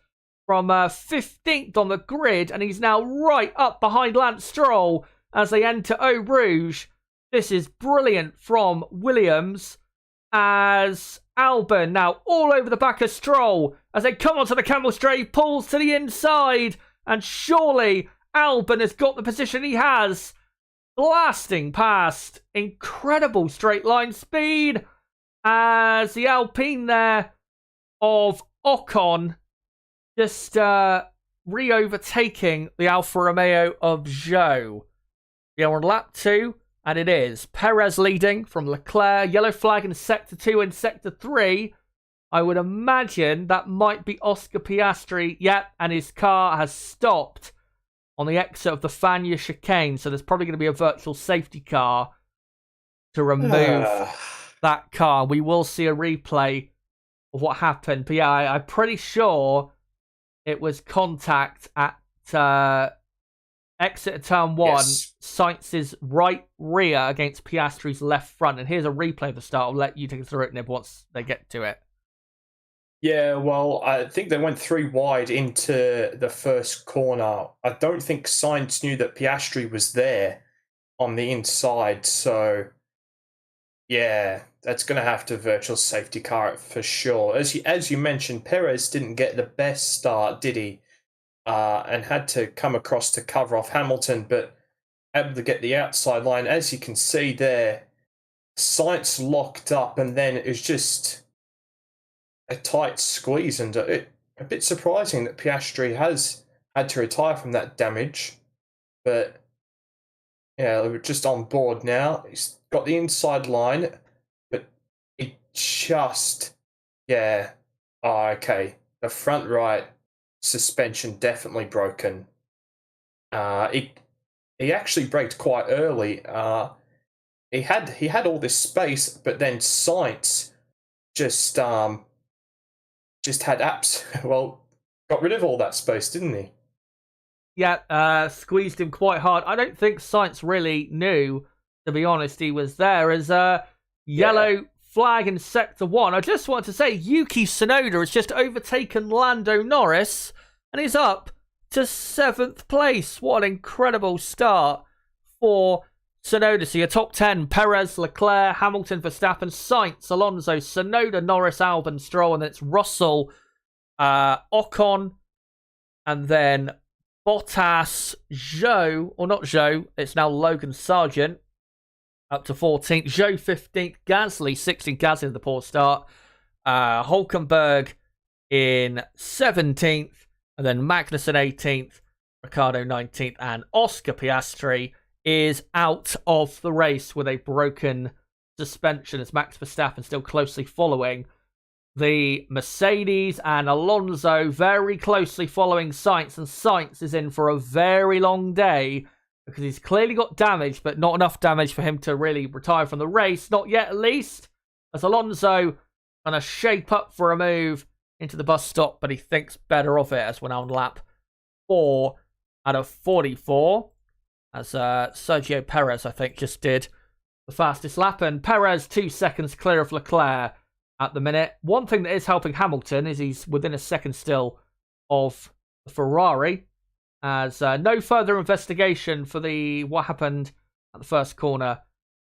from 15th on the grid. And he's now right up behind Lance Stroll as they enter Eau Rouge. This is brilliant from Williams. As Albon now all over the back of Stroll. As they come onto the Camel Straight, pulls to the inside. And surely Albon has got the position he has. Blasting past. Incredible straight line speed. As the Alpine there of Ocon just re-overtaking the Alfa Romeo of Zhou. Yeah, we're on lap 2. And it is Perez leading from Leclerc. Yellow flag in Sector 2 and Sector 3. I would imagine that might be Oscar Piastri. Yep, and his car has stopped on the exit of the Fania chicane. So there's probably going to be a virtual safety car to remove that car. We will see a replay of what happened. But yeah, I'm pretty sure it was contact at exit of turn 1. Yes. Sainz's right rear against Piastri's left front. And here's a replay of the start. I'll let you take us through it, Nib, once they get to it.
Yeah, well, I think they went 3 wide into the first corner. I don't think Sainz knew that Piastri was there on the inside. So, yeah, that's going to have to virtual safety car it for sure. As you mentioned, Perez didn't get the best start, did he? And had to come across to cover off Hamilton, but able to get the outside line. As you can see there, Sainz locked up, and then it was just a tight squeeze, and a bit surprising that Piastri has had to retire from that damage. But yeah, we're just on board now. He's got the inside line, but it just, yeah. Oh, okay. The front right suspension definitely broken. He actually braked quite early. He had all this space, but then Sainz just had got rid of all that space, didn't he?
Yeah, squeezed him quite hard. I don't think Sainz really knew, to be honest, he was there. As yellow flag in Sector 1. I just want to say Yuki Tsunoda has just overtaken Lando Norris and is up to 7th place. What an incredible start for Tsunoda. So your top 10, Perez, Leclerc, Hamilton, Verstappen, Sainz, Alonso, Tsunoda, Norris, Albon, Stroll, and then it's Russell, Ocon, and then Bottas, Zhou, or not Zhou, it's now Logan Sargent, up to 14th. Zhou 15th, Gasly 16th, Gasly with the poor start. Hulkenberg in 17th, and then Magnussen 18th, Ricciardo 19th, and Oscar Piastri is out of the race with a broken suspension as Max Verstappen still closely following the Mercedes, and Alonso very closely following Sainz, and Sainz is in for a very long day because he's clearly got damage, but not enough damage for him to really retire from the race. Not yet, at least. As Alonso going to shape up for a move into the bus stop, but he thinks better of it as we're now on lap 4 out of 44. As Sergio Perez, I think, just did the fastest lap. And Perez 2 seconds clear of Leclerc at the minute. One thing that is helping Hamilton is he's within a second still of the Ferrari. As no further investigation for what happened at the first corner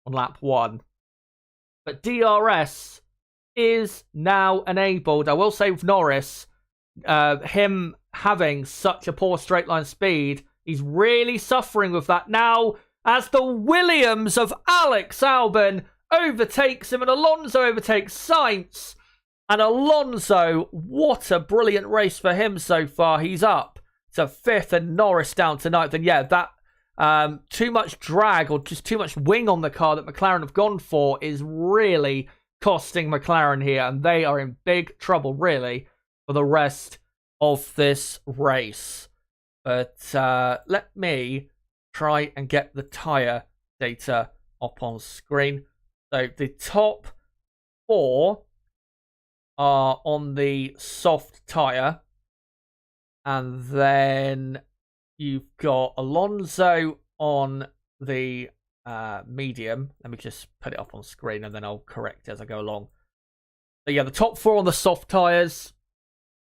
on lap 1. But DRS is now enabled. I will say with Norris, him having such a poor straight line speed, he's really suffering with that now as the Williams of Alex Albon overtakes him and Alonso overtakes Sainz. And Alonso, what a brilliant race for him so far. He's up to 5th and Norris down to 9th. And yeah, that too much drag or just too much wing on the car that McLaren have gone for is really costing McLaren here. And they are in big trouble, really, for the rest of this race. But let me try and get the tyre data up on screen. So the top 4 are on the soft tyre. And then you've got Alonso on the medium. Let me just put it up on screen and then I'll correct it as I go along. So yeah, the top 4 on the soft tyres.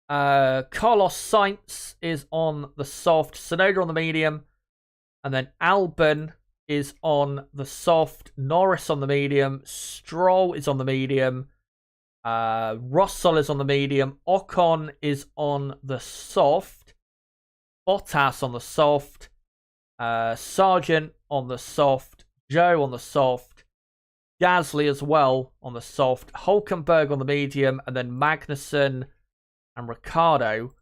Carlos Sainz is on the soft, Tsunoda on the medium, and then Albon is on the soft, Norris on the medium, Stroll is on the medium, Russell is on the medium, Ocon is on the soft, Bottas on the soft, Sargent on the soft, Joe on the soft, Gasly as well on the soft, Hulkenberg on the medium, and then Magnussen and Ricciardo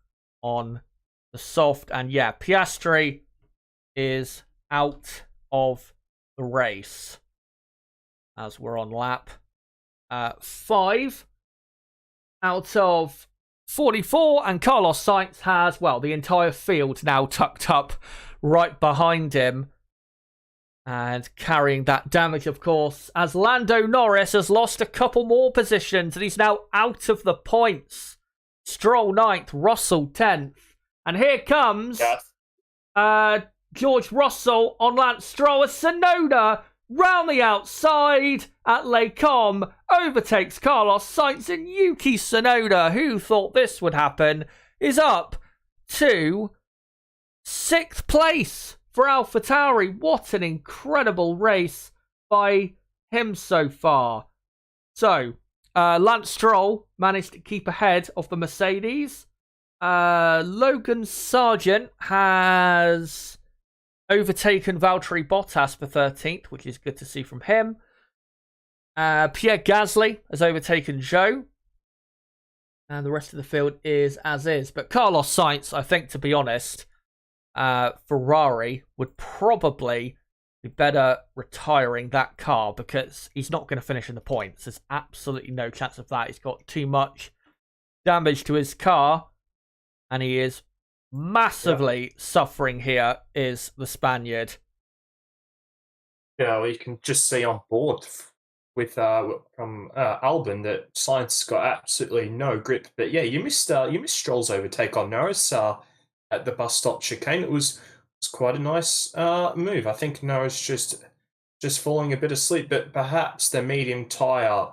on the soft. And yeah, Piastri is out of the race as we're on lap 5 out of 44. And Carlos Sainz has, well, the entire field now tucked up right behind him and carrying that damage, of course, as Lando Norris has lost a couple more positions and he's now out of the points. Stroll 9th, Russell 10th. And here comes George Russell on Lance Stroll as Tsunoda round the outside at Les Combes overtakes Carlos Sainz, and Yuki Tsunoda, who thought this would happen, is up to 6th place for AlphaTauri. What an incredible race by him so far. So, Lance Stroll managed to keep ahead of the Mercedes. Logan Sargent has overtaken Valtteri Bottas for 13th, which is good to see from him. Pierre Gasly has overtaken Zhou. And the rest of the field is as is. But Carlos Sainz, I think, to be honest, Ferrari would probably be better retiring that car because he's not going to finish in the points. There's absolutely no chance of that. He's got too much damage to his car and he is massively suffering here, is the Spaniard.
Yeah, well, you can just see on board with from Albon that Sainz has got absolutely no grip. But yeah, you missed Stroll's overtake on Norris at the bus stop chicane. It was quite a nice move. I think Norris just falling a bit asleep, but perhaps the medium tyre,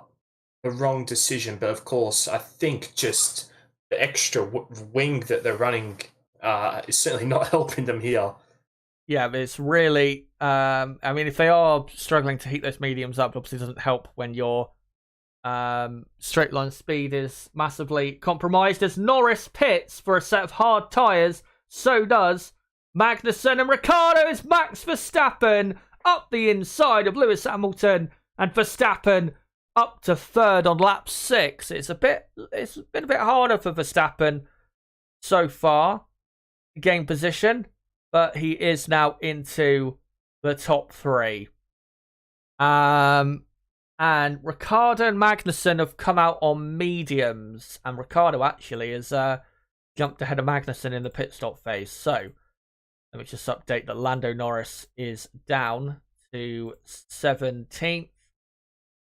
the wrong decision. But of course, I think just the extra wing that they're running is certainly not helping them here.
Yeah, but it's really, I mean, if they are struggling to heat those mediums up, obviously it doesn't help when your straight line speed is massively compromised. As Norris pits for a set of hard tyres, so does Magnussen, and Ricciardo is Max Verstappen up the inside of Lewis Hamilton, and Verstappen up to 3rd on lap 6. It's been a bit harder for Verstappen so far to gain position, but he is now into the top 3. And Ricciardo and Magnussen have come out on mediums, and Ricciardo actually has jumped ahead of Magnussen in the pit stop phase. So Let me just update that Lando Norris is down to 17th.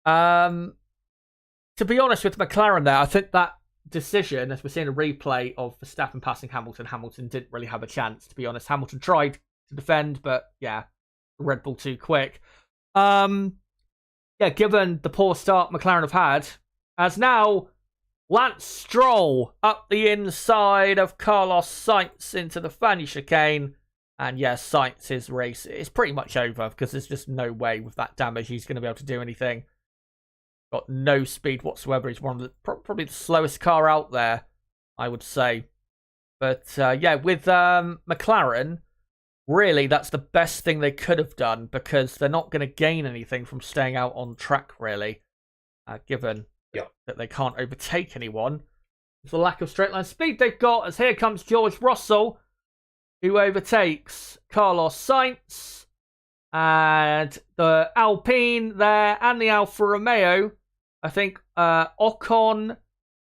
To be honest with McLaren there, I think that decision, as we're seeing a replay of Verstappen passing Hamilton didn't really have a chance, to be honest. Hamilton tried to defend, but yeah, Red Bull too quick. Given the poor start McLaren have had, as now Lance Stroll up the inside of Carlos Sainz into the Fanny chicane. And yes, Sainz's race is pretty much over because there's just no way with that damage he's going to be able to do anything. Got no speed whatsoever. He's one of the probably the slowest car out there, I would say. But with McLaren, really that's the best thing they could have done because they're not going to gain anything from staying out on track, really, given that they can't overtake anyone. It's the lack of straight line speed they've got, as here comes George Russell, who overtakes Carlos Sainz, and the Alpine there, and the Alfa Romeo. I think Ocon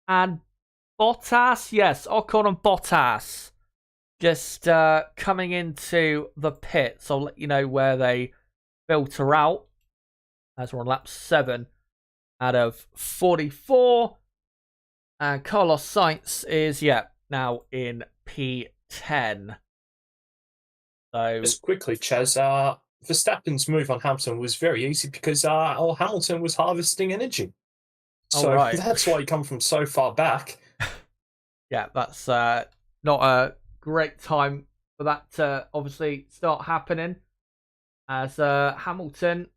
and Bottas. Yes, Ocon and Bottas just coming into the pits. I'll let you know where they filter out as we're on lap 7 out of 44. And Carlos Sainz is, now in P10. So,
just quickly, Chaz, Verstappen's move on Hamilton was very easy because Hamilton was harvesting energy. So that's why he come from so far back.
Yeah, that's not a great time for that to obviously start happening. As Hamilton,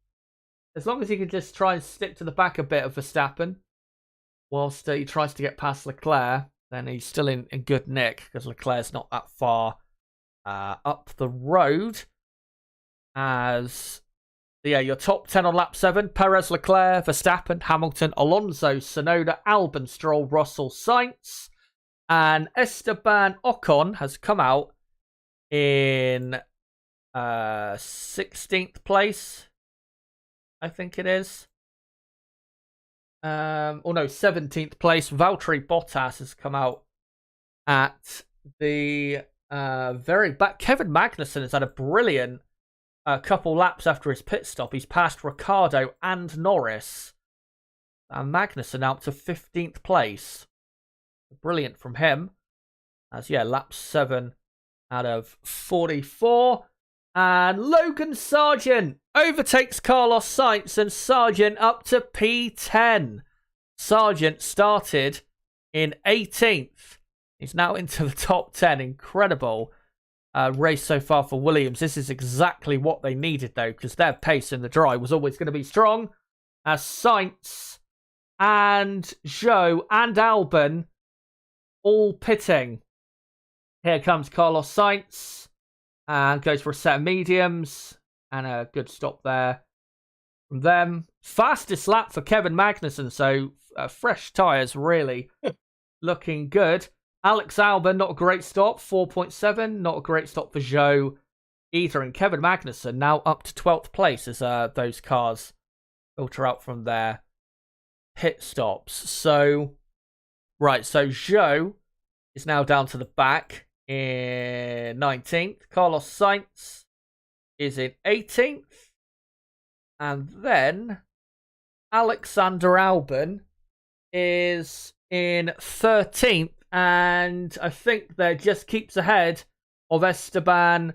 as long as he can just try and stick to the back a bit of Verstappen, whilst he tries to get past Leclerc, then he's still in good nick because Leclerc's not that far up the road. As your top 10 on lap 7: Perez, Leclerc, Verstappen, Hamilton, Alonso, Tsunoda, Albon, Stroll, Russell, Sainz, and Esteban Ocon has come out in 16th place, I think it is. 17th place. Valtteri Bottas has come out at the very back. Kevin Magnussen has had a brilliant couple laps after his pit stop. He's passed Ricciardo and Norris. And Magnussen out to 15th place. Brilliant from him. As lap 7 out of 44. And Logan Sargent overtakes Carlos Sainz, and Sargent up to P10. Sargent started in 18th. He's now into the top 10. Incredible race so far for Williams. This is exactly what they needed, though, because their pace in the dry was always going to be strong. As Sainz and Zhou and Albon all pitting. Here comes Carlos Sainz and goes for a set of mediums and a good stop there from them. Fastest lap for Kevin Magnussen, so fresh tyres really looking good. Alex Albon, not a great stop, 4.7. Not a great stop for Zhou either. And Kevin Magnussen now up to 12th place as those cars filter out from their pit stops. So Zhou is now down to the back in 19th. Carlos Sainz is in 18th. And then Alexander Albon is in 13th. And I think that just keeps ahead of Esteban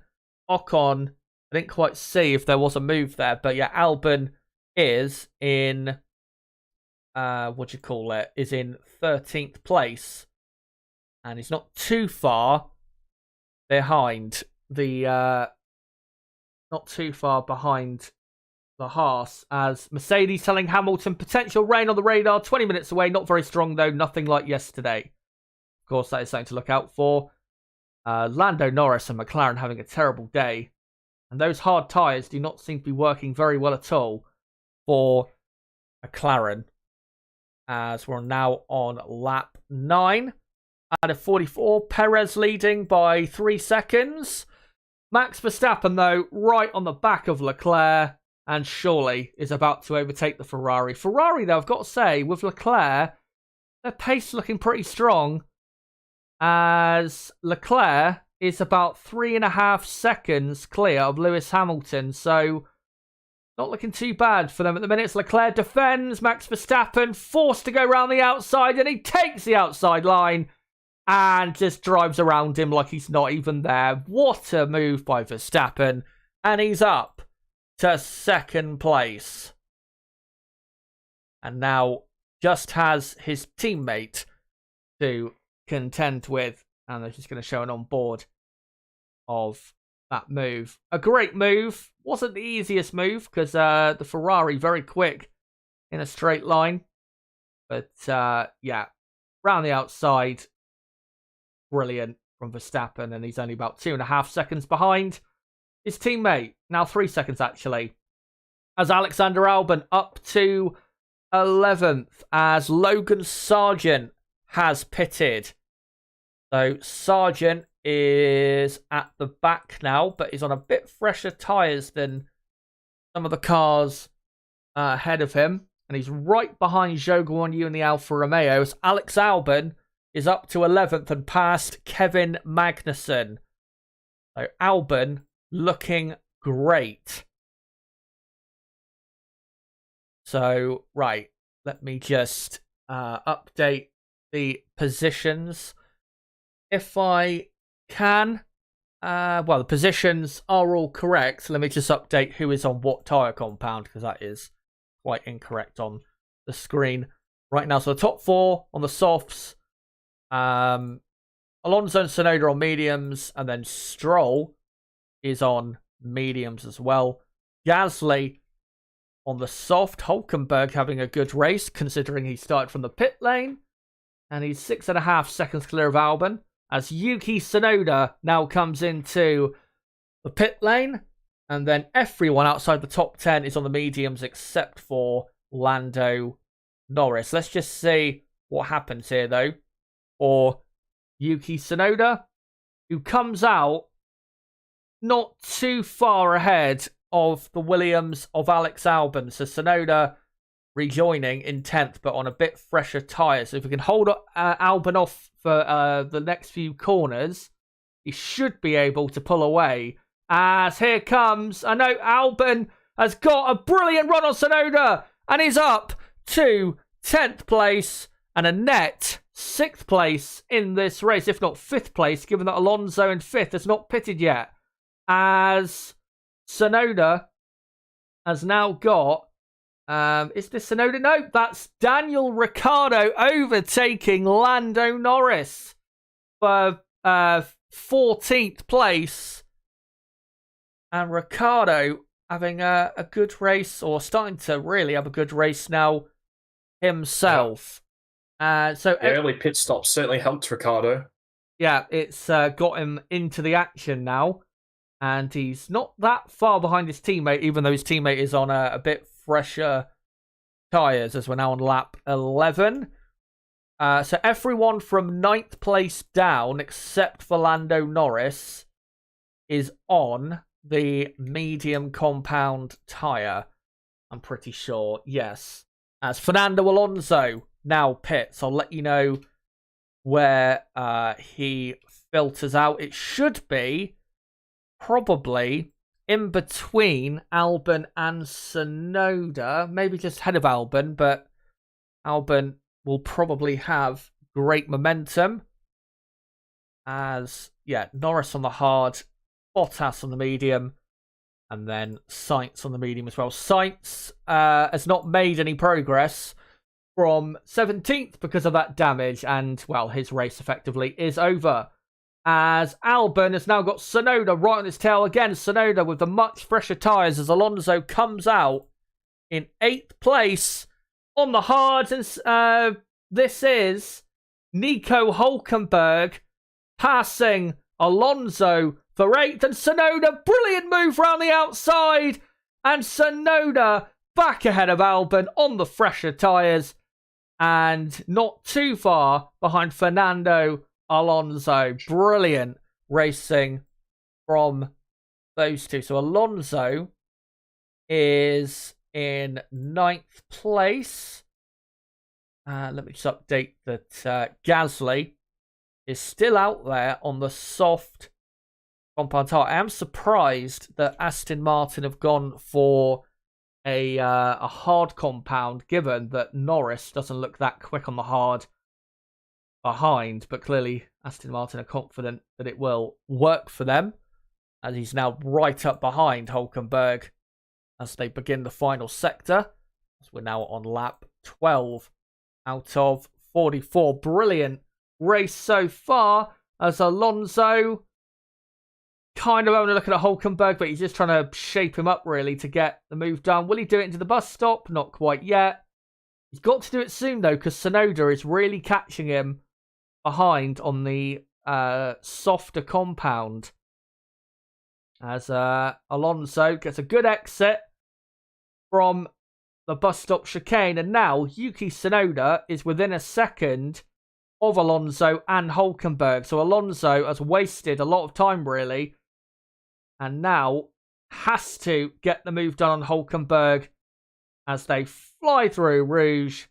Ocon. I didn't quite see if there was a move there. But Albon is in, is in 13th place. And he's not too far behind the, Haas, as Mercedes telling Hamilton potential rain on the radar, 20 minutes away, not very strong though, nothing like yesterday. Of course, that is something to look out for. Lando Norris and McLaren having a terrible day, and those hard tyres do not seem to be working very well at all for McLaren, as we're now on lap 9 out of 44. Perez leading by 3 seconds. Max Verstappen, though, right on the back of Leclerc, and surely is about to overtake the Ferrari. Ferrari, though, I've got to say, with Leclerc, their pace looking pretty strong, as Leclerc is about 3.5 seconds clear of Lewis Hamilton. So not looking too bad for them at the minute. Leclerc defends. Max Verstappen forced to go around the outside, and he takes the outside line and just drives around him like he's not even there. What a move by Verstappen. And he's up to second place. And now just has his teammate to contend with. And they're just going to show an on board of that move. A great move. Wasn't the easiest move because the Ferrari very quick in a straight line. But yeah, round the outside. Brilliant from Verstappen. And he's only about 2.5 seconds behind his teammate. Now 3 seconds actually. As Alexander Albon up to 11th as Logan Sargent has pitted. So Sargent is at the back now, but he's on a bit fresher tyres than some of the cars ahead of him. And he's right behind Zhou Guanyu in the Alfa Romeo. As Alex Albon is up to 11th and past Kevin Magnussen. So Albon looking great. So, right, let me just update the positions if I can. Well, the positions are all correct. Let me just update who is on what tyre compound, because that is quite incorrect on the screen right now. So the top 4 on the softs, Alonso and Tsunoda on mediums, and then Stroll is on mediums as well. Gasly on the soft. Hulkenberg having a good race, considering he started from the pit lane. And he's 6.5 seconds clear of Albon. As Yuki Tsunoda now comes into the pit lane. And then everyone outside the top 10 is on the mediums except for Lando Norris. Let's just see what happens here, though. For Yuki Tsunoda, who comes out not too far ahead of the Williams of Alex Albon. So Tsunoda rejoining in 10th, but on a bit fresher tyres. So if we can hold Albon off for the next few corners, he should be able to pull away. As here comes, I know Albon has got a brilliant run on Tsunoda, and he's up to 10th place and a net 6th place in this race, if not 5th place, given that Alonso in 5th has not pitted yet. As Tsunoda has now got, is this Tsunoda? No, that's Daniel Ricciardo overtaking Lando Norris for 14th place. And Ricciardo having a good race, or starting to really have a good race now himself. So
early pit stops certainly helped Ricciardo.
Yeah, it's got him into the action now. And he's not that far behind his teammate, even though his teammate is on a bit fresher tyres, as we're now on lap 11. So everyone from 9th place down, except for Lando Norris, is on the medium compound tyre. I'm pretty sure, yes. As Fernando Alonso now pits, I'll let you know where he filters out. It should be probably in between Albon and Tsunoda, maybe just ahead of Albon, but Albon will probably have great momentum. As, yeah, Norris on the hard, Bottas on the medium, and then Sainz on the medium as well. Sainz has not made any progress from 17th because of that damage, and, well, his race effectively is over. As Albon has now got Tsunoda right on his tail. Again, Tsunoda with the much fresher tyres as Alonso comes out in 8th place on the hards. And this is Nico Hulkenberg passing Alonso for 8th. And Tsunoda, brilliant move round the outside. And Tsunoda back ahead of Albon on the fresher tyres. And not too far behind Fernando Alonso. Brilliant racing from those two. So Alonso is in 9th place. Let me just update that Gasly is still out there on the soft compound tyre. I am surprised that Aston Martin have gone for a hard compound, given that Norris doesn't look that quick on the hard behind, but clearly Aston Martin are confident that it will work for them, as he's now right up behind Hulkenberg as they begin the final sector. So we're now on lap 12 out of 44. Brilliant race so far, as Alonso kind of only looking at Hulkenberg, but he's just trying to shape him up really to get the move done. Will he do it into the bus stop? Not quite yet. He's got to do it soon though, because Tsunoda is really catching him behind on the softer compound, as Alonso gets a good exit from the bus stop chicane, and now Yuki Tsunoda is within a second of Alonso and Hulkenberg. So Alonso has wasted a lot of time really, and now has to get the move done on Hulkenberg as they fly through Rouge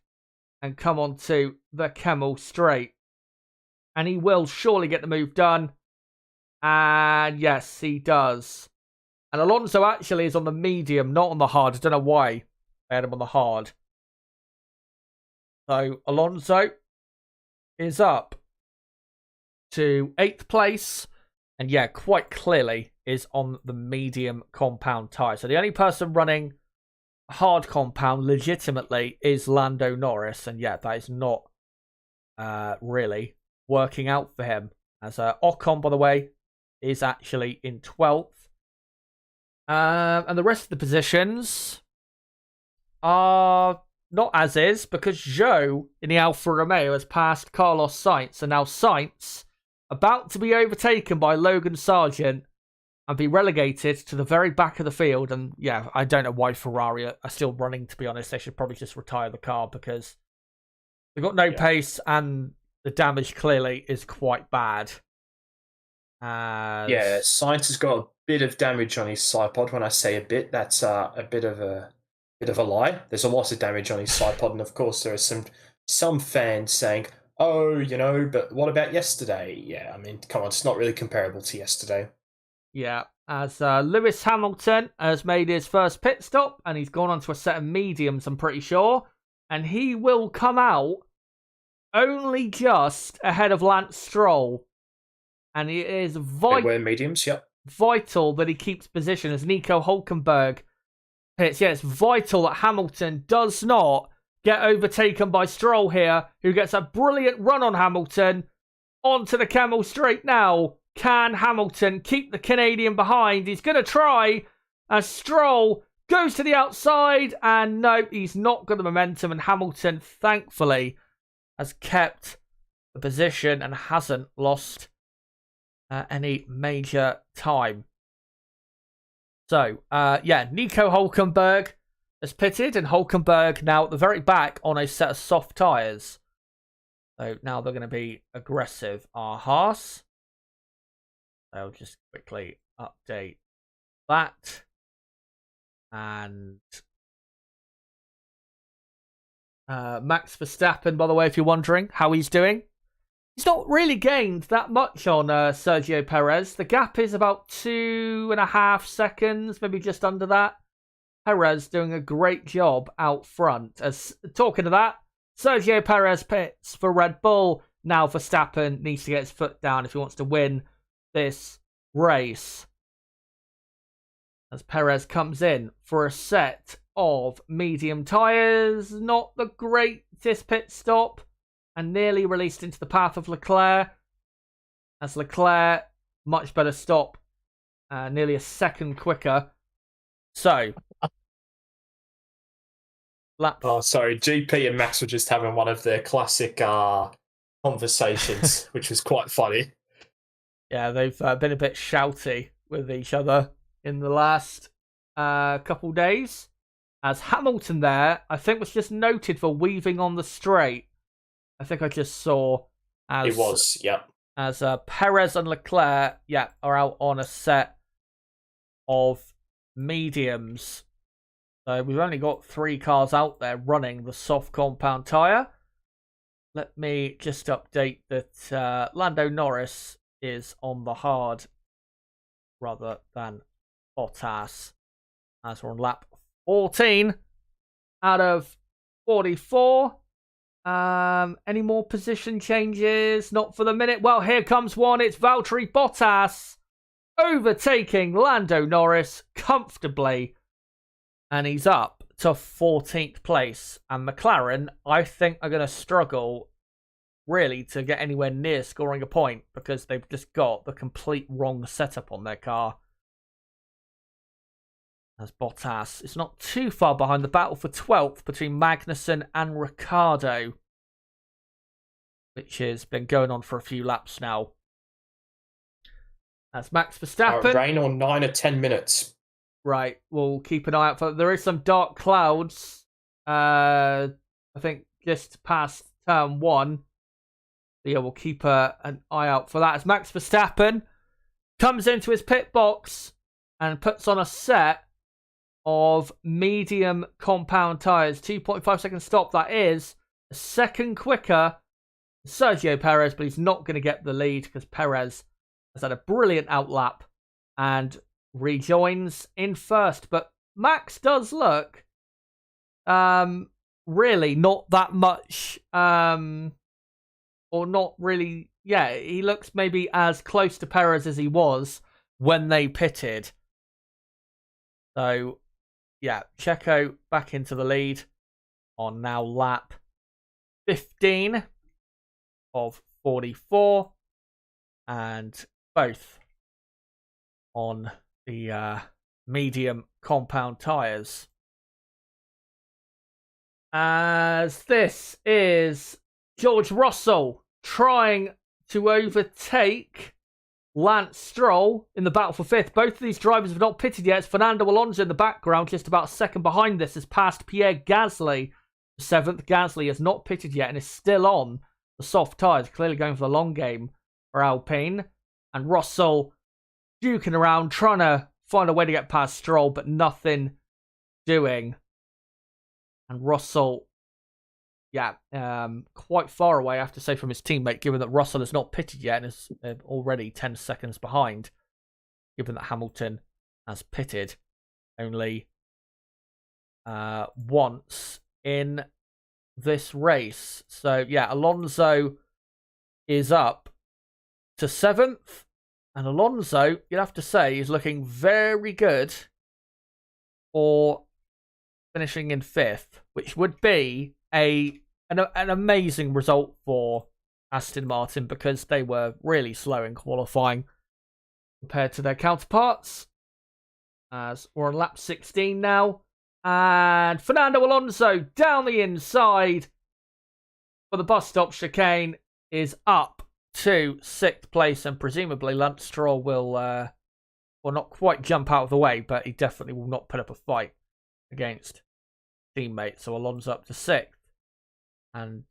and come onto the Kemmel Straight. And he will surely get the move done. And yes, he does. And Alonso actually is on the medium, not on the hard. I don't know why they had him on the hard. So Alonso is up to 8th place. And yeah, quite clearly is on the medium compound tyre. So the only person running hard compound legitimately is Lando Norris. And yeah, that is not really working out for him. As Ocon, by the way, is actually in 12th. And the rest of the positions are not as is, because Zhou in the Alfa Romeo has passed Carlos Sainz. And now Sainz about to be overtaken by Logan Sargent and be relegated to the very back of the field. And yeah, I don't know why Ferrari are still running, to be honest. They should probably just retire the car, because they've got no pace and the damage clearly is quite bad.
Yeah, Sainz has got a bit of damage on his side pod. When I say a bit, that's a bit of a lie. There's a lot of damage on his side pod, and of course there are some fans saying, "Oh, but what about yesterday?" Yeah, I mean, come on, it's not really comparable to yesterday.
Yeah, as Lewis Hamilton has made his first pit stop, and he's gone onto a set of mediums, I'm pretty sure, and he will come out only just ahead of Lance Stroll. And it is
mediums, yep.
Vital that he keeps position as Nico Hulkenberg hits. Yeah, it's vital that Hamilton does not get overtaken by Stroll here, who gets a brilliant run on Hamilton onto the Kemmel Straight now. Can Hamilton keep the Canadian behind? He's going to try, as Stroll goes to the outside, and no, he's not got the momentum, and Hamilton, thankfully, has kept the position and hasn't lost any major time. So, yeah, Nico Hulkenberg has pitted, and Hulkenberg now at the very back on a set of soft tyres. So now they're going to be aggressive. Our Haas. I'll just quickly update that. And Max Verstappen, by the way, if you're wondering how he's doing, he's not really gained that much on Sergio Perez. The gap is about 2.5 seconds, maybe just under that. Perez doing a great job out front. As talking to that, Sergio Perez pits for Red Bull. Now Verstappen needs to get his foot down if he wants to win this race. As Perez comes in for a set of medium tyres. Not the greatest pit stop, and nearly released into the path of Leclerc. As Leclerc, much better stop, nearly a second quicker. So,
oh, sorry, GP and Max were just having one of their classic conversations, which was quite funny.
Yeah, they've been a bit shouty with each other in the last couple days. As Hamilton there, I think, was just noted for weaving on the straight. I think I just saw. As,
it was, yep.
As Perez and Leclerc, yeah, are out on a set of mediums. So we've only got 3 cars out there running the soft compound tyre. Let me just update that Lando Norris is on the hard rather than Bottas. As we're on lap 14 out of 44. Any more position changes? Not for the minute. Well, here comes one. It's Valtteri Bottas overtaking Lando Norris comfortably. And he's up to 14th place. And McLaren, I think, are going to struggle really to get anywhere near scoring a point because they've just got the complete wrong setup on their car. As Bottas is not too far behind the battle for 12th between Magnussen and Ricciardo, which has been going on for a few laps now. That's Max Verstappen.
Rain on 9 or 10 minutes.
Right, we'll keep an eye out for. There is some dark clouds. I think just past turn 1. So yeah, we'll keep an eye out for that. As Max Verstappen comes into his pit box and puts on a set of medium compound tyres. 2.5 second stop. That is a second quicker than Sergio Perez, but he's not going to get the lead because Perez has had a brilliant outlap and rejoins in first. But Max does look really not that much or not really. Yeah, he looks maybe as close to Perez as he was when they pitted. So yeah, Checo back into the lead on now lap 15 of 44. And both on the medium compound tyres. As this is George Russell trying to overtake Lance Stroll in the battle for 5th. Both of these drivers have not pitted yet. It's Fernando Alonso in the background, just about a second behind this, has passed Pierre Gasly, 7th. Gasly has not pitted yet and is still on the soft tyres, clearly going for the long game for Alpine. And Russell duking around, trying to find a way to get past Stroll, but nothing doing. And Russell, quite far away, I have to say, from his teammate, given that Russell has not pitted yet and is already 10 seconds behind, given that Hamilton has pitted only once in this race. So, yeah, Alonso is up to 7th. And Alonso, you'd have to say, is looking very good for finishing in 5th, which would be an amazing result for Aston Martin because they were really slow in qualifying compared to their counterparts. As we're on lap 16 now. And Fernando Alonso down the inside for the bus stop chicane is up to 6th place, and presumably Lance Stroll will not quite jump out of the way, but he definitely will not put up a fight against teammates. So Alonso up to 6th. And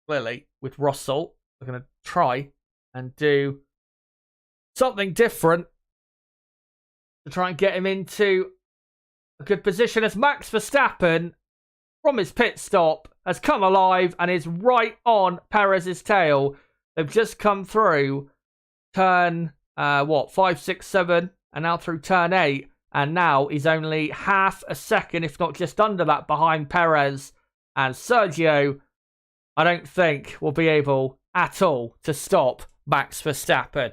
clearly, with Russell, we're going to try and do something different to try and get him into a good position, as Max Verstappen, from his pit stop, has come alive and is right on Perez's tail. They've just come through turn, 5, 6, 7, and now through turn 8. And now he's only half a second, if not just under that, behind Perez. And Sergio, I don't think, will be able at all to stop Max Verstappen.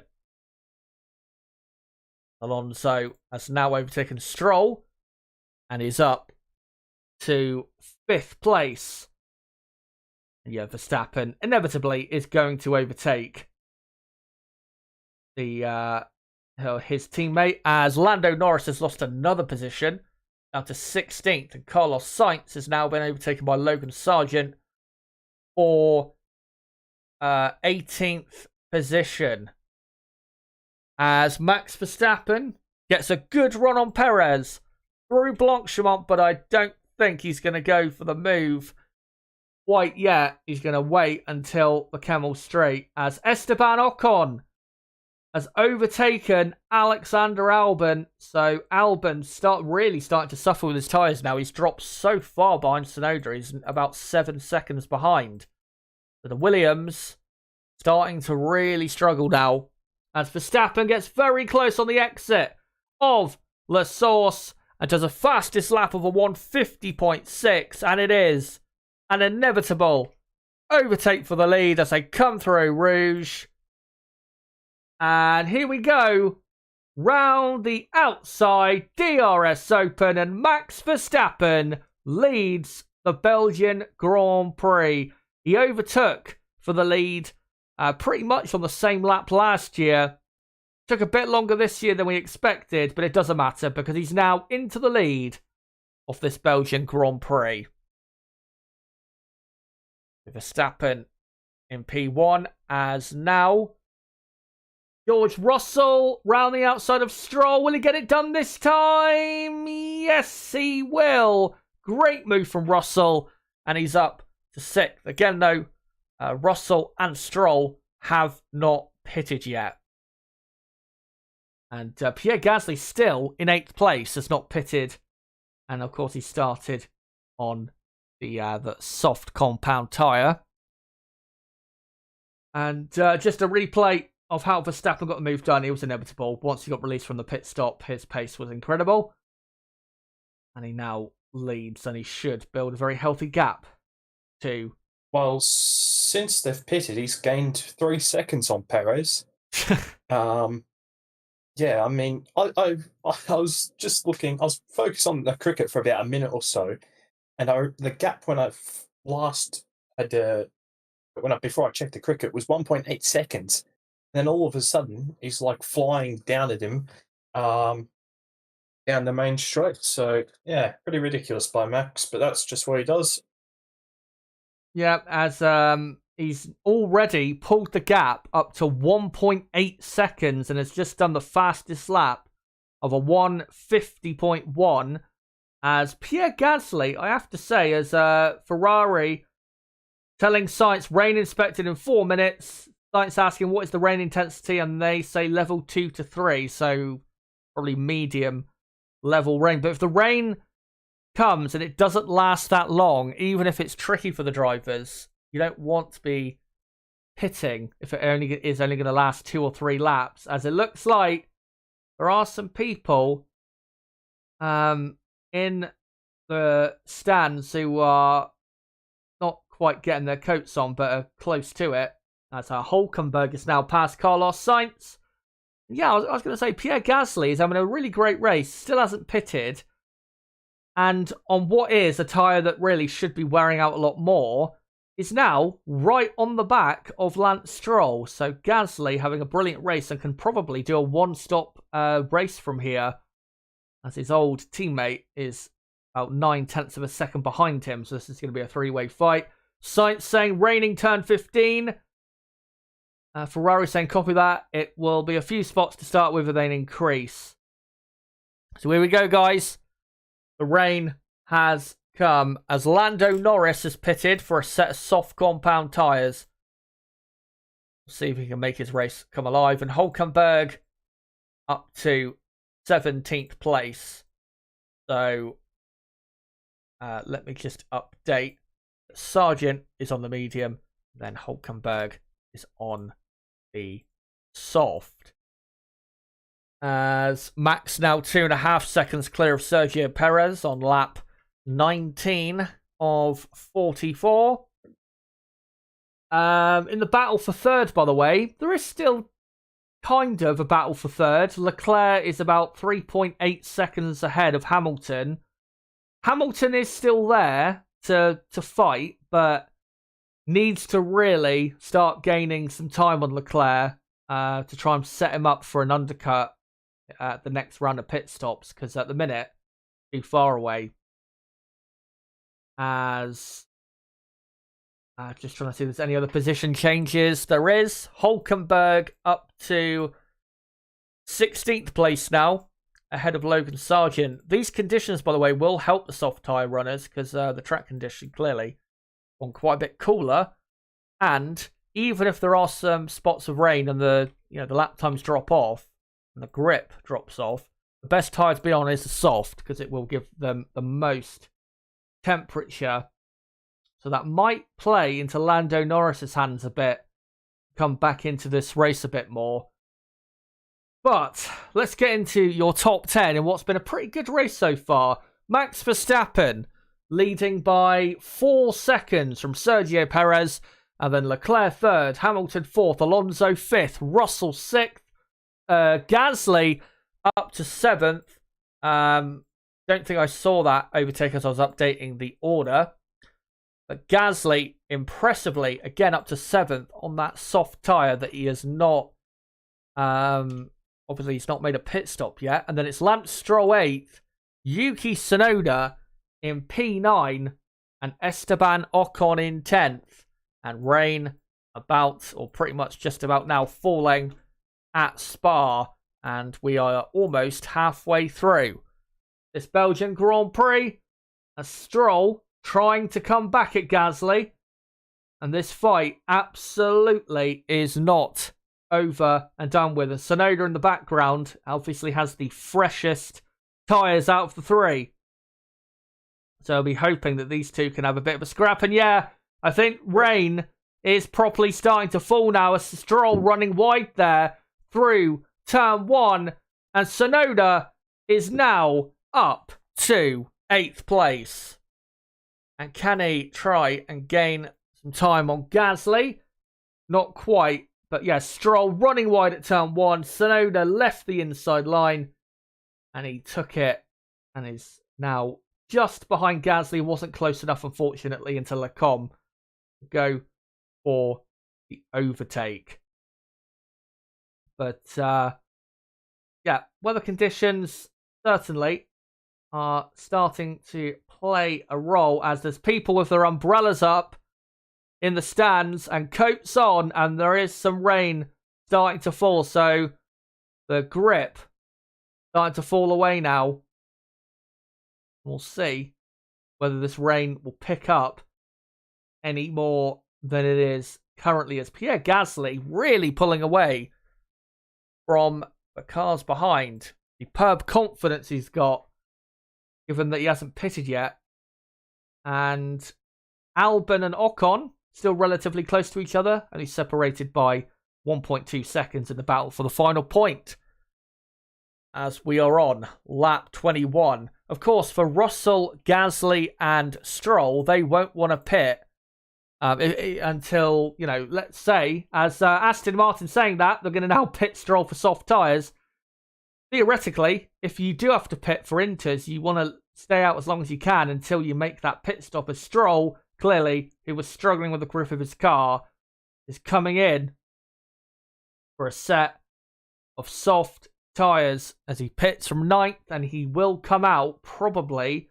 Alonso has now overtaken Stroll and is up to 5th place. And yeah, Verstappen inevitably is going to overtake his teammate, as Lando Norris has lost another position down to 16th, and Carlos Sainz has now been overtaken by Logan Sargent for 18th position. As Max Verstappen gets a good run on Perez through Blanchimont, but I don't think he's going to go for the move quite yet. He's going to wait until the Camel Straight, as Esteban Ocon has overtaken Alexander Albon. So Albon's really starting to suffer with his tyres now. He's dropped so far behind Tsunoda. He's about 7 seconds behind. So the Williams starting to really struggle now as Verstappen gets very close on the exit of La Source and does a fastest lap of a 150.6, and it is an inevitable overtake for the lead as they come through Rouge. And here we go. Round the outside, DRS open, and Max Verstappen leads the Belgian Grand Prix. He overtook for the lead pretty much on the same lap last year. Took a bit longer this year than we expected, but it doesn't matter because he's now into the lead of this Belgian Grand Prix. Verstappen in P1 as now George Russell round the outside of Stroll. Will he get it done this time? Yes, he will. Great move from Russell, and he's up to 6th. Again, though, Russell and Stroll have not pitted yet. And Pierre Gasly still in 8th place, has not pitted. And, of course, he started on the soft compound tyre. And just a replay of how Verstappen got the move done. It was inevitable. Once he got released from the pit stop, his pace was incredible. And he now leads, and he should build a very healthy gap to...
Well, since they've pitted, he's gained 3 seconds on Perez. Yeah, I mean, I was just looking, I was focused on the cricket for about a minute or so, and the gap when I last had before I checked the cricket was 1.8 seconds. Then all of a sudden, he's like flying down at him down the main straight. So, yeah, pretty ridiculous by Max, but that's just what he does.
Yeah, as he's already pulled the gap up to 1.8 seconds and has just done the fastest lap of a 150.1. As Pierre Gasly, I have to say, as Ferrari telling Science rain inspected in 4 minutes. Science asking what is the rain intensity, and they say level 2 to 3, so probably medium level rain. But if the rain comes and it doesn't last that long, even if it's tricky for the drivers, you don't want to be pitting if it is only going to last 2 or 3 laps, as it looks like there are some people in the stands who are not quite getting their coats on but are close to it, as Hulkenberg is now past Carlos Sainz. Yeah, I was going to say Pierre Gasly is having a really great race, still hasn't pitted, and on what is a tyre that really should be wearing out a lot more, is now right on the back of Lance Stroll. So Gasly having a brilliant race and can probably do a one-stop race from here, as his old teammate is about 9/10 of a second behind him. So this is going to be a 3-way fight. Sainz saying raining turn 15. Ferrari saying copy that. It will be a few spots to start with and then increase. So here we go, guys. The rain has come as Lando Norris has pitted for a set of soft compound tyres. We'll see if he can make his race come alive. And Hulkenberg up to 17th place. So let me just update. Sargent is on the medium. Then Hulkenberg is on the soft. As Max now 2.5 seconds clear of Sergio Perez on lap 19 of 44. In the battle for third, by the way, there is still kind of a battle for third. Leclerc is about 3.8 seconds ahead of Hamilton. Hamilton is still there to fight, but needs to really start gaining some time on Leclerc to try and set him up for an undercut at the next round of pit stops, because at the minute, too far away. As just trying to see if there's any other position changes. There is. Hulkenberg up to 16th place now, ahead of Logan Sargent. These conditions, by the way, will help the soft tyre runners, because the track condition clearly gone quite a bit cooler. And even if there are some spots of rain and the lap times drop off and the grip drops off, the best tyre to be on is the soft, because it will give them the most temperature. So that might play into Lando Norris's hands a bit, come back into this race a bit more. But let's get into your top 10 in what's been a pretty good race so far. Max Verstappen leading by 4 seconds from Sergio Perez, and then Leclerc third, Hamilton fourth, Alonso fifth, Russell sixth, Gasly up to seventh. Don't think I saw that overtake as I was updating the order. But Gasly, impressively, again up to seventh on that soft tyre that he has not... obviously, he's not made a pit stop yet. And then it's Lance Stroll eighth, Yuki Tsunoda in P9, and Esteban Ocon in 10th. And rain about, or pretty much just about now, falling at Spa. And we are almost halfway through this Belgian Grand Prix. A Stroll trying to come back at Gasly. And this fight absolutely is not over and done with. And Tsunoda in the background obviously has the freshest tyres out of the three. So I'll be hoping that these two can have a bit of a scrap. And yeah, I think rain is properly starting to fall now. A Stroll running wide there through turn one. And Tsunoda is now up to 8th place. And can he try and gain some time on Gasly? Not quite. But yeah, Stroll running wide at turn one. Tsunoda left the inside line. And he took it. And is now just behind Gasly. Wasn't close enough, unfortunately, until Leclerc go for the overtake. But yeah, weather conditions certainly are starting to play a role as there's people with their umbrellas up in the stands and coats on, and there is some rain starting to fall, so the grip starting to fall away now. We'll see whether this rain will pick up any more than it is currently, as Pierre Gasly really pulling away from the cars behind. The superb confidence he's got, given that he hasn't pitted yet. And Albon and Ocon still relatively close to each other, and he's separated by 1.2 seconds in the battle for the final point. As we are on lap 21. Of course, for Russell, Gasly and Stroll, they won't want to pit until, let's say, as Aston Martin saying that, they're going to now pit Stroll for soft tyres. Theoretically, if you do have to pit for inters, you want to stay out as long as you can until you make that pit stop. As Stroll, clearly, who was struggling with the grip of his car, is coming in for a set of soft tyres as he pits from 9th, and he will come out probably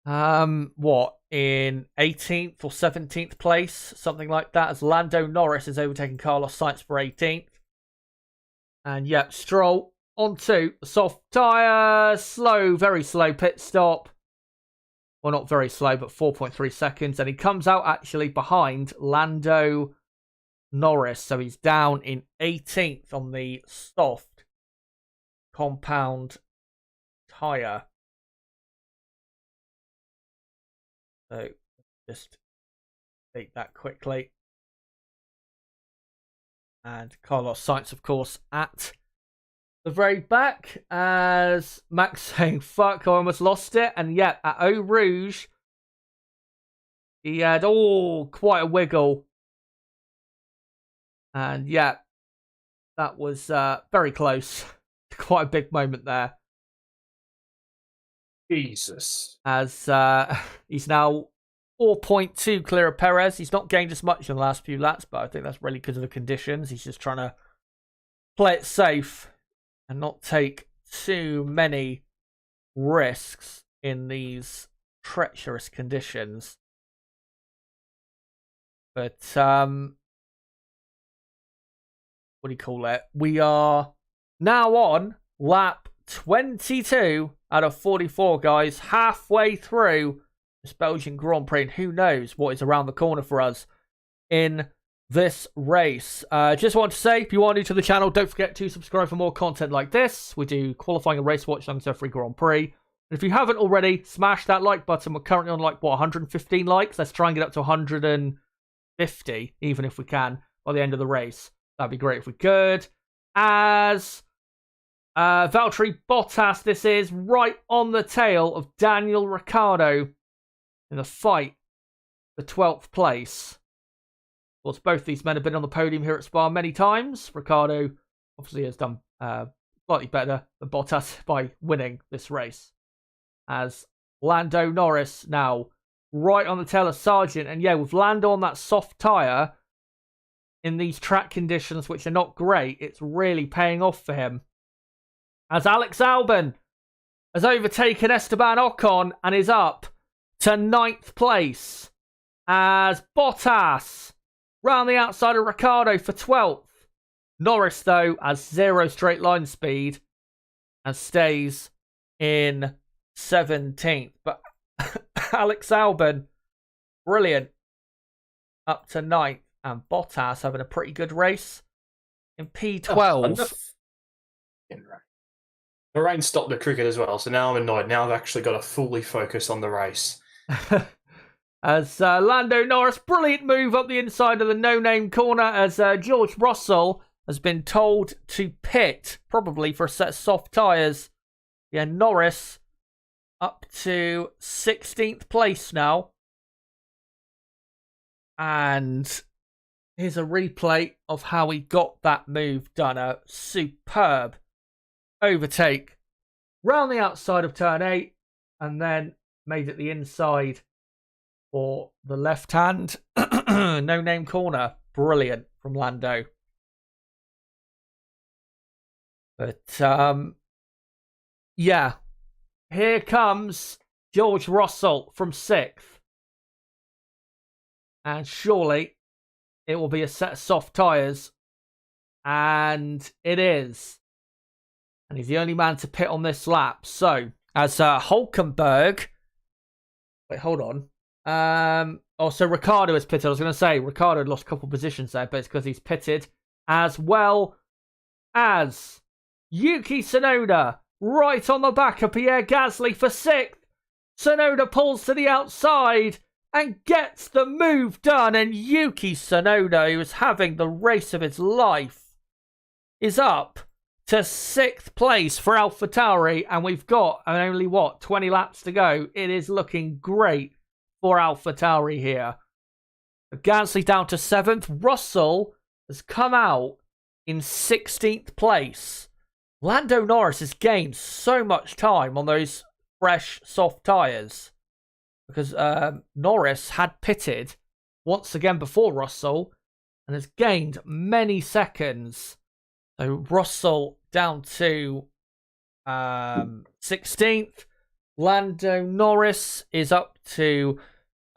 in 18th or 17th place, something like that, as Lando Norris is overtaking Carlos Sainz for 18th. And yep, Stroll onto the soft tyre, slow, very slow pit stop. Well, not very slow, but 4.3 seconds, and he comes out actually behind Lando Norris, so he's down in 18th on the soft compound tyre. So just take that quickly. And Carlos Sainz, of course, at the very back, as Max saying, fuck, I almost lost it. And yeah, at Eau Rouge, he had quite a wiggle. And yeah, that was very close. Quite a big moment there.
Jesus.
As he's now 4.2 clear of Perez. He's not gained as much in the last few laps, but I think that's really because of the conditions. He's just trying to play it safe and not take too many risks in these treacherous conditions. But what do you call it? We are now on lap 22 out of 44, guys. Halfway through this Belgian Grand Prix, and who knows what is around the corner for us in this race. Just want to say, if you are new to the channel, don't forget to subscribe for more content like this. We do qualifying and race watchalongs every Grand Prix. And if you haven't already, smash that like button. We're currently on 115 likes. Let's try and get up to 150, even if we can, by the end of the race. That'd be great if we could. As Valtteri Bottas, this is right on the tail of Daniel Ricciardo in the fight for 12th place. Of course, both these men have been on the podium here at Spa many times. Ricciardo obviously has done slightly better than Bottas by winning this race. As Lando Norris now right on the tail of Sargent. And yeah, with Lando on that soft tyre in these track conditions, which are not great, it's really paying off for him. As Alex Albon has overtaken Esteban Ocon and is up to 9th place. As Bottas round the outside of Ricciardo for 12th. Norris, though, has 0 straight line speed and stays in 17th. But Alex Albon, brilliant, up to 9th. And Bottas having a pretty good race in P12.
The rain stopped the cricket as well, so now I'm annoyed. Now I've actually got to fully focus on the race.
As Lando Norris, brilliant move up the inside of the no-name corner as George Russell has been told to pit, probably for a set of soft tyres. Yeah, Norris up to 16th place now. And here's a replay of how he got that move done. A superb overtake round the outside of turn 8 and then made it the inside for the left hand no name corner. Brilliant from Lando. But yeah, here comes George Russell from 6th, and surely it will be a set of soft tyres, and it is. And he's the only man to pit on this lap. So, as Hulkenberg... Wait, hold on. So Ricciardo is pitted. I was going to say, Ricciardo had lost a couple positions there, but it's because he's pitted. As well as Yuki Tsunoda, right on the back of Pierre Gasly for 6th. Tsunoda pulls to the outside and gets the move done. And Yuki Tsunoda, who is having the race of his life, is up to 6th place for AlphaTauri, and we've got only 20 laps to go. It is looking great for AlphaTauri here. Gasly down to 7th. Russell has come out in 16th place. Lando Norris has gained so much time on those fresh soft tyres because Norris had pitted once again before Russell and has gained many seconds. So Russell down to 16th. Lando Norris is up to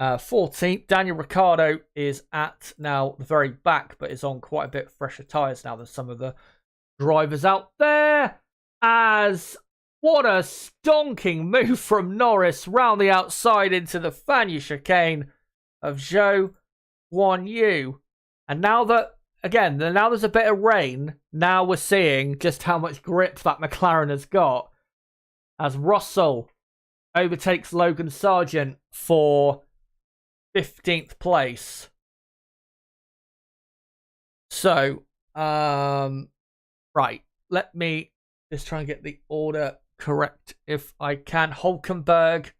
14th. Daniel Ricciardo is at now the very back, but is on quite a bit fresher tyres now than some of the drivers out there. As what a stonking move from Norris round the outside into the Fanyu chicane of Zhou Guanyu. And now that now there's a bit of rain. Now we're seeing just how much grip that McLaren has got. As Russell overtakes Logan Sargent for 15th place. So, right. Let me just try and get the order correct if I can. Hulkenberg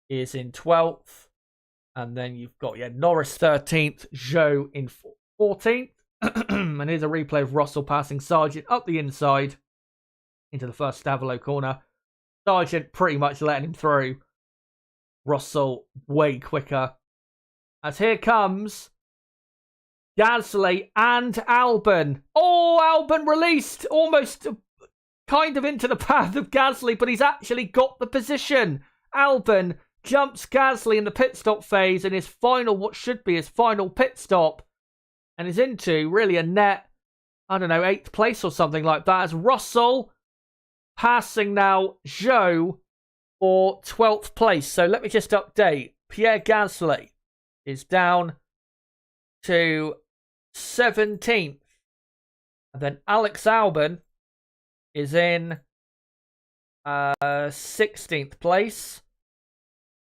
is in 12th. And then you've got, Norris 13th. Zhou in 14th. And here's a replay of Russell passing Sargent up the inside into the first Stavolo corner. Sargent pretty much letting him through. Russell way quicker. As here comes Gasly and Albon. Oh, Albon released almost kind of into the path of Gasly, but he's actually got the position. Albon jumps Gasly in the pit stop phase in his final, what should be his final pit stop. And is into really a net, 8th place or something like that. As Russell passing now Zhou for 12th place. So let me just update. Pierre Gasly is down to 17th. And then Alex Albon is in 16th place.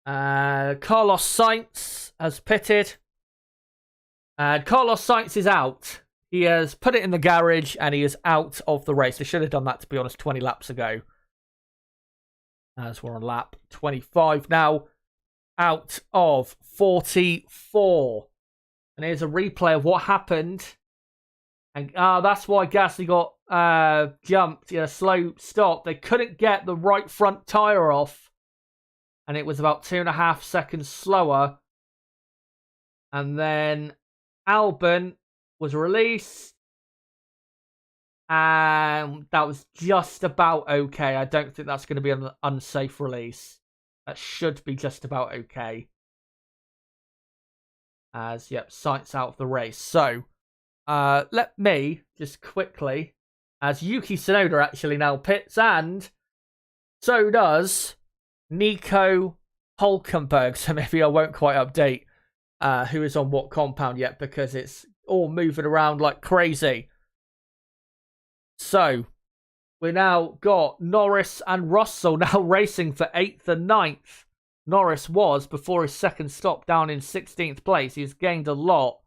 Carlos Sainz has pitted. And Carlos Sainz is out. he has put it in the garage and he is out of the race. They should have done that, to be honest, 20 laps ago. As we're on lap 25 now, out of 44. And here's a replay of what happened. And that's why Gasly got jumped in a slow stop. They couldn't get the right front tyre off. And it was about 2.5 seconds slower. And then Albon was released. And that was just about okay. I don't think that's going to be an unsafe release. That should be just about okay. As, yep, Sainz out of the race. So, let me just quickly, as Yuki Tsunoda actually now pits, and so does Nico Hülkenberg. So maybe I won't quite update who is on what compound yet, because it's all moving around like crazy. So, we now got Norris and Russell now racing for 8th and 9th. Norris was, before his second stop, down in 16th place. He's gained a lot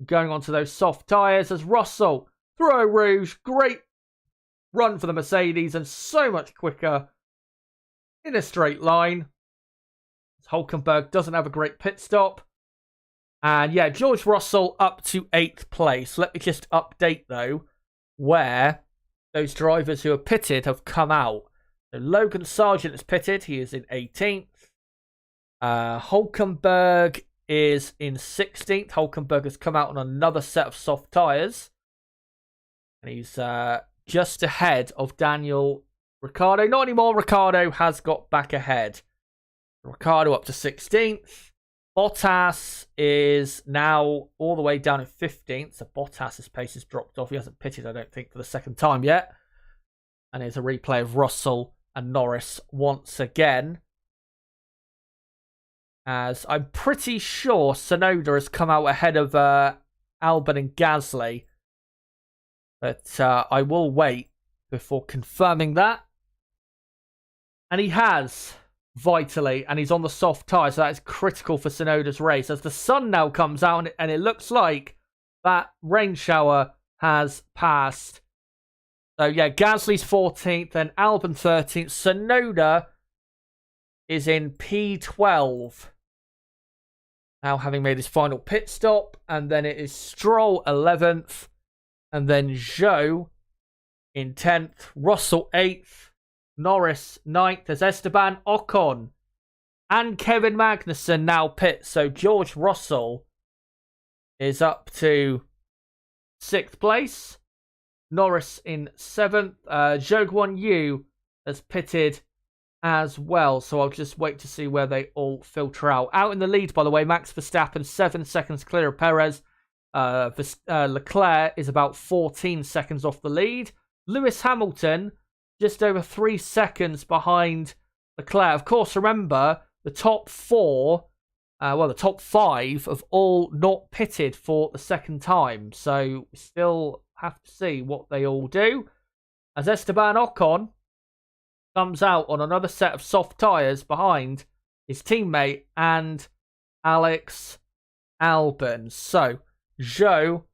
going onto those soft tyres as Russell, throw rouge, great run for the Mercedes and so much quicker in a straight line. Hülkenberg doesn't have a great pit stop. And yeah, George Russell up to 8th place. Let me just update though where those drivers who are pitted have come out. So Logan Sargent is pitted. He is in 18th. Hülkenberg is in 16th. Hülkenberg has come out on another set of soft tyres. And he's just ahead of Daniel Ricciardo. Not anymore. Ricciardo has got back ahead. Ricciardo up to 16th. Bottas is now all the way down in 15th. So Bottas's pace has dropped off. He hasn't pitted, I don't think, for the second time yet. And here's a replay of Russell and Norris once again. As I'm pretty sure Tsunoda has come out ahead of Albon and Gasly. But I will wait before confirming that. And he has, vitally, and he's on the soft tyre, so that is critical for Tsunoda's race. As the sun now comes out, and it looks like that rain shower has passed. So yeah, Gasly's 14th, and Albon 13th. Tsunoda is in P12. Now having made his final pit stop, and then it is Stroll 11th, and then Zhou in 10th, Russell 8th, Norris 9th, as Esteban Ocon and Kevin Magnussen now pit. So George Russell is up to 6th place, Norris in 7th, Zhou Guanyu has pitted as well, so I'll just wait to see where they all filter out. Out in the lead, by the way, Max Verstappen 7 seconds clear of Perez. Leclerc is about 14 seconds off the lead. Lewis Hamilton just over 3 seconds behind Leclerc. Of course, remember, the top 4, the top 5 have all not pitted for the second time, so we still have to see what they all do. As Esteban Ocon comes out on another set of soft tyres behind his teammate and Alex Albon. So, Zhou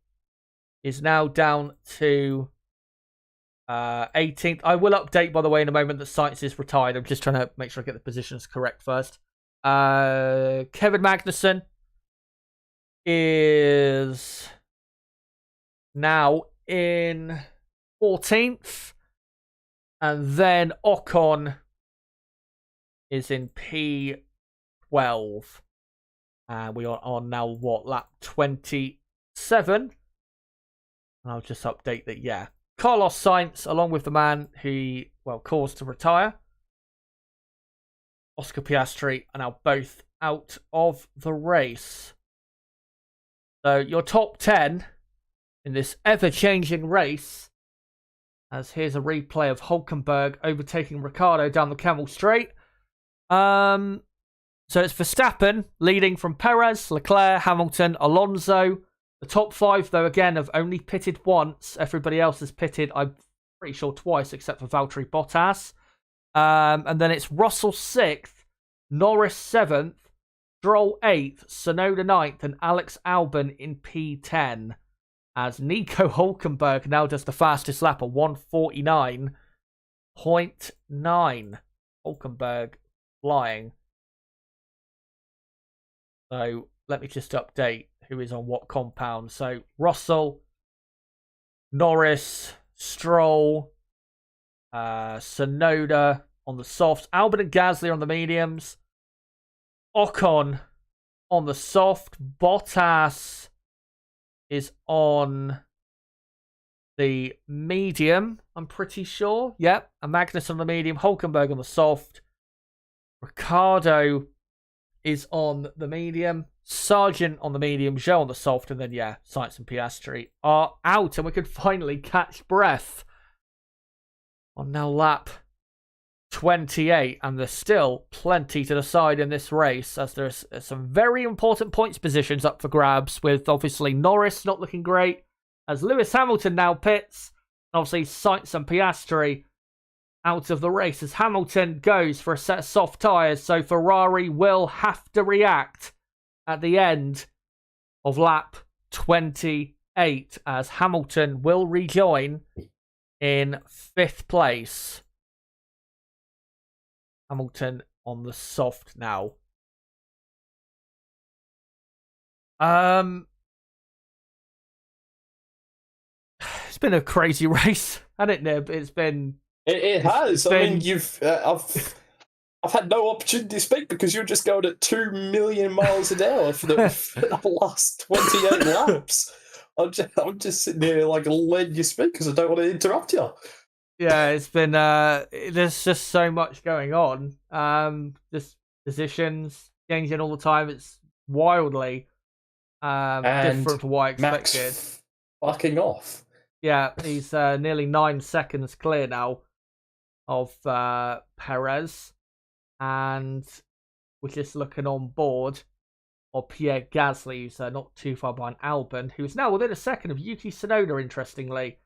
is now down to 18th. I will update, by the way, in a moment that Sainz is retired. I'm just trying to make sure I get the positions correct first. Kevin Magnussen is now in 14th. And then Ocon is in P12. And we are on now, lap 27? And I'll just update that, yeah. Carlos Sainz, along with the man he, caused to retire, Oscar Piastri, are now both out of the race. So your top 10 in this ever-changing race, as here's a replay of Hülkenberg overtaking Ricciardo down the Camel Straight. So it's Verstappen leading from Perez, Leclerc, Hamilton, Alonso. The top 5, though, again, have only pitted once. Everybody else has pitted, I'm pretty sure, twice, except for Valtteri Bottas. And then it's Russell 6th, Norris 7th, Stroll 8th, Tsunoda 9th, and Alex Albon in P10. as Nico Hulkenberg now does the fastest lap of 1:49.9. Hulkenberg flying. So let me just update who is on what compound. So Russell, Norris, Stroll, Tsunoda on the softs, Albon and Gasly on the mediums, Ocon on the soft, Bottas is on the medium, I'm pretty sure. Yep, and Magnus on the medium, Hulkenberg on the soft, Ricciardo is on the medium, Sargent on the medium, Zhou on the soft, and then, yeah, Sainz and Piastri are out, and we can finally catch breath on now lap 28, and there's still plenty to decide in this race, as there's some very important points positions up for grabs, with obviously Norris not looking great, as Lewis Hamilton now pits, obviously Sainz and Piastri out of the race as Hamilton goes for a set of soft tyres, so Ferrari will have to react at the end of lap 28 as Hamilton will rejoin in 5th place. Hamilton on the soft now. It's been a crazy race, hasn't it, Nib? It's been.
It has. I mean, I've had no opportunity to speak because you're just going at 2 million miles an hour for the last 28 laps. I'm just sitting here like letting you speak because I don't want to interrupt you.
Yeah, it's been. There's just so much going on. Just positions changing all the time. It's wildly different from what I expected.
Max fucking off.
Yeah, he's nearly 9 seconds clear now of Perez, and we're just looking on board of Pierre Gasly, who's not too far behind Albon, who's now within a second of Yuki Tsunoda, interestingly.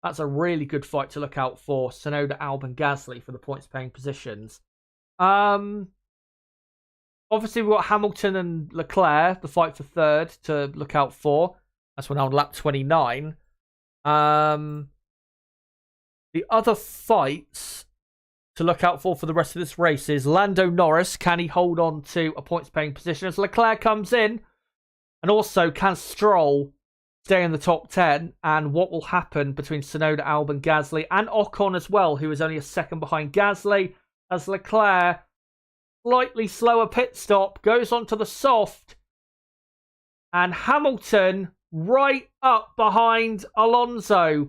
That's a really good fight to look out for, Tsunoda, Albon, Gasly for the points-paying positions. Obviously, we've got Hamilton and Leclerc, the fight for 3rd, to look out for. That's when on lap 29. The other fights to look out for the rest of this race is Lando Norris. Can he hold on to a points-paying position as Leclerc comes in? And also, can Stroll stay in the top 10? And what will happen between Tsunoda, Albon, Gasly, and Ocon as well, who is only a second behind Gasly, as Leclerc, slightly slower pit stop, goes onto the soft. And Hamilton right up behind Alonso.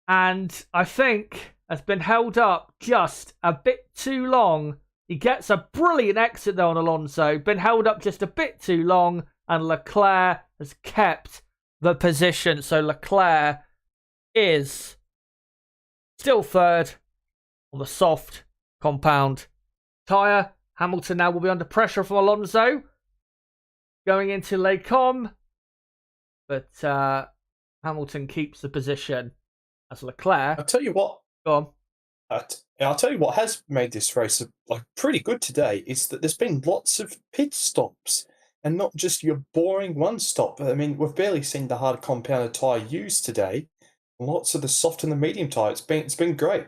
And I think has been held up just a bit too long. He gets a brilliant exit though on Alonso. Been held up just a bit too long. And Leclerc has kept the position. So Leclerc is still 3rd on the soft compound tyre. Hamilton now will be under pressure from Alonso going into Les Combes, but Hamilton keeps the position as Leclerc.
I'll tell you what.
Go on.
I'll tell you what has made this race pretty good today is that there's been lots of pit stops and not just your boring one stop. I mean, we've barely seen the hard compounded tyre used today. Lots of the soft and the medium tyre. It's been great.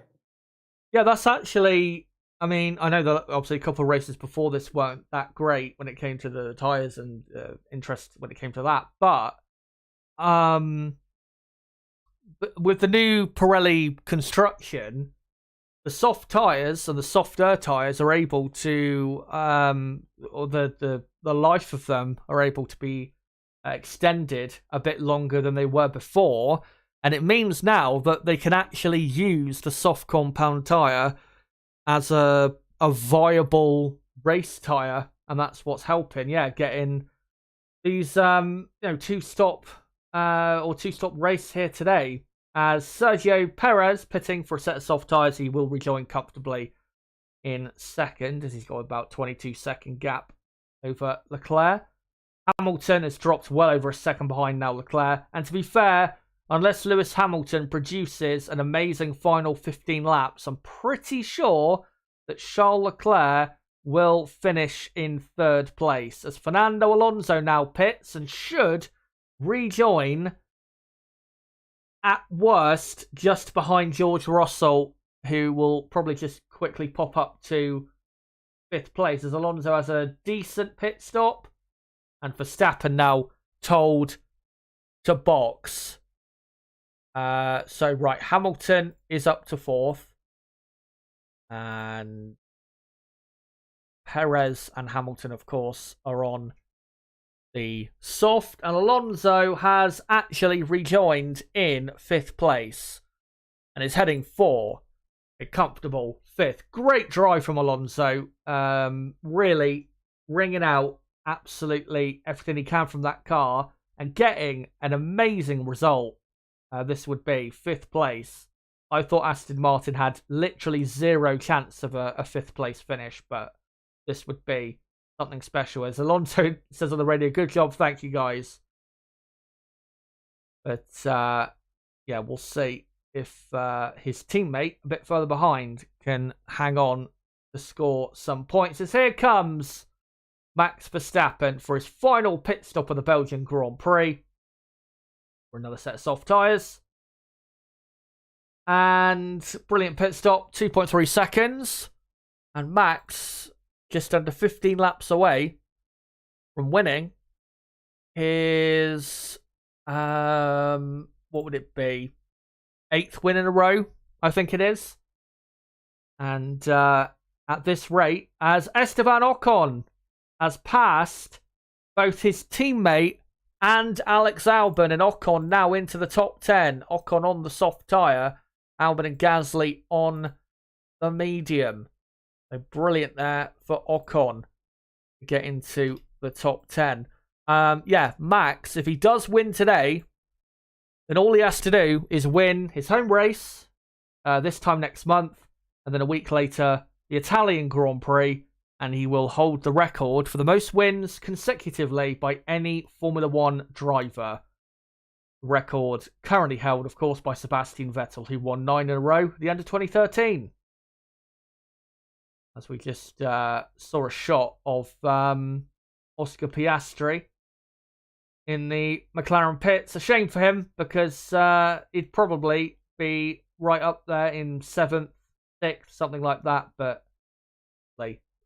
Yeah, that's actually. I mean, I know that obviously a couple of races before this weren't that great when it came to the tyres and interest when it came to that. But with the new Pirelli construction, the soft tyres and the softer tyres are able to, or the life of them are able to be extended a bit longer than they were before. And it means now that they can actually use the soft compound tyre as a viable race tyre, and that's what's helping. Yeah, getting these two-stop race here today. As Sergio Perez pitting for a set of soft tyres, he will rejoin comfortably in 2nd, as he's got about 22-second gap over Leclerc. Hamilton has dropped well over a second behind now Leclerc, and to be fair, unless Lewis Hamilton produces an amazing final 15 laps, I'm pretty sure that Charles Leclerc will finish in 3rd place. As Fernando Alonso now pits and should rejoin at worst just behind George Russell, who will probably just quickly pop up to 5th place as Alonso has a decent pit stop and Verstappen now told to box. So right, Hamilton is up to 4th and Perez and Hamilton, of course, are on the soft, and Alonso has actually rejoined in 5th place and is heading for a comfortable 5th. Great drive from Alonso, really ringing out absolutely everything he can from that car and getting an amazing result. This would be 5th place. I thought Aston Martin had literally zero chance of a 5th place finish, but this would be something special. As Alonso says on the radio, good job, thank you guys. But yeah, we'll see if his teammate a bit further behind can hang on to score some points. As here comes Max Verstappen for his final pit stop of the Belgian Grand Prix for another set of soft tyres. And brilliant pit stop, 2.3 seconds. And Max just under 15 laps away from winning his, what would it be? 8th win in a row, I think it is. And at this rate, as Esteban Ocon has passed both his teammate and Alex Albon, and Ocon now into the top 10. Ocon on the soft tyre, Albon and Gasly on the medium. So brilliant there for Ocon to get into the top 10. Yeah, Max, if he does win today, then all he has to do is win his home race this time next month, and then a week later, the Italian Grand Prix, and he will hold the record for the most wins consecutively by any Formula One driver. Record currently held, of course, by Sebastian Vettel, who won 9 in a row at the end of 2013. As we just saw a shot of Oscar Piastri in the McLaren pits. A shame for him, because he'd probably be right up there in 7th, 6th, something like that, but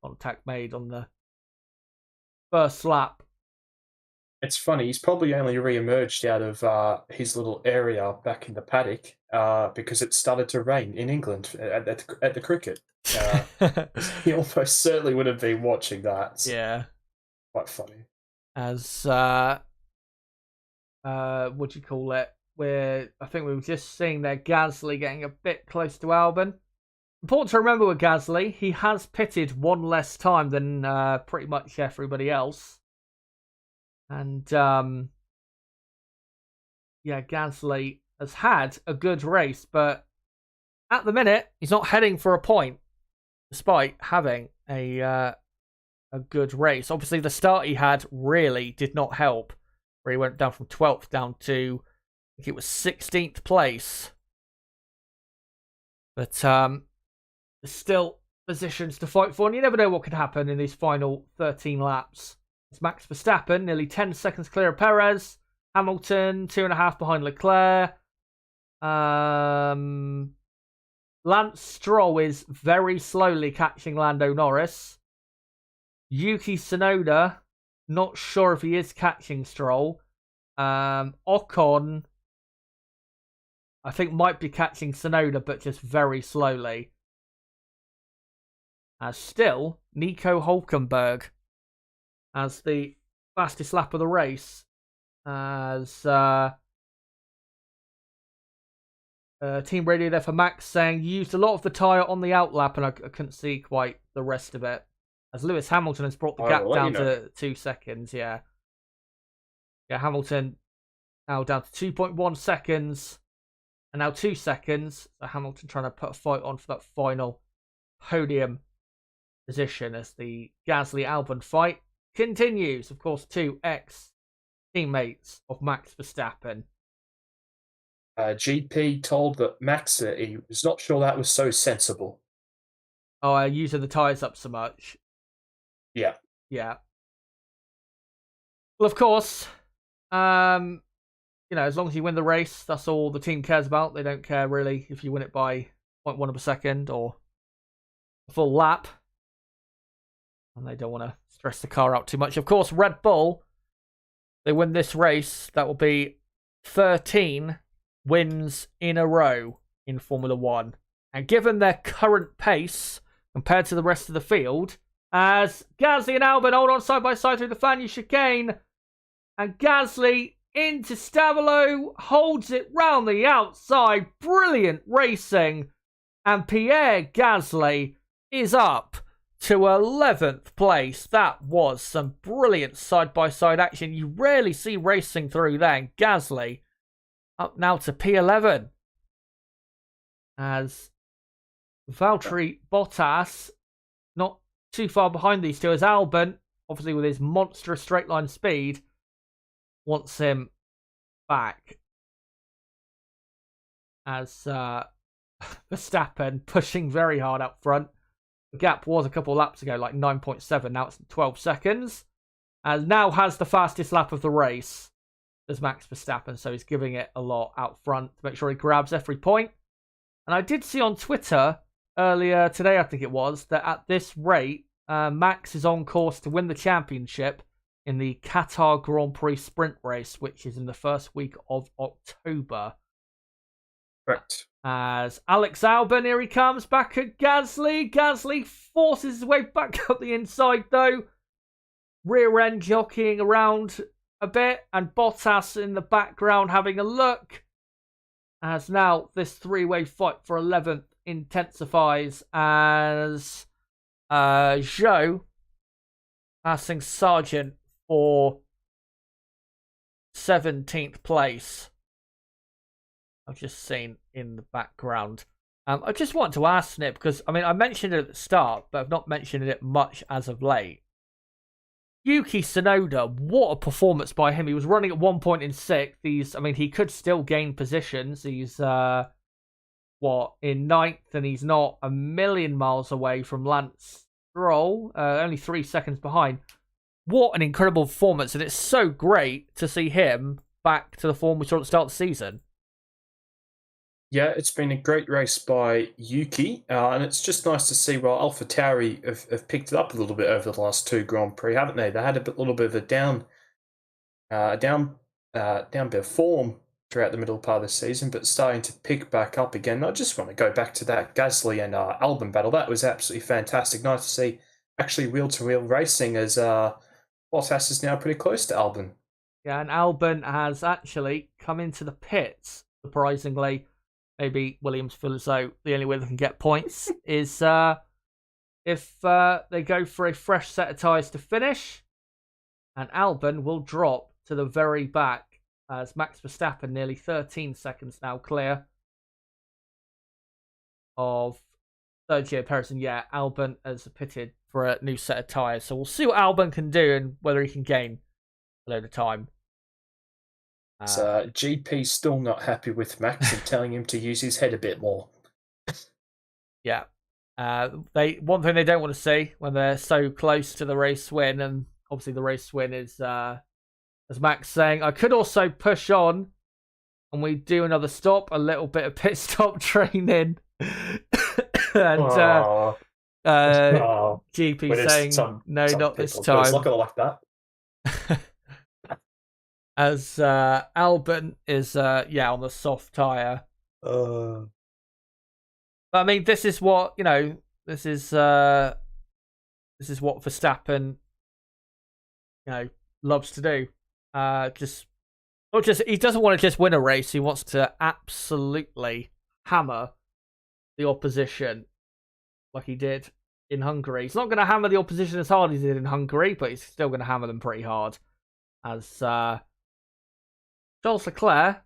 contact made on the first lap.
It's funny, he's probably only re-emerged out of his little area back in the paddock because it started to rain in England at the cricket. He almost certainly would have been watching that.
Yeah.
Quite funny.
As, what do you call it? I think we were just seeing there Gasly getting a bit close to Albon. Important to remember with Gasly, he has pitted one less time than pretty much everybody else. And, yeah, Gasly has had a good race, but at the minute, he's not heading for a point, despite having a good race. Obviously, the start he had really did not help, where he went down from 12th down to, I think it was 16th place. But there's still positions to fight for, and you never know what could happen in these final 13 laps. It's Max Verstappen, nearly 10 seconds clear of Perez. Hamilton, 2.5 behind Leclerc. Lance Stroll is very slowly catching Lando Norris. Yuki Tsunoda, not sure if he is catching Stroll. Ocon, I think, might be catching Tsunoda, but just very slowly. Still, Nico Hülkenberg as the fastest lap of the race. As team radio there for Max saying, used a lot of the tyre on the outlap, and I couldn't see quite the rest of it. As Lewis Hamilton has brought the gap down to 2 seconds, yeah. Yeah, Hamilton now down to 2.1 seconds. And now 2 seconds. So Hamilton trying to put a fight on for that final podium position as the Gasly-Albon fight continues. Of course, 2 ex-teammates of Max Verstappen.
GP told that Max he was not sure that was so sensible.
Oh, using the tyres up so much.
Yeah.
Yeah. Well, of course, as long as you win the race, that's all the team cares about. They don't care really if you win it by 0.1 of a second or a full lap. And they don't want to stress the car out too much. Of course, Red Bull, they win this race, that will be 13 wins in a row in Formula 1. And given their current pace compared to the rest of the field, as Gasly and Albon hold on side by side through the Fagnes chicane, and Gasly into Stavolo, holds it round the outside. Brilliant racing. And Pierre Gasly is up to 11th place. That was some brilliant side-by-side action. You rarely see racing through there. And Gasly up now to P11. As Valtteri Bottas not too far behind these two, as Albon, obviously with his monstrous straight line speed, wants him back. As Verstappen pushing very hard up front. The gap was a couple of laps ago, like 9.7. Now it's 12 seconds. And now has the fastest lap of the race as Max Verstappen. So he's giving it a lot out front to make sure he grabs every point. And I did see on Twitter earlier today, I think it was, that at this rate, Max is on course to win the championship in the Qatar Grand Prix sprint race, which is in the first week of October.
Correct.
As Alex Albon, here he comes back at Gasly. Gasly forces his way back up the inside, though. Rear end jockeying around a bit, and Bottas in the background having a look. As now this three-way fight for 11th intensifies as Zhou passing Sargent for 17th place. I've just seen in the background. I just want to ask Snip, because I mentioned it at the start, but I've not mentioned it much as of late. Yuki Tsunoda, what a performance by him. He was running at one point in 6th. He could still gain positions. He's in 9th, and he's not a million miles away from Lance Stroll, only 3 seconds behind. What an incredible performance, and it's so great to see him back to the form we saw at the start of the season.
Yeah, it's been a great race by Yuki, and it's just nice to see. Well, AlphaTauri have picked it up a little bit over the last 2 Grand Prix, haven't they? They had a little bit of a down bit of form throughout the middle part of the season, but starting to pick back up again. I just want to go back to that Gasly and Albon battle. That was absolutely fantastic. Nice to see actually wheel-to-wheel racing, as Bottas is now pretty close to Albon.
Yeah, and Albon has actually come into the pits, surprisingly. Maybe Williams feel as though the only way they can get points is if they go for a fresh set of tyres to finish. And Albon will drop to the very back as Max Verstappen nearly 13 seconds now clear of Sergio Perez. And yeah, Albon has pitted for a new set of tyres. So we'll see what Albon can do and whether he can gain a load of time.
GP's still not happy with Max and telling him to use his head a bit more.
Yeah. One thing they don't want to see when they're so close to the race win, and obviously the race win is, as Max saying, I could also push on and we do another stop, a little bit of pit stop training. And GP saying, no, not this time.
It's not going to like that.
As Albon is on the soft tyre. But this is what this is what Verstappen loves to do. He doesn't want to just win a race, he wants to absolutely hammer the opposition like he did in Hungary. He's not going to hammer the opposition as hard as he did in Hungary, but he's still going to hammer them pretty hard. As Charles Leclerc,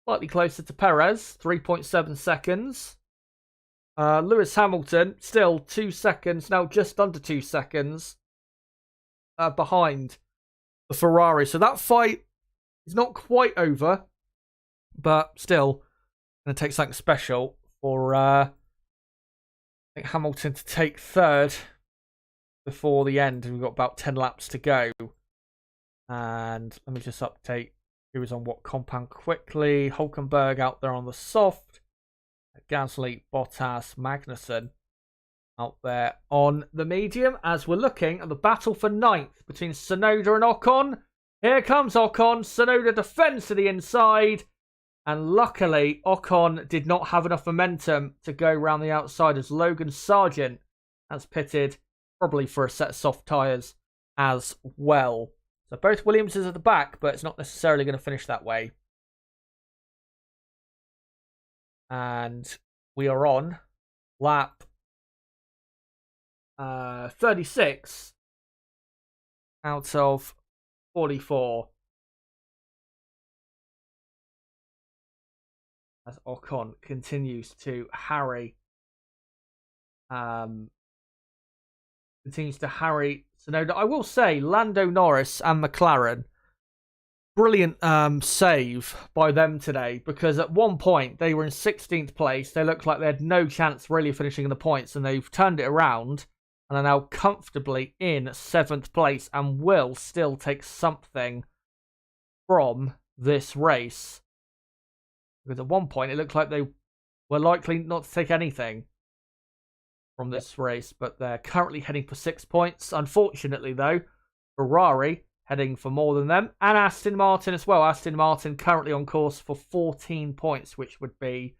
slightly closer to Perez, 3.7 seconds. Lewis Hamilton, still 2 seconds, now just under 2 seconds behind the Ferrari. So that fight is not quite over, but still going to take something special for Hamilton to take 3rd before the end. We've got about 10 laps to go. And let me just update He was on what compound quickly. Hulkenberg out there on the soft. Gasly, Bottas, Magnussen out there on the medium. As we're looking at the battle for ninth between Tsunoda and Ocon. Here comes Ocon. Tsunoda defends to the inside. And luckily, Ocon did not have enough momentum to go round the outside as Logan Sargent has pitted, probably for a set of soft tyres as well. So both Williamses at the back, but it's not necessarily going to finish that way. And we are on lap 36 out of 44. As Ocon continues to harry. Tsunoda. I will say, Lando Norris and McLaren, brilliant save by them today, because at one point they were in 16th place. They looked like they had no chance really of finishing in the points, and they've turned it around and are now comfortably in 7th place and will still take something from this race. Because at one point it looked like they were likely not to take anything from this race, but they're currently heading for 6 points. Unfortunately, though, Ferrari heading for more than them, and Aston Martin as well. Aston Martin currently on course for 14 points, which would be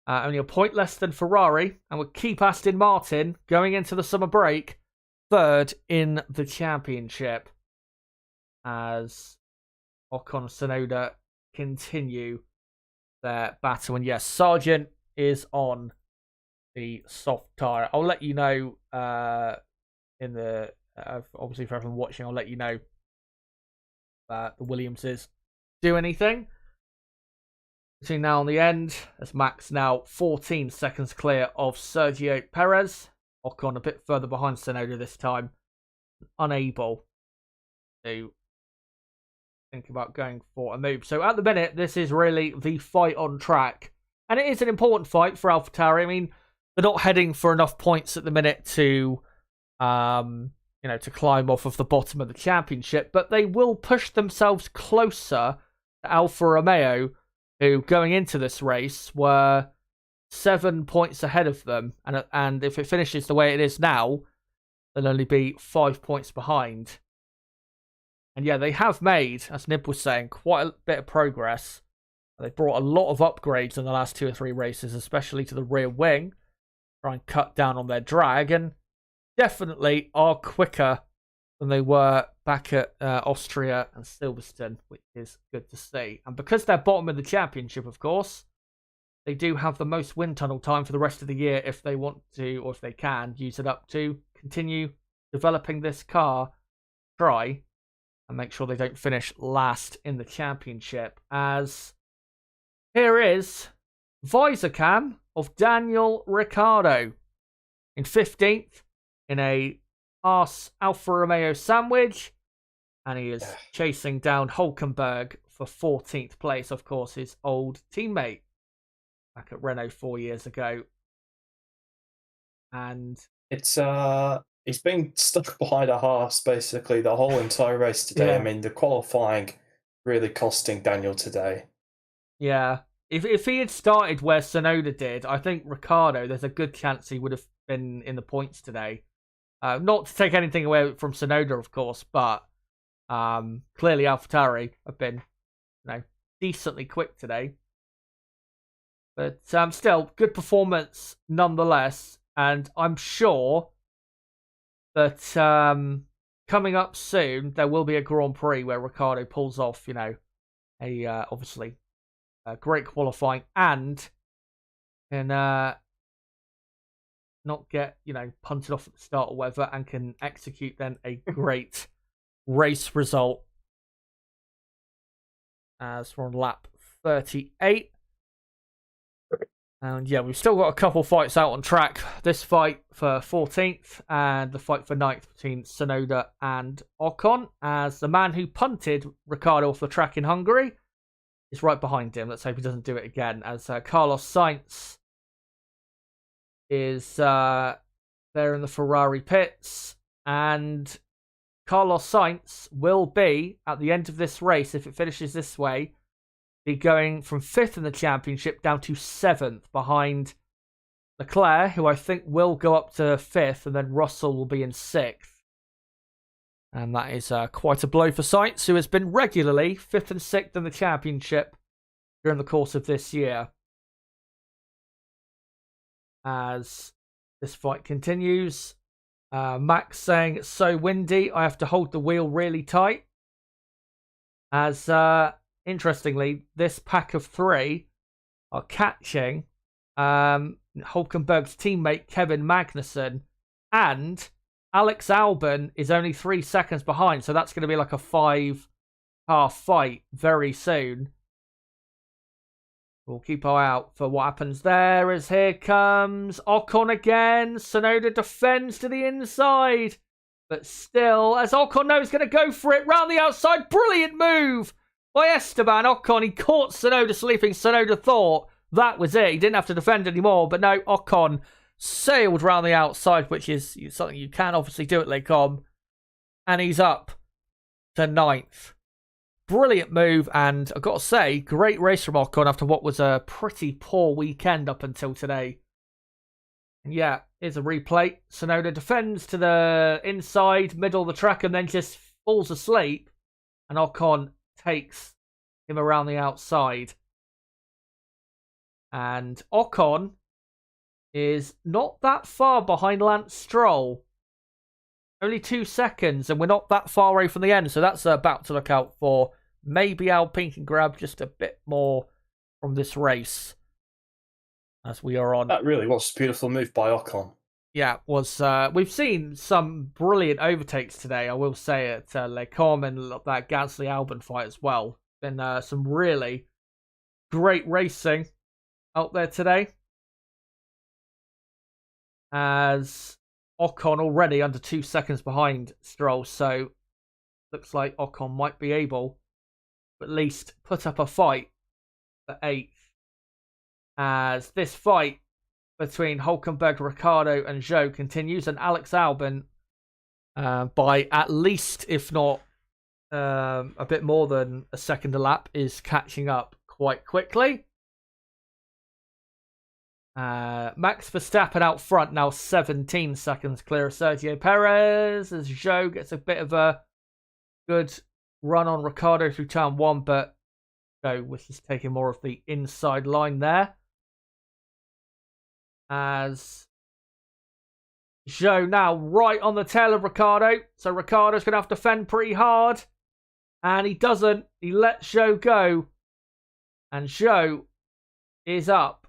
only a point less than Ferrari, and would keep Aston Martin going into the summer break third in the championship as Ocon and Tsunoda continue their battle. And yes, Sargent is on the soft tyre. I'll let you know in the obviously for everyone watching, I'll let you know that the Williamses do anything between now and the end, as Max now 14 seconds clear of Sergio Perez. Ocon a bit further behind Tsunoda this time, unable to think about going for a move. So at the minute, this is really the fight on track, and it is an important fight for AlphaTauri. I mean, they're not heading for enough points at the minute to, to climb off of the bottom of the championship, but they will push themselves closer to Alfa Romeo, who going into this race were 7 points ahead of them, and if it finishes the way it is now, they'll only be 5 points behind. And yeah, they have made, as Nib was saying, quite a bit of progress. They brought a lot of upgrades in the last 2 or 3 races, especially to the rear wing, try and cut down on their drag, and definitely are quicker than they were back at Austria and Silverstone, which is good to see. And because they're bottom of the championship, of course, they do have the most wind tunnel time for the rest of the year if they want to, or if they can, use it up to continue developing this car, try and make sure they don't finish last in the championship. As here is visor cam of Daniel Ricciardo in 15th in a Alfa Romeo sandwich, and he is chasing down Hulkenberg for 14th place, of course, his old teammate back at Renault 4 years ago. And
it's he's been stuck behind a Haas basically the whole entire race today.
Yeah.
I mean, the qualifying really costing Daniel today.
Yeah. If he had started where Tsunoda did, I think Ricciardo, there's a good chance he would have been in the points today. Not to take anything away from Tsunoda, of course, but clearly AlphaTauri have been, decently quick today. But still, good performance nonetheless. And I'm sure that coming up soon, there will be a Grand Prix where Ricciardo pulls off, obviously a great qualifying and can not get, punted off at the start or whatever, and can execute then a great race result. As we're on lap 38. And yeah, we've still got a couple fights out on track. This fight for 14th and the fight for 9th between Tsunoda and Ocon, as the man who punted Ricciardo off the track in Hungary is right behind him. Let's hope he doesn't do it again, as Carlos Sainz is there in the Ferrari pits, and Carlos Sainz will be, at the end of this race, if it finishes this way, be going from 5th in the championship down to 7th behind Leclerc, who I think will go up to 5th, and then Russell will be in 6th. And that is quite a blow for Sainz, who has been regularly 5th and 6th in the championship during the course of this year. As this fight continues, Max saying it's so windy, I have to hold the wheel really tight. As interestingly, this pack of 3 are catching Hulkenberg's teammate Kevin Magnussen, and Alex Albon is only 3 seconds behind, so that's going to be like a 5-car fight very soon. We'll keep our eye out for what happens there, as here comes Ocon again. Tsunoda defends to the inside, but still, as Ocon knows, going to go for it round the outside. Brilliant move by Esteban Ocon. He caught Tsunoda sleeping. Tsunoda thought that was it. He didn't have to defend anymore, but no, Ocon sailed round the outside, which is something you can obviously do at Les Combes, and he's up to 9th. Brilliant move, and I've got to say, great race from Ocon after what was a pretty poor weekend up until today. And yeah, here's a replay. Tsunoda defends to the inside, middle of the track, and then just falls asleep, and Ocon takes him around the outside. And Ocon is not that far behind Lance Stroll. Only 2 seconds, and we're not that far away from the end, so that's about to look out for. Maybe Alpine can grab just a bit more from this race as we are on.
That really was a beautiful move by Ocon.
Yeah, we've seen some brilliant overtakes today, I will say, at Les Combes and that Gasly-Albon fight as well. Been some really great racing out there today. As Ocon already under 2 seconds behind Stroll, so looks like Ocon might be able to at least put up a fight for 8th. As this fight between Hulkenberg, Ricciardo and Zhou continues, and Alex Albon by at least, if not a bit more than a second a lap, is catching up quite quickly. Max Verstappen out front now, 17 seconds clear of Sergio Perez, as Zhou gets a bit of a good run on Ricciardo through turn 1, but Zhou was just taking more of the inside line there. As Zhou now right on the tail of Ricciardo, so Ricciardo's going to have to fend pretty hard, and he doesn't. He lets Zhou go, and Zhou is up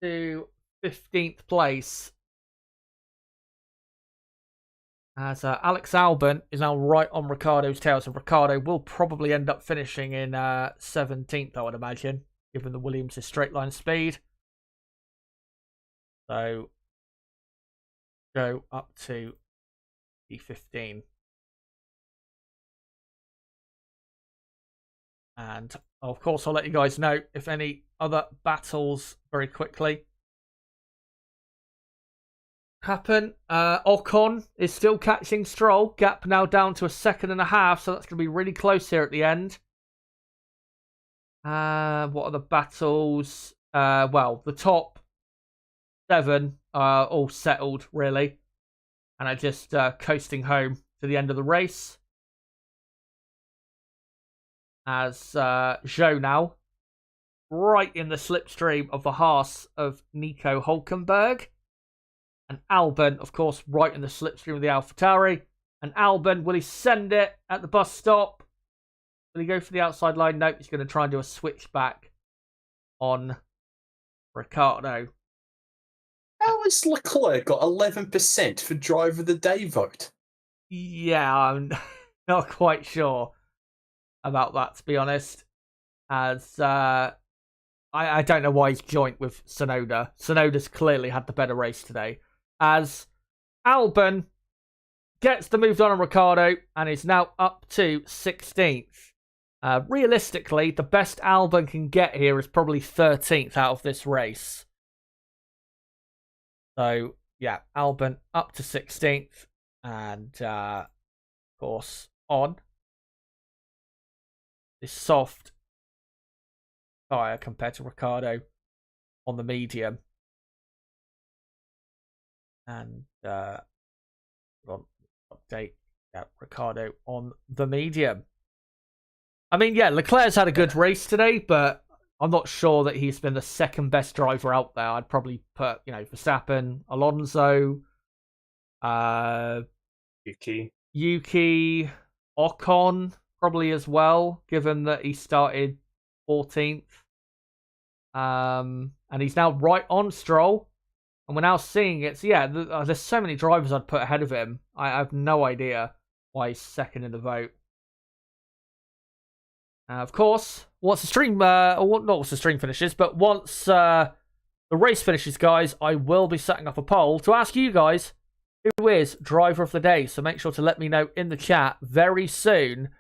to 15th place. As Alex Albon is now right on Ricciardo's tail, so Ricciardo will probably end up finishing in 17th, I would imagine, given the Williams' straight line speed. So go up to P15. And of course, I'll let you guys know if any other battles very quickly happen. Ocon is still catching Stroll. Gap now down to 1.5 seconds, so that's going to be really close here at the end. What are the battles? Well, the top 7 are all settled, really, and are just coasting home to the end of the race. As Zhou now right in the slipstream of the Haas of Nico Hulkenberg. And Albon, of course, right in the slipstream of the AlphaTauri. And Albon, will he send it at the bus stop? Will he go for the outside line? Nope, he's going to try and do a switchback on Ricciardo.
How has Leclerc got 11% for Driver of the Day vote?
Yeah, I'm not quite sure about that, to be honest. As I don't know why he's joint with Tsunoda. Tsunoda's clearly had the better race today. As Albon gets the move on Ricciardo and is now up to 16th. Realistically, the best Albon can get here is probably 13th out of this race. So, yeah, Albon up to 16th. And of course, on this soft tyre compared to Ricciardo on the medium. And update Ricciardo on the medium. I mean, yeah, Leclerc's had a good race today, but I'm not sure that he's been the second best driver out there. I'd probably put, Verstappen, Alonso, Yuki, Ocon probably as well, given that he started 14th. And he's now right on Stroll. And we're now seeing it. So, yeah, there's so many drivers I'd put ahead of him. I have no idea why he's second in the vote. Of course, once the stream, not once the stream finishes, but once the race finishes, guys, I will be setting up a poll to ask you guys who is driver of the day. So make sure to let me know in the chat very soon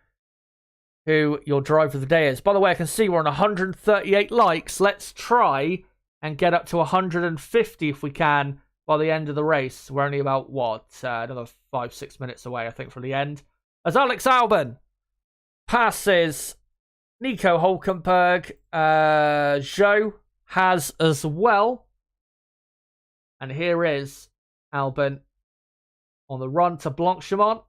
who your driver of the day is. By the way, I can see we're on 138 likes. Let's try and get up to 150 if we can by the end of the race. We're only about, another 5-6 minutes away, I think, from the end. As Alex Albon passes Nico Hülkenberg, Zhou has as well. And here is Albon on the run to Blanchimont.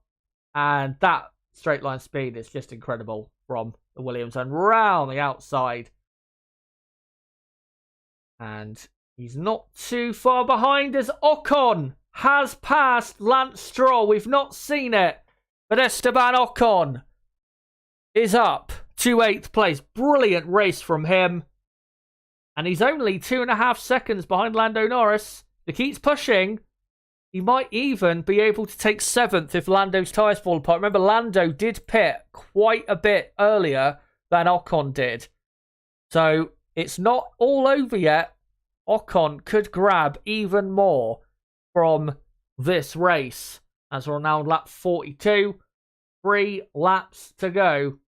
And that straight line speed is just incredible from the Williams. And round the outside. And he's not too far behind as Ocon has passed Lance Stroll. We've not seen it, but Esteban Ocon is up to 8th place. Brilliant race from him. And he's only 2.5 seconds behind Lando Norris. If he keeps pushing, he might even be able to take 7th if Lando's tyres fall apart. Remember, Lando did pit quite a bit earlier than Ocon did. So it's not all over yet. Ocon could grab even more from this race. As we're now on lap 42. 3 laps to go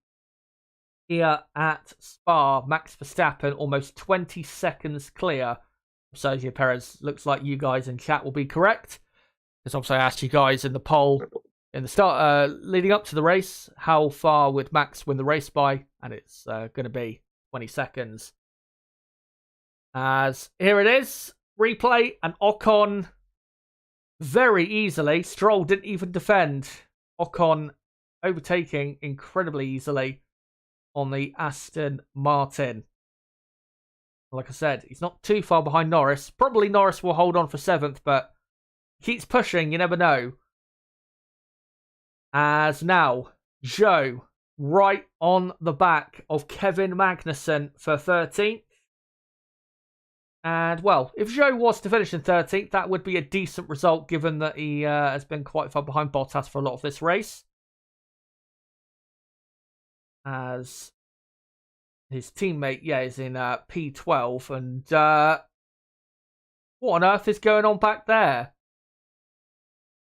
here at Spa. Max Verstappen almost 20 seconds clear. Sergio Perez. Looks like you guys in chat will be correct. Because obviously I asked you guys in the poll in the start, leading up to the race, how far would Max win the race by? And it's going to be 20 seconds. As here it is, replay, and Ocon very easily. Stroll didn't even defend. Ocon overtaking incredibly easily on the Aston Martin. Like I said, he's not too far behind Norris. Probably Norris will hold on for 7th, but keeps pushing, you never know. As now, Zhou right on the back of Kevin Magnussen for 13th. And, well, if Zhou was to finish in 13th, that would be a decent result, given that he has been quite far behind Bottas for a lot of this race. As his teammate, is in P12. And what on earth is going on back there?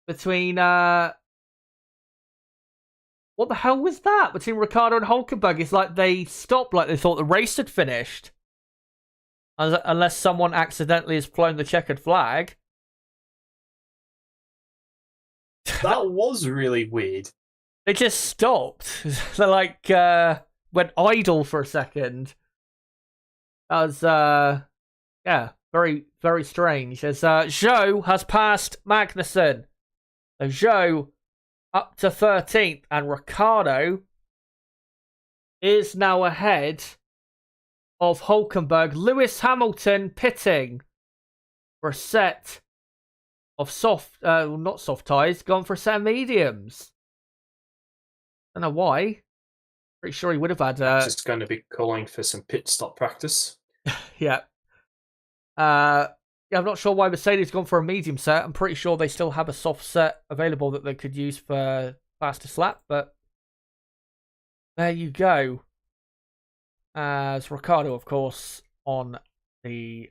Between, what the hell was that? Between Ricciardo and Hülkenberg. It's like they stopped like they thought the race had finished. Unless someone accidentally has flown the checkered flag.
That was really weird.
They just stopped. They like went idle for a second. That was very, very strange. As Zhou has passed Magnussen. So Zhou up to 13th, and Ricciardo is now ahead of Hülkenberg. Lewis Hamilton pitting for a set of not soft tyres, gone for a set of mediums. Don't know why. Pretty sure he would have had.
Just going to be calling for some pit stop practice.
Yeah. I'm not sure why Mercedes gone for a medium set. I'm pretty sure they still have a soft set available that they could use for fastest lap, but there you go. As Ricciardo, of course, on the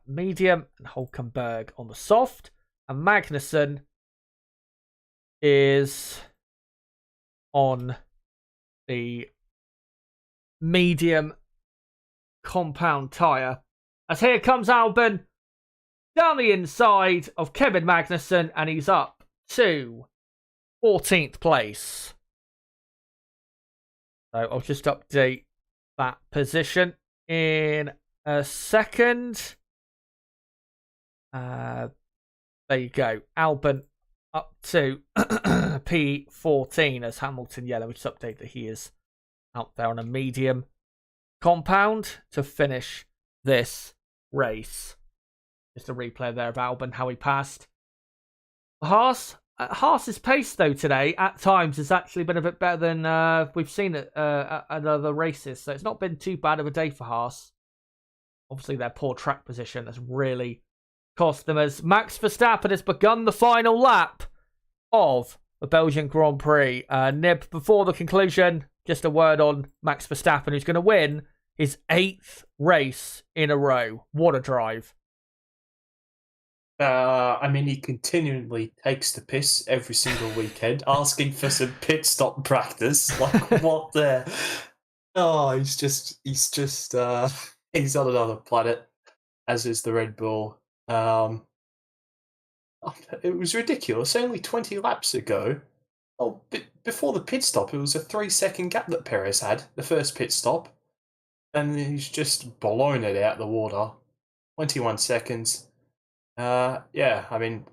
medium, and Hülkenberg on the soft, and Magnussen is on the medium compound tyre. As here comes Albon down the inside of Kevin Magnussen, and he's up to 14th place. So I'll just update that position in a second. There you go. Albon up to P14 as Hamilton yellow. We just update that he is out there on a medium compound to finish this race. Just a replay there of Albon, how he passed. Haas's pace, though, today, at times, has actually been a bit better than we've seen at other races. So it's not been too bad of a day for Haas. Obviously, their poor track position has really cost them, as Max Verstappen has begun the final lap of the Belgian Grand Prix. Nib, before the conclusion, just a word on Max Verstappen, who's going to win his 8th race in a row. What a drive.
I mean, he continually takes the piss every single weekend, asking for some pit stop practice. Like, what the? Oh, he's on another planet, as is the Red Bull. It was ridiculous. Only 20 laps ago, before the pit stop, it was a 3-second gap that Perez had, the first pit stop, and he's just blown it out the water. 21 seconds. Yeah, I mean,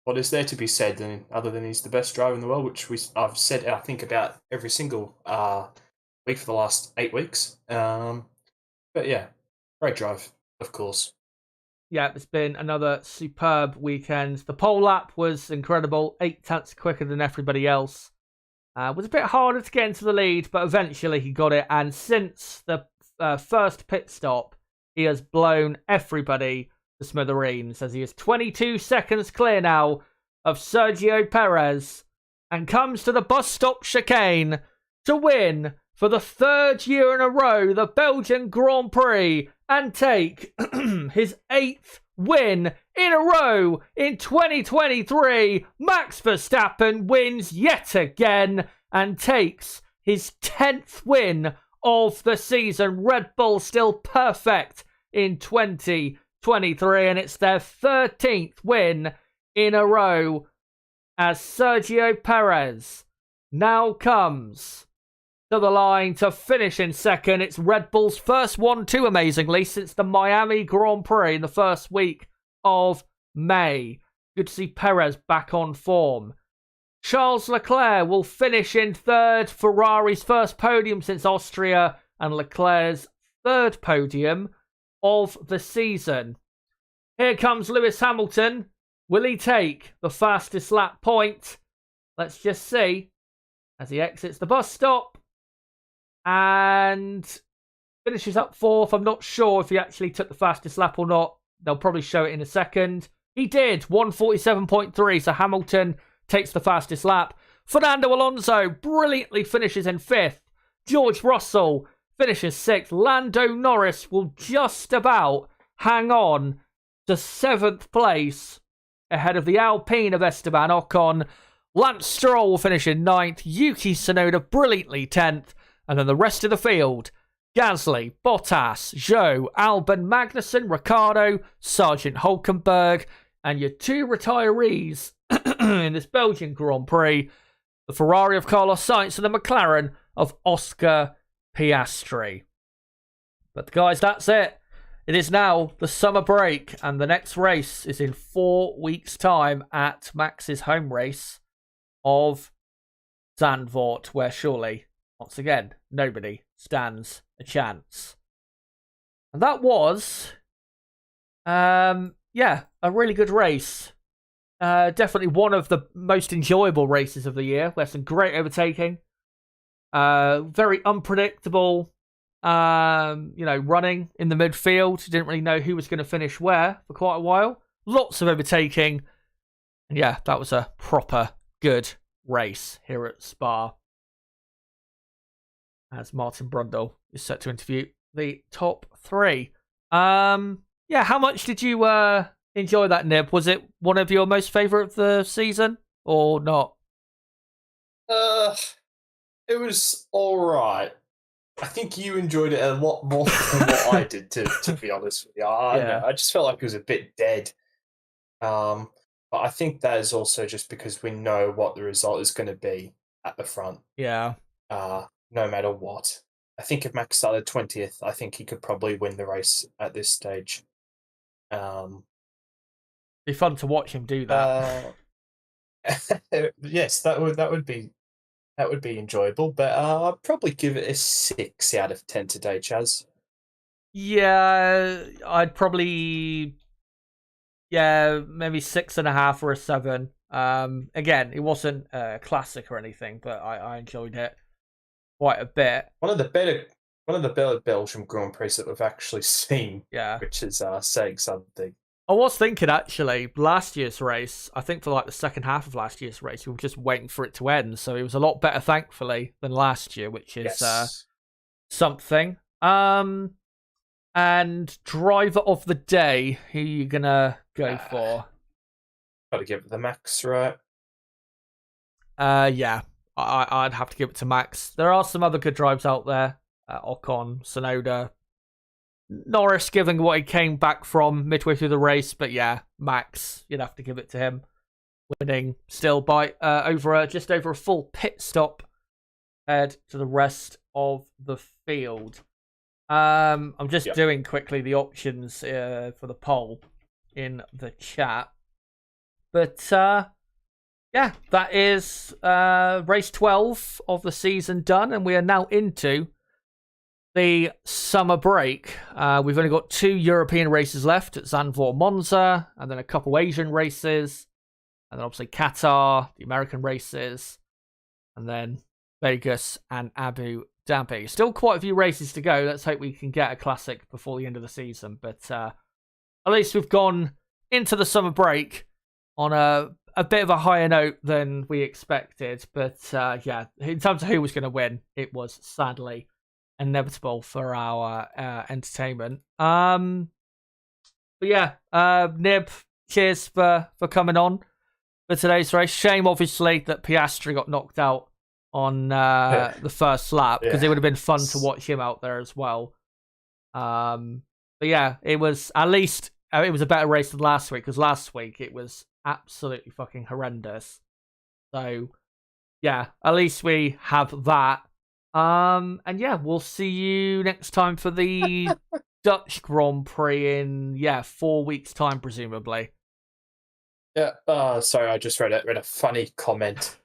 what is there to be said other than he's the best driver in the world, which I've said, I think, about every single week for the last 8 weeks. But yeah, great drive, of course.
Yeah, it's been another superb weekend. The pole lap was incredible, 8 tenths quicker than everybody else. Was a bit harder to get into the lead, but eventually he got it. And since the first pit stop, he has blown everybody to smithereens, as he is 22 seconds clear now of Sergio Perez, and comes to the bus stop chicane to win for the 3rd year in a row the Belgian Grand Prix and take his 8th win in a row in 2023. Max Verstappen wins yet again and takes his 10th win of the season. Red Bull still perfect in 2023, and it's their 13th win in a row as Sergio Perez now comes to the line to finish in second. It's Red Bull's first 1-2, amazingly, since the Miami Grand Prix in the first week of May. Good to see Perez back on form. Charles Leclerc will finish in 3rd, Ferrari's first podium since Austria, and Leclerc's 3rd podium of the season. Here comes Lewis Hamilton. Will he take the fastest lap point? Let's just see as he exits the bus stop and finishes up 4th. I'm not sure if he actually took the fastest lap or not. They'll probably show it in a second. He did, 1:47.3, so Hamilton takes the fastest lap. Fernando Alonso brilliantly finishes in 5th. George Russell finishes 6th. Lando Norris will just about hang on to 7th place ahead of the Alpine of Esteban Ocon. Lance Stroll will finish in 9th. Yuki Tsunoda brilliantly 10th. And then the rest of the field: Gasly, Bottas, Zhou, Albon, Magnussen, Ricciardo, Sergeant Hulkenberg, and your 2 retirees in this Belgian Grand Prix, the Ferrari of Carlos Sainz and the McLaren of Oscar Piastri. But guys, that's it. It is now the summer break, and the next race is in 4 weeks' time at Max's home race of Zandvoort, where surely, once again, nobody stands a chance. And that was, a really good race. Definitely one of the most enjoyable races of the year. We had some great overtaking. Very unpredictable, running in the midfield. Didn't really know who was going to finish where for quite a while. Lots of overtaking. And yeah, that was a proper good race here at Spa, as Martin Brundle is set to interview the top 3. How much did you enjoy that, Nib? Was it one of your most favourite of the season or not?
It was alright. I think you enjoyed it a lot more than what I did, to be honest with you. I just felt like it was a bit dead. But I think that is also just because we know what the result is going to be at the front,
Yeah.
no matter what. I think if Max started 20th, I think he could probably win the race at this stage.
Be fun to watch him do that.
Yes, that would be enjoyable. But I'd probably give it a 6 out of 10 today, Chaz.
Yeah, I'd probably maybe 6.5 or a 7. Again, it wasn't a classic or anything, but I enjoyed it quite a bit.
One of the better Belgian Grand Prix that we've actually seen.
Yeah,
which is saying something.
I was thinking actually, last year's race, I think for like the second half of last year's race, we were just waiting for it to end. So it was a lot better, thankfully, than last year, which is something. And driver of the day, who are you gonna go for?
Gotta give it the Max, right?
Yeah, I'd have to give it to Max. There are some other good drives out there. Ocon, Sonoda, Norris giving what he came back from midway through the race, but yeah, Max, you'd have to give it to him. Winning still by just over a full pit stop compared to the rest of the field. I'm just doing quickly the options for the poll in the chat. But yeah, that is race 12 of the season done, and we are now into the summer break. We've only got 2 European races left at Zandvoort, Monza, and then a couple Asian races, and then obviously Qatar, the American races, and then Vegas and Abu Dhabi. Still quite a few races to go. Let's hope we can get a classic before the end of the season. But at least we've gone into the summer break on a bit of a higher note than we expected. But yeah, in terms of who was going to win, it was sadly inevitable for our entertainment. But yeah, Nib, cheers for coming on for today's race. Shame, obviously, that Piastri got knocked out on the first lap, because it would have been fun to watch him out there as well. But yeah, it was at least it was a better race than last week, because last week it was absolutely fucking horrendous. So yeah, at least we have that. And yeah, we'll see you next time for the Dutch Grand Prix in 4 weeks' time, presumably.
Yeah. Sorry, I just read a funny comment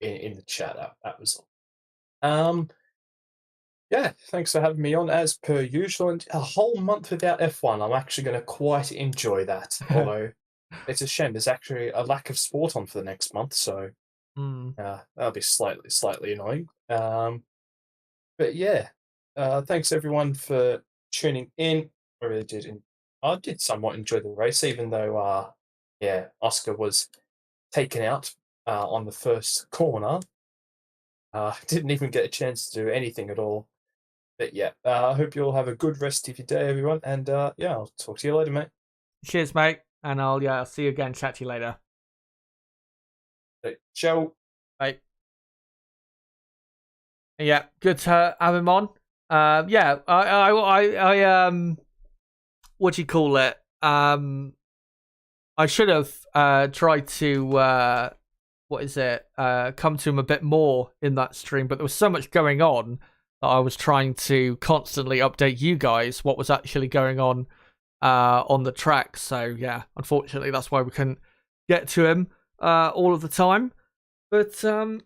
in the chat. That was all. Yeah, thanks for having me on as per usual. And a whole month without F1, I'm actually going to quite enjoy that. Although it's a shame there's actually a lack of sport on for the next month, so that'll be slightly annoying. But yeah, thanks everyone for tuning in. I did somewhat enjoy the race, even though Oscar was taken out on the first corner. Didn't even get a chance to do anything at all. But yeah, I hope you all have a good rest of your day, everyone. And I'll talk to you later, mate.
Cheers, mate. And I'll see you again. Chat to you later.
Ciao.
Bye. Yeah, good to have him on. Yeah, I what do you call it? I should have tried to come to him a bit more in that stream, but there was so much going on that I was trying to constantly update you guys what was actually going on the track. So yeah, unfortunately, that's why we couldn't get to him all of the time. But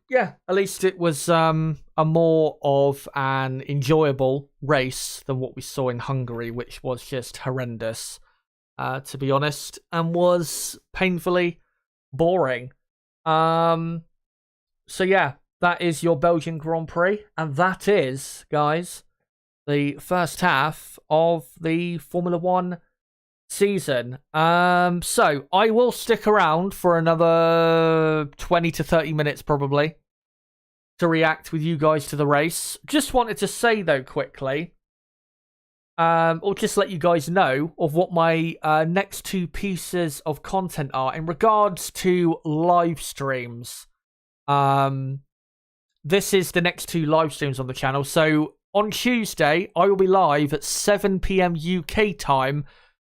yeah, at least it was a more of an enjoyable race than what we saw in Hungary, which was just horrendous, to be honest, and was painfully boring. So yeah, that is your Belgian Grand Prix, and that is, guys, the first half of the Formula One season. So I will stick around for another 20 to 30 minutes probably to react with you guys to the race. Just wanted to say though quickly, or just let you guys know of what my next 2 pieces of content are in regards to live streams. This is the next 2 live streams on the channel. So on Tuesday, I will be live at 7 p.m. UK time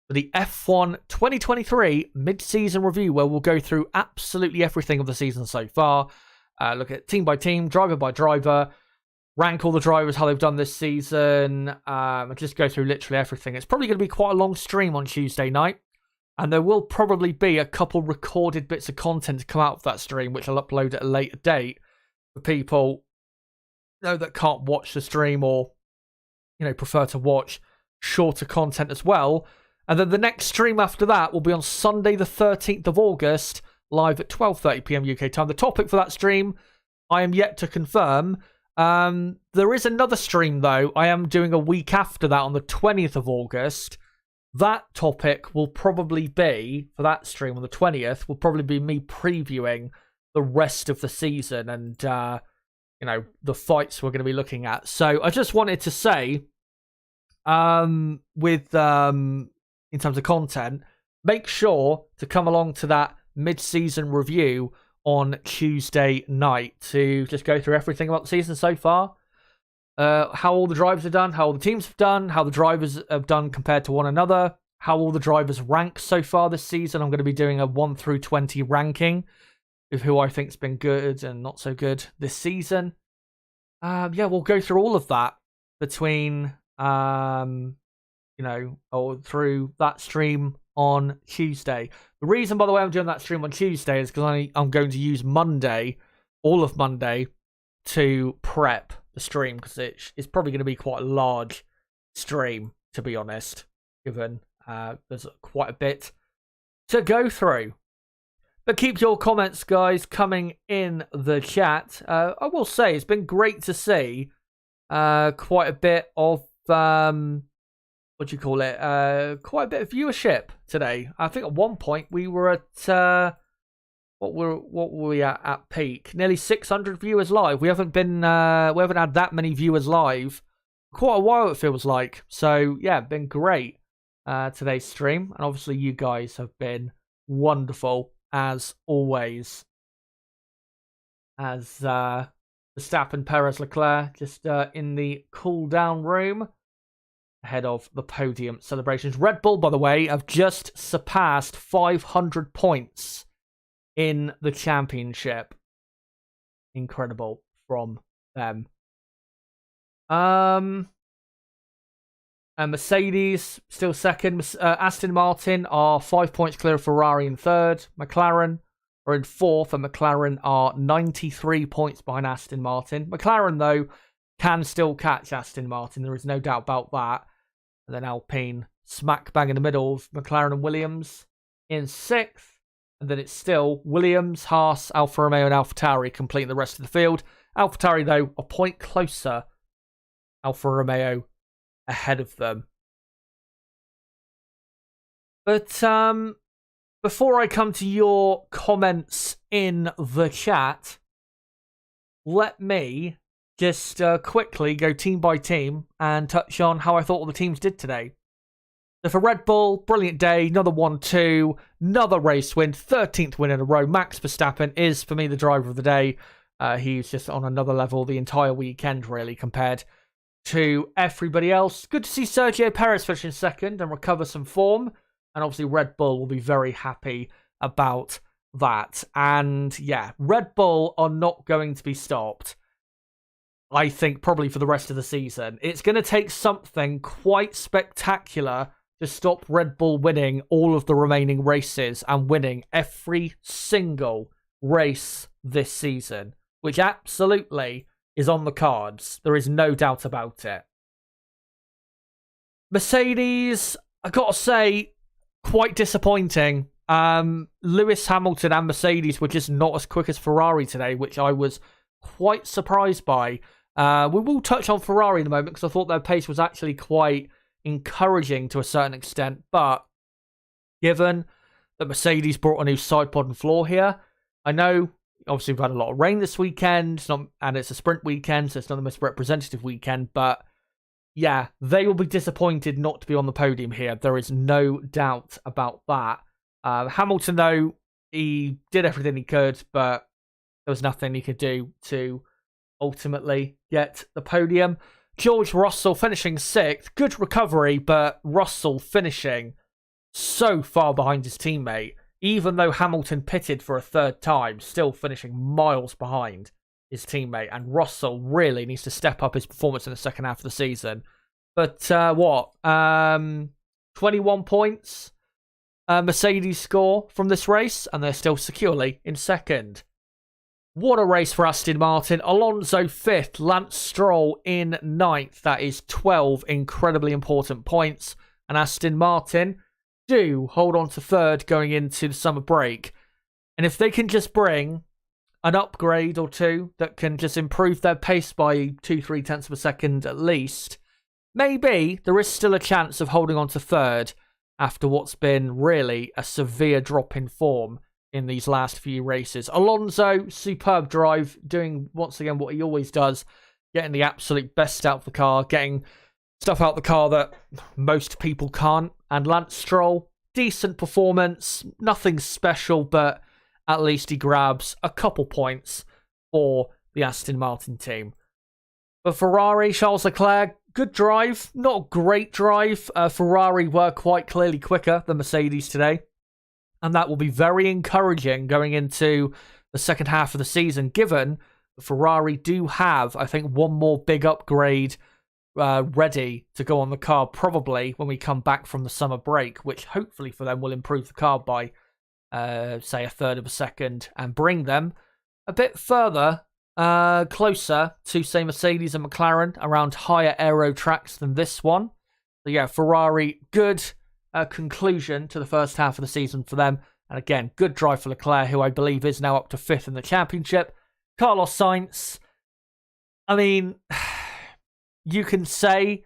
for the F1 2023 mid-season review, where we'll go through absolutely everything of the season so far. Look at team by team, driver by driver, rank all the drivers, how they've done this season, and just go through literally everything. It's probably going to be quite a long stream on Tuesday night, and there will probably be a couple recorded bits of content to come out of that stream, which I'll upload at a later date for people that can't watch the stream or prefer to watch shorter content as well. And then the next stream after that will be on Sunday the 13th of August, live at 12:30 PM UK time. The topic for that stream, I am yet to confirm. There is another stream, though. I am doing a week after that on the 20th of August. That topic will probably be, for that stream on the 20th, will probably be me previewing the rest of the season and, the fights we're going to be looking at. So I just wanted to say, in terms of content, make sure to come along to that mid-season review on Tuesday night to just go through everything about the season so far. How all the drivers have done, how all the teams have done, how the drivers have done compared to one another, how all the drivers rank so far this season. I'm going to be doing a 1 through 20 ranking of who I think's been good and not so good this season. We'll go through all of that between, or through that stream on Tuesday. The reason, by the way, I'm doing that stream on Tuesday is because I'm going to use Monday, all of Monday, to prep the stream, because it's probably going to be quite a large stream, to be honest, given there's quite a bit to go through. But keep your comments, guys, coming in the chat. I will say it's been great to see quite a bit of quite a bit of viewership today. I think at one point we were at what were we at peak? Nearly 600 viewers live. We haven't had that many viewers live for quite a while, it feels like. So yeah, been great today's stream, and obviously you guys have been wonderful as always. As Verstappen, Perez, Leclerc just in the cool down room ahead of the podium celebrations. Red Bull, by the way, have just surpassed 500 points in the championship. Incredible from them. And Mercedes still second. Aston Martin are 5 points clear of Ferrari in third. McLaren are in fourth, and McLaren are 93 points behind Aston Martin. McLaren, though, can still catch Aston Martin. There is no doubt about that. And then Alpine smack bang in the middle of McLaren and Williams in sixth. And then it's still Williams, Haas, Alfa Romeo, and AlphaTauri completing the rest of the field. AlphaTauri, though, a point closer. Alfa Romeo ahead of them. But before I come to your comments in the chat, let me just quickly go team by team and touch on how I thought all the teams did today. So for Red Bull, brilliant day, another 1-2, another race win, 13th win in a row. Max Verstappen is, for me, the driver of the day. He's just on another level the entire weekend, really, compared to everybody else. Good to see Sergio Perez finish in second and recover some form. And obviously Red Bull will be very happy about that. And yeah, Red Bull are not going to be stopped, I think, probably for the rest of the season. It's going to take something quite spectacular to stop Red Bull winning all of the remaining races and winning every single race this season, which absolutely is on the cards. There is no doubt about it. Mercedes, I gotta say, quite disappointing. Lewis Hamilton and Mercedes were just not as quick as Ferrari today, which I was quite surprised by. We will touch on Ferrari in a moment because I thought their pace was actually quite encouraging to a certain extent. But given that Mercedes brought a new side pod and floor here, I know obviously we've had a lot of rain this weekend, and it's a sprint weekend, so it's not the most representative weekend. But yeah, they will be disappointed not to be on the podium here. There is no doubt about that. Hamilton, though, he did everything he could, but there was nothing he could do to ultimately get the podium. George Russell finishing sixth. Good recovery, but Russell finishing so far behind his teammate, even though Hamilton pitted for a third time, still finishing miles behind his teammate. And Russell really needs to step up his performance in the second half of the season. But 21 points Mercedes score from this race, and they're still securely in second. What a race for Aston Martin. Alonso 5th, Lance Stroll in 9th. That is 12 incredibly important points. And Aston Martin do hold on to 3rd going into the summer break. And if they can just bring an upgrade or two that can just improve their pace by 2-3 tenths of a second at least, maybe there is still a chance of holding on to 3rd after what's been really a severe drop in form in these last few races. Alonso, superb drive, doing once again what he always does, getting the absolute best out of the car, getting stuff out of the car that most people can't. And Lance Stroll, decent performance, nothing special, but at least he grabs a couple points for the Aston Martin team. But Ferrari, Charles Leclerc, good drive, not a great drive. Ferrari were quite clearly quicker than Mercedes today. And that will be very encouraging going into the second half of the season, given Ferrari do have, I think, one more big upgrade ready to go on the car, probably when we come back from the summer break, which hopefully for them will improve the car by, say, a third of a second and bring them a bit further, closer to, say, Mercedes and McLaren around higher aero tracks than this one. So yeah, Ferrari, good conclusion to the first half of the season for them. And again, good drive for Leclerc, who I believe is now up to 5th in the championship. Carlos Sainz, I mean, you can say,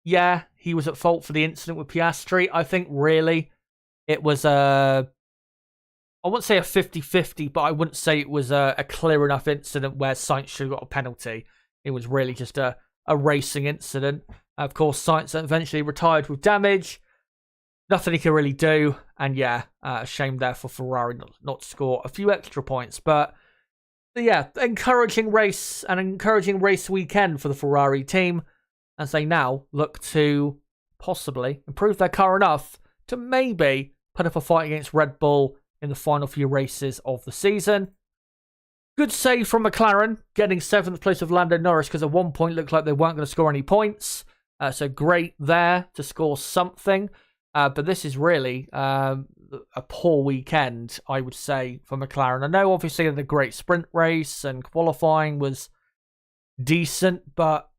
yeah, he was at fault for the incident with Piastri. I think really it was I wouldn't say a 50-50, but I wouldn't say it was a clear enough incident where Sainz should have got a penalty. It was really just a racing incident. Of course, Sainz eventually retired with damage. Nothing he can really do. And yeah, a shame there for Ferrari not to score a few extra points. But yeah, encouraging race, an encouraging race weekend for the Ferrari team as they now look to possibly improve their car enough to maybe put up a fight against Red Bull in the final few races of the season. Good save from McLaren, getting 7th place of Lando Norris, because at one point looked like they weren't going to score any points. So great there to score something. But this is really a poor weekend, I would say, for McLaren. I know, obviously, the great sprint race and qualifying was decent, but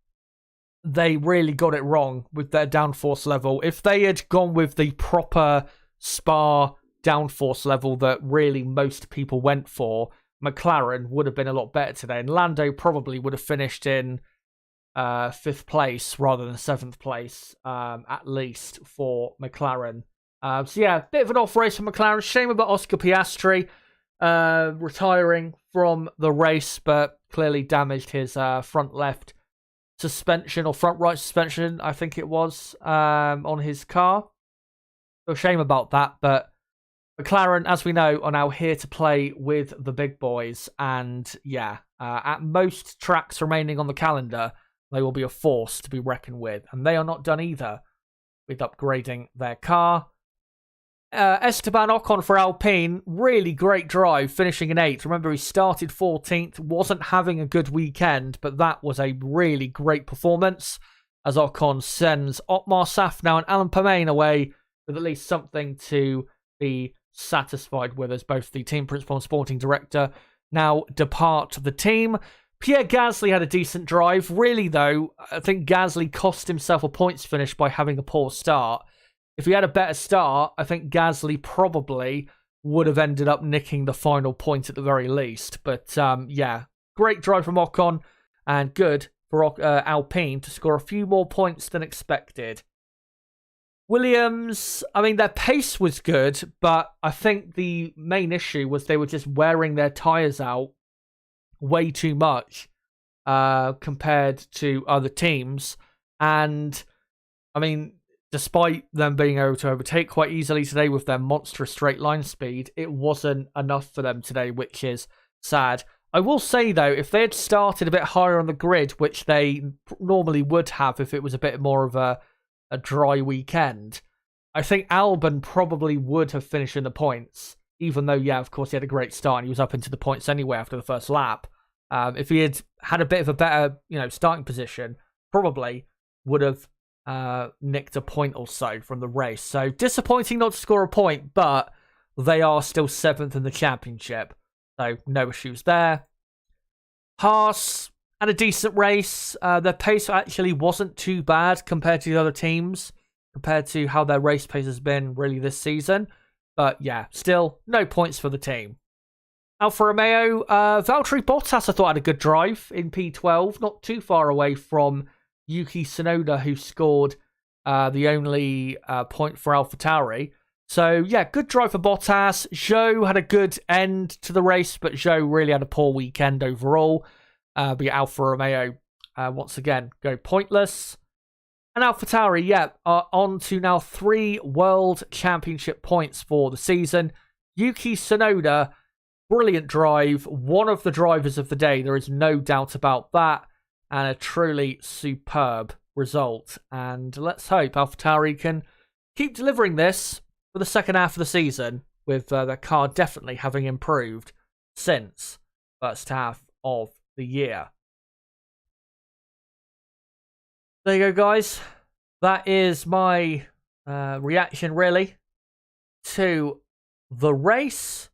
they really got it wrong with their downforce level. If they had gone with the proper Spa downforce level that really most people went for, McLaren would have been a lot better today. And Lando probably would have finished in 5th place rather than 7th place, at least for McLaren. So yeah, bit of an off race for McLaren. Shame about Oscar Piastri retiring from the race, but clearly damaged his front left suspension, or front right suspension, I think it was, on his car. So shame about that, but McLaren, as we know, are now here to play with the big boys. And yeah, at most tracks remaining on the calendar, they will be a force to be reckoned with. And they are not done either with upgrading their car. Esteban Ocon for Alpine, really great drive, finishing in 8th. Remember, he started 14th, wasn't having a good weekend, but that was a really great performance as Ocon sends Otmar Safnauer and Alan Permain away with at least something to be satisfied with, as both the team principal and sporting director now depart the team. Pierre Gasly had a decent drive. Really, though, I think Gasly cost himself a points finish by having a poor start. If he had a better start, I think Gasly probably would have ended up nicking the final point at the very least. But yeah, great drive from Ocon, and good for Alpine to score a few more points than expected. Williams, I mean, their pace was good, but I think the main issue was they were just wearing their tyres out way too much compared to other teams. And, I mean, despite them being able to overtake quite easily today with their monstrous straight line speed, it wasn't enough for them today, which is sad. I will say, though, if they had started a bit higher on the grid, which they normally would have if it was a bit more of a dry weekend, I think Albon probably would have finished in the points, even though, yeah, of course, he had a great start and he was up into the points anyway after the first lap. If he had a bit of a better, starting position, probably would have nicked a point or so from the race. So disappointing not to score a point, but they are still 7th in the championship. So no issues there. Haas had a decent race. Their pace actually wasn't too bad compared to the other teams, compared to how their race pace has been really this season. But yeah, still no points for the team. Alfa Romeo, Valtteri Bottas I thought had a good drive in P12, not too far away from Yuki Tsunoda, who scored the only point for AlphaTauri. So yeah, good drive for Bottas. Zhou had a good end to the race, but Zhou really had a poor weekend overall. But Alfa Romeo, once again, go pointless. And AlphaTauri, yeah, are on to now 3 World Championship points for the season. Yuki Tsunoda, brilliant drive. One of the drivers of the day, there is no doubt about that. And a truly superb result. And let's hope AlphaTauri can keep delivering this for the second half of the season, with their car definitely having improved since first half of the year. There you go, guys. That is my reaction, really, to the race.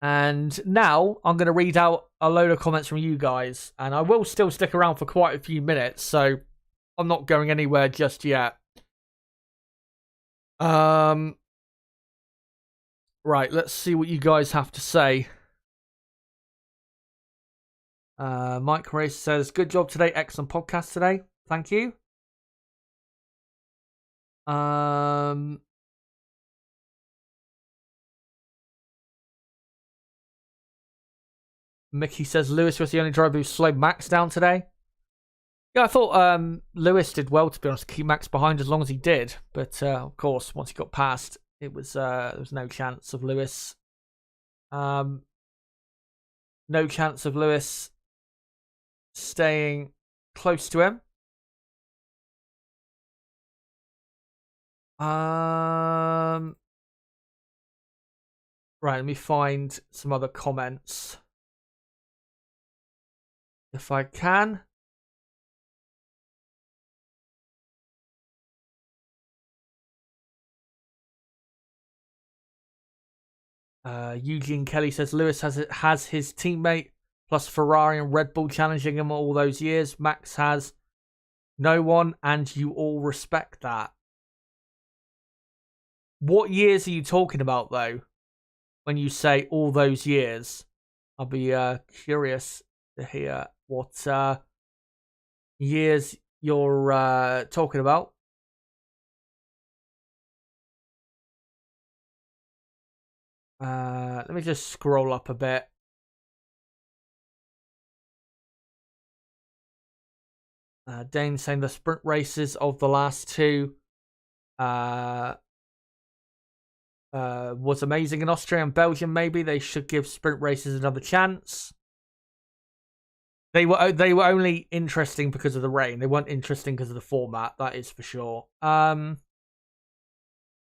And now I'm going to read out a load of comments from you guys. And I will still stick around for quite a few minutes, so I'm not going anywhere just yet. Right, let's see what you guys have to say. Mike Race says, good job today, excellent podcast today. Thank you. Mickey says, Lewis was the only driver who slowed Max down today. Yeah, I thought Lewis did well, to be honest, to keep Max behind as long as he did. But, of course, once he got past, it was there was no chance of Lewis. No chance of Lewis staying close to him. Right, let me find some other comments, if I can. Eugene Kelly says Lewis has his teammate plus Ferrari and Red Bull challenging him all those years. Max has no one, and you all respect that. What years are you talking about, though, when you say all those years? I'll be curious to hear what years you're talking about. Let me just scroll up a bit. Dane saying the sprint races of the last two was amazing in Austria and Belgium. Maybe they should give sprint races another chance. They were only interesting because of the rain. They weren't interesting because of the format. That is for sure.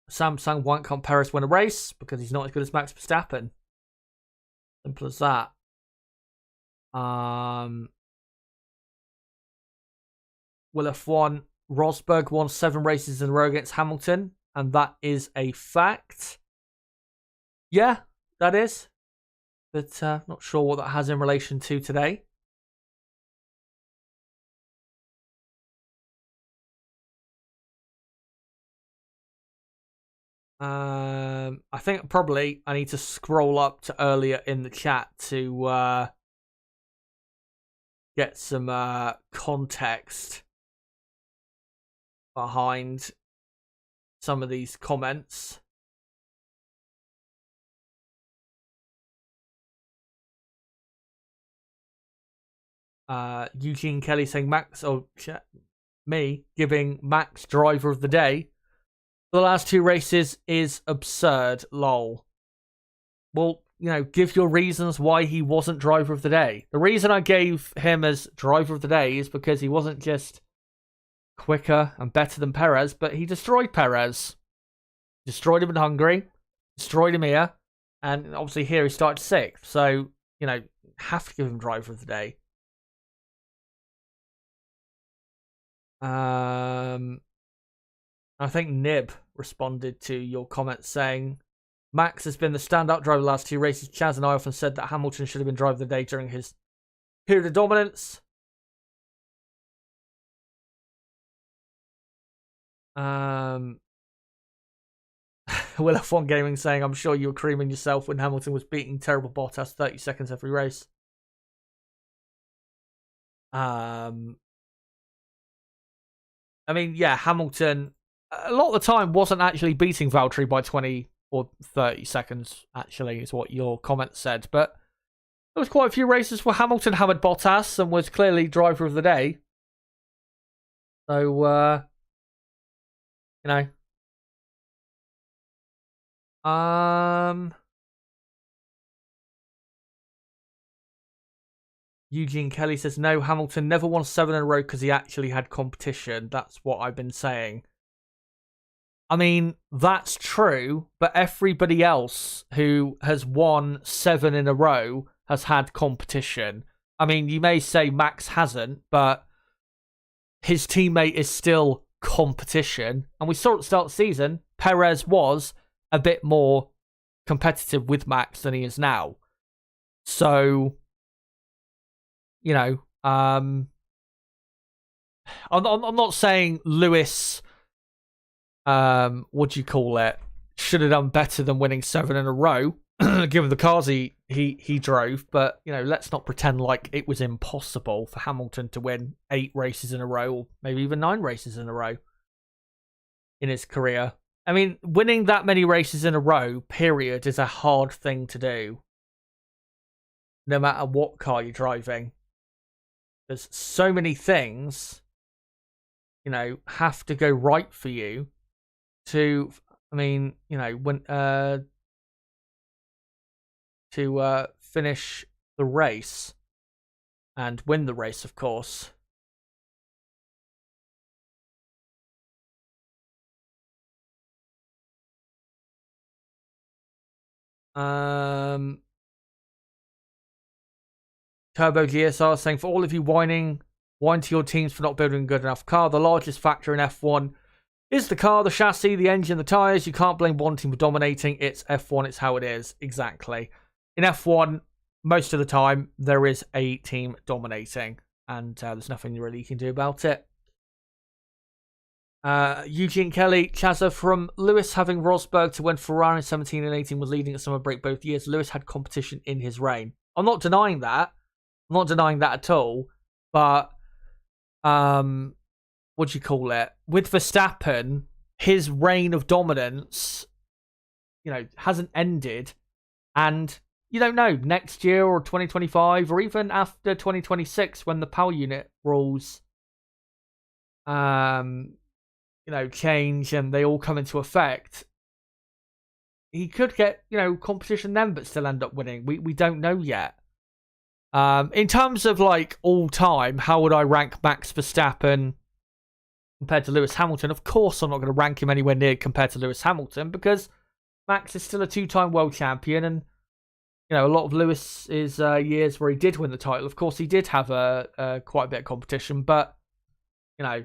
Samsung won't can't Paris win a race because he's not as good as Max Verstappen. Simple as that. Will F1 Rosberg won 7 races in a row against Hamilton, and that is a fact. Yeah, that is. But not sure what that has in relation to today. I think probably I need to scroll up to earlier in the chat to get some context behind some of these comments. Eugene Kelly saying Max, me giving Max driver of the day for the last 2 races is absurd, lol. Well, give your reasons why he wasn't driver of the day. The reason I gave him as driver of the day is because he wasn't just quicker and better than Perez, but he destroyed Perez. Destroyed him in Hungary, destroyed him here, and obviously here he started 6th. So, you know, have to give him driver of the day. I think Nib responded to your comment saying, Max has been the standout driver the last 2 races. Chaz and I often said that Hamilton should have been driver of the day during his period of dominance. Will F1 Gaming saying, I'm sure you were creaming yourself when Hamilton was beating terrible Bottas 30 seconds every race. I mean, yeah, Hamilton a lot of the time wasn't actually beating Valtteri by 20 or 30 seconds, actually, is what your comment said. But there was quite a few races where Hamilton hammered Bottas and was clearly driver of the day. So, you know. Eugene Kelly says, no, Hamilton never won 7 in a row because he actually had competition. That's what I've been saying. I mean, that's true, but everybody else who has won 7 in a row has had competition. I mean, you may say Max hasn't, but his teammate is still competition. And we saw at the start of the season, Perez was a bit more competitive with Max than he is now. So, you know, I'm not saying Lewis, what do you call it, should have done better than winning 7 in a row, given the cars he drove. But, you know, let's not pretend like it was impossible for Hamilton to win 8 races in a row, or maybe even 9 races in a row in his career. I mean, winning that many races in a row, period, is a hard thing to do. No matter what car you're driving. There's so many things, you know, have to go right for you to, I mean, you know, when to finish the race and win the race, of course. Turbo GSR saying, for all of you whine to your teams for not building a good enough car, the largest factor in F1 is the car, the chassis, the engine, the tyres. You can't blame one team for dominating. It's F1, it's how it is. Exactly. In F1, most of the time, there is a team dominating, and there's nothing really you can do about it. Eugene Kelly, Chazza, from Lewis having Rosberg to when Ferrari in 17 and 18 was leading at summer break both years, Lewis had competition in his reign. I'm not denying that. I'm not denying that at all. But, what do you call it? With Verstappen, his reign of dominance, you know, hasn't ended. And you don't know, next year or 2025 or even after 2026 when the power unit rules, you know, change and they all come into effect, he could get, you know, competition then but still end up winning. We don't know yet. In terms of, like, all time, how would I rank Max Verstappen compared to Lewis Hamilton? Of course I'm not going to rank him anywhere near compared to Lewis Hamilton, because Max is still a 2-time world champion, and, you know, a lot of Lewis's years where he did win the title, of course he did have quite a bit of competition, but, you know,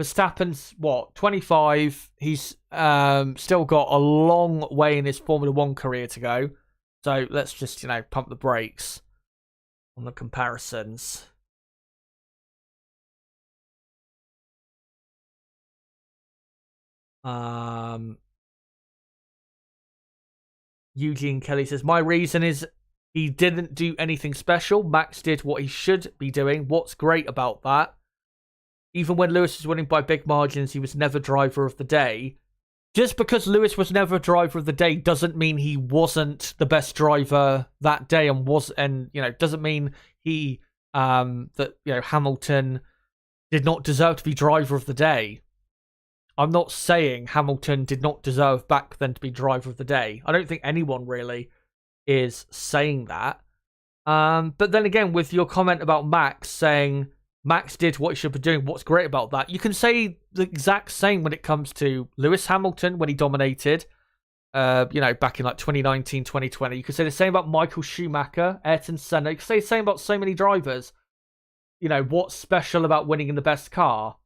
Verstappen's, 25? He's still got a long way in his Formula 1 career to go. So let's just, you know, pump the brakes on the comparisons. Eugene Kelly says, my reason is he didn't do anything special. Max did what he should be doing. What's great about that? Even when Lewis was winning by big margins, he was never driver of the day. Just because Lewis was never driver of the day doesn't mean he wasn't the best driver that day, and you know, doesn't mean he that, you know, Hamilton did not deserve to be driver of the day. I'm not saying Hamilton did not deserve back then to be driver of the day. I don't think anyone really is saying that. But then again, with your comment about Max saying Max did what he should be doing. What's great about that? You can say the exact same when it comes to Lewis Hamilton when he dominated, back in like 2019, 2020. You could say the same about Michael Schumacher, Ayrton Senna. You could say the same about so many drivers. What's special about winning in the best car?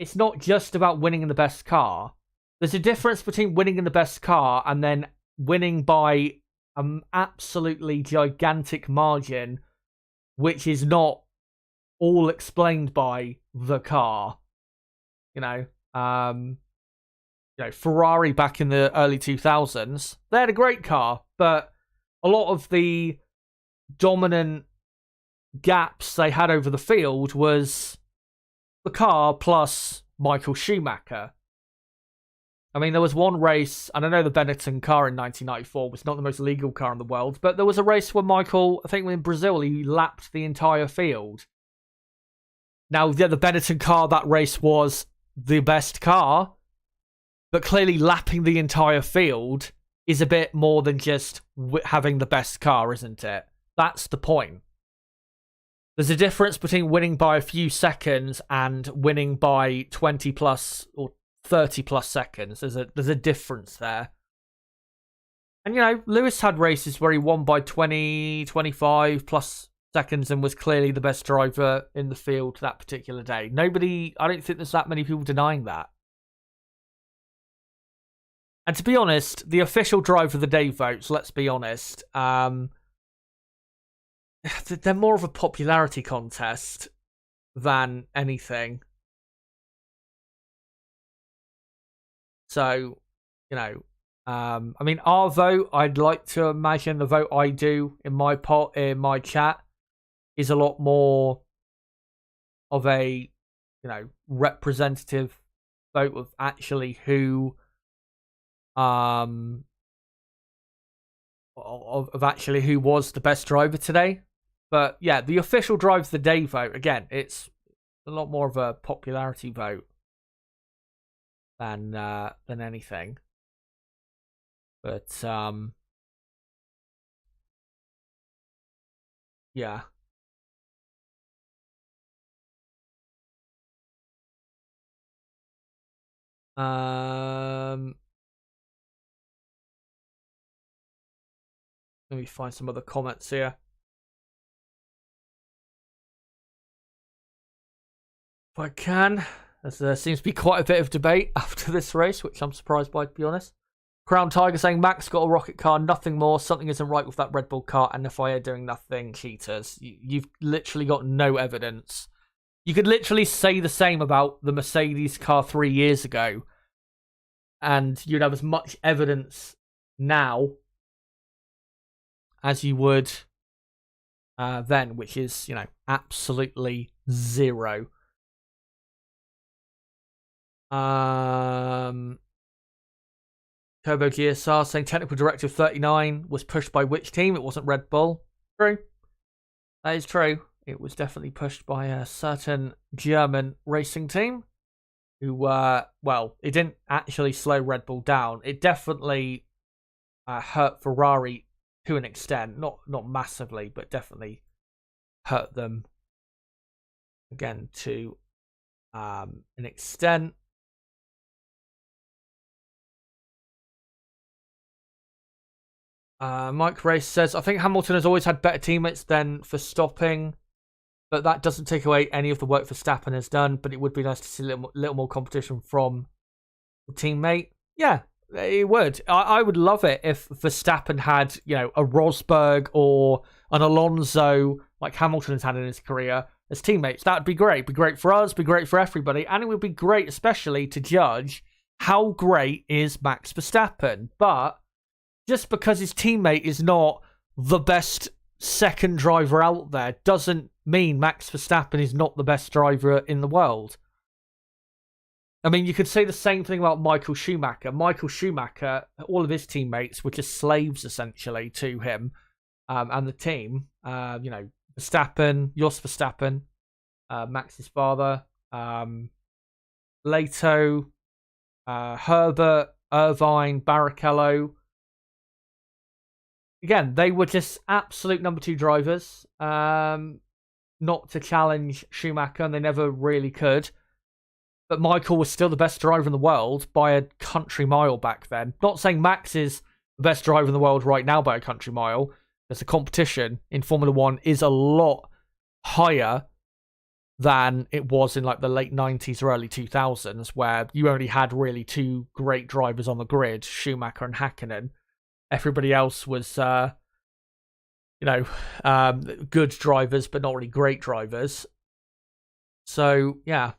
It's not just about winning in the best car. There's a difference between winning in the best car and then winning by an absolutely gigantic margin, which is not all explained by the car. Ferrari back in the early 2000s, they had a great car, but a lot of the dominant gaps they had over the field was the car plus Michael Schumacher. I mean, there was one race, and I know the Benetton car in 1994 was not the most legal car in the world, but there was a race where Michael, I think in Brazil, he lapped the entire field. Now, yeah, the Benetton car, that race was the best car, but clearly lapping the entire field is a bit more than just having the best car, isn't it? That's the point. There's a difference between winning by a few seconds and winning by 20 plus or 30 plus seconds. There's a difference there. And, Lewis had races where he won by 20, 25 plus seconds and was clearly the best driver in the field that particular day. I don't think there's that many people denying that. And to be honest, the official driver of the day votes, let's be honest, they're more of a popularity contest than anything. So, our vote, I'd like to imagine the vote I do in my chat is a lot more of a, representative vote of actually who, of actually who was the best driver today. But yeah, the official drive of the day vote, again, it's a lot more of a popularity vote than anything. But yeah. Let me find some other comments here. If I can. There seems to be quite a bit of debate after this race, which I'm surprised by, to be honest. Crown Tiger saying, Max got a rocket car, nothing more. Something isn't right with that Red Bull car, and the FIA doing nothing. Cheaters. You've literally got no evidence. You could literally say the same about the Mercedes car 3 years ago, and you'd have as much evidence now as you would then, which is, absolutely zero. Turbo GSR saying Technical Directive 39 was pushed by which team? It wasn't Red Bull. True. That is true. It was definitely pushed by a certain German racing team who, it didn't actually slow Red Bull down. It definitely hurt Ferrari to an extent. Not massively, but definitely hurt them, again, to an extent. Mike Race says, I think Hamilton has always had better teammates than Verstappen, but that doesn't take away any of the work Verstappen has done, but it would be nice to see a little more competition from the teammate. Yeah, it would. I would love it if Verstappen had, a Rosberg or an Alonso like Hamilton has had in his career as teammates. That would be great. Be great for us, be great for everybody, and it would be great especially to judge how great is Max Verstappen. But just because his teammate is not the best second driver out there doesn't mean Max Verstappen is not the best driver in the world. I mean, you could say the same thing about Michael Schumacher. Michael Schumacher, all of his teammates were just slaves, essentially, to him and the team. Verstappen, Jos Verstappen, Max's father, Leto, Herbert, Irvine, Barrichello. Again, they were just absolute number two drivers. not to challenge Schumacher, and they never really could. But Michael was still the best driver in the world by a country mile back then. Not saying Max is the best driver in the world right now by a country mile, because the competition in Formula One is a lot higher than it was in like the late 90s or early 2000s, where you only had really two great drivers on the grid, Schumacher and Hakkinen. Everybody else was, good drivers, but not really great drivers. So, yeah.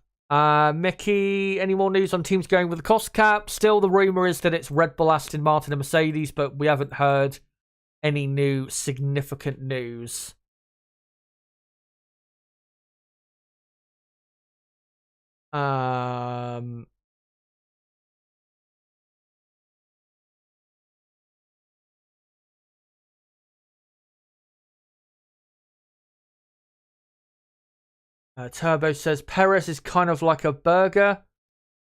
Mickey, any more news on teams going with the cost cap? Still, the rumour is that it's Red Bull, Aston Martin and Mercedes, but we haven't heard any new significant news. Turbo says Perez is kind of like a burger.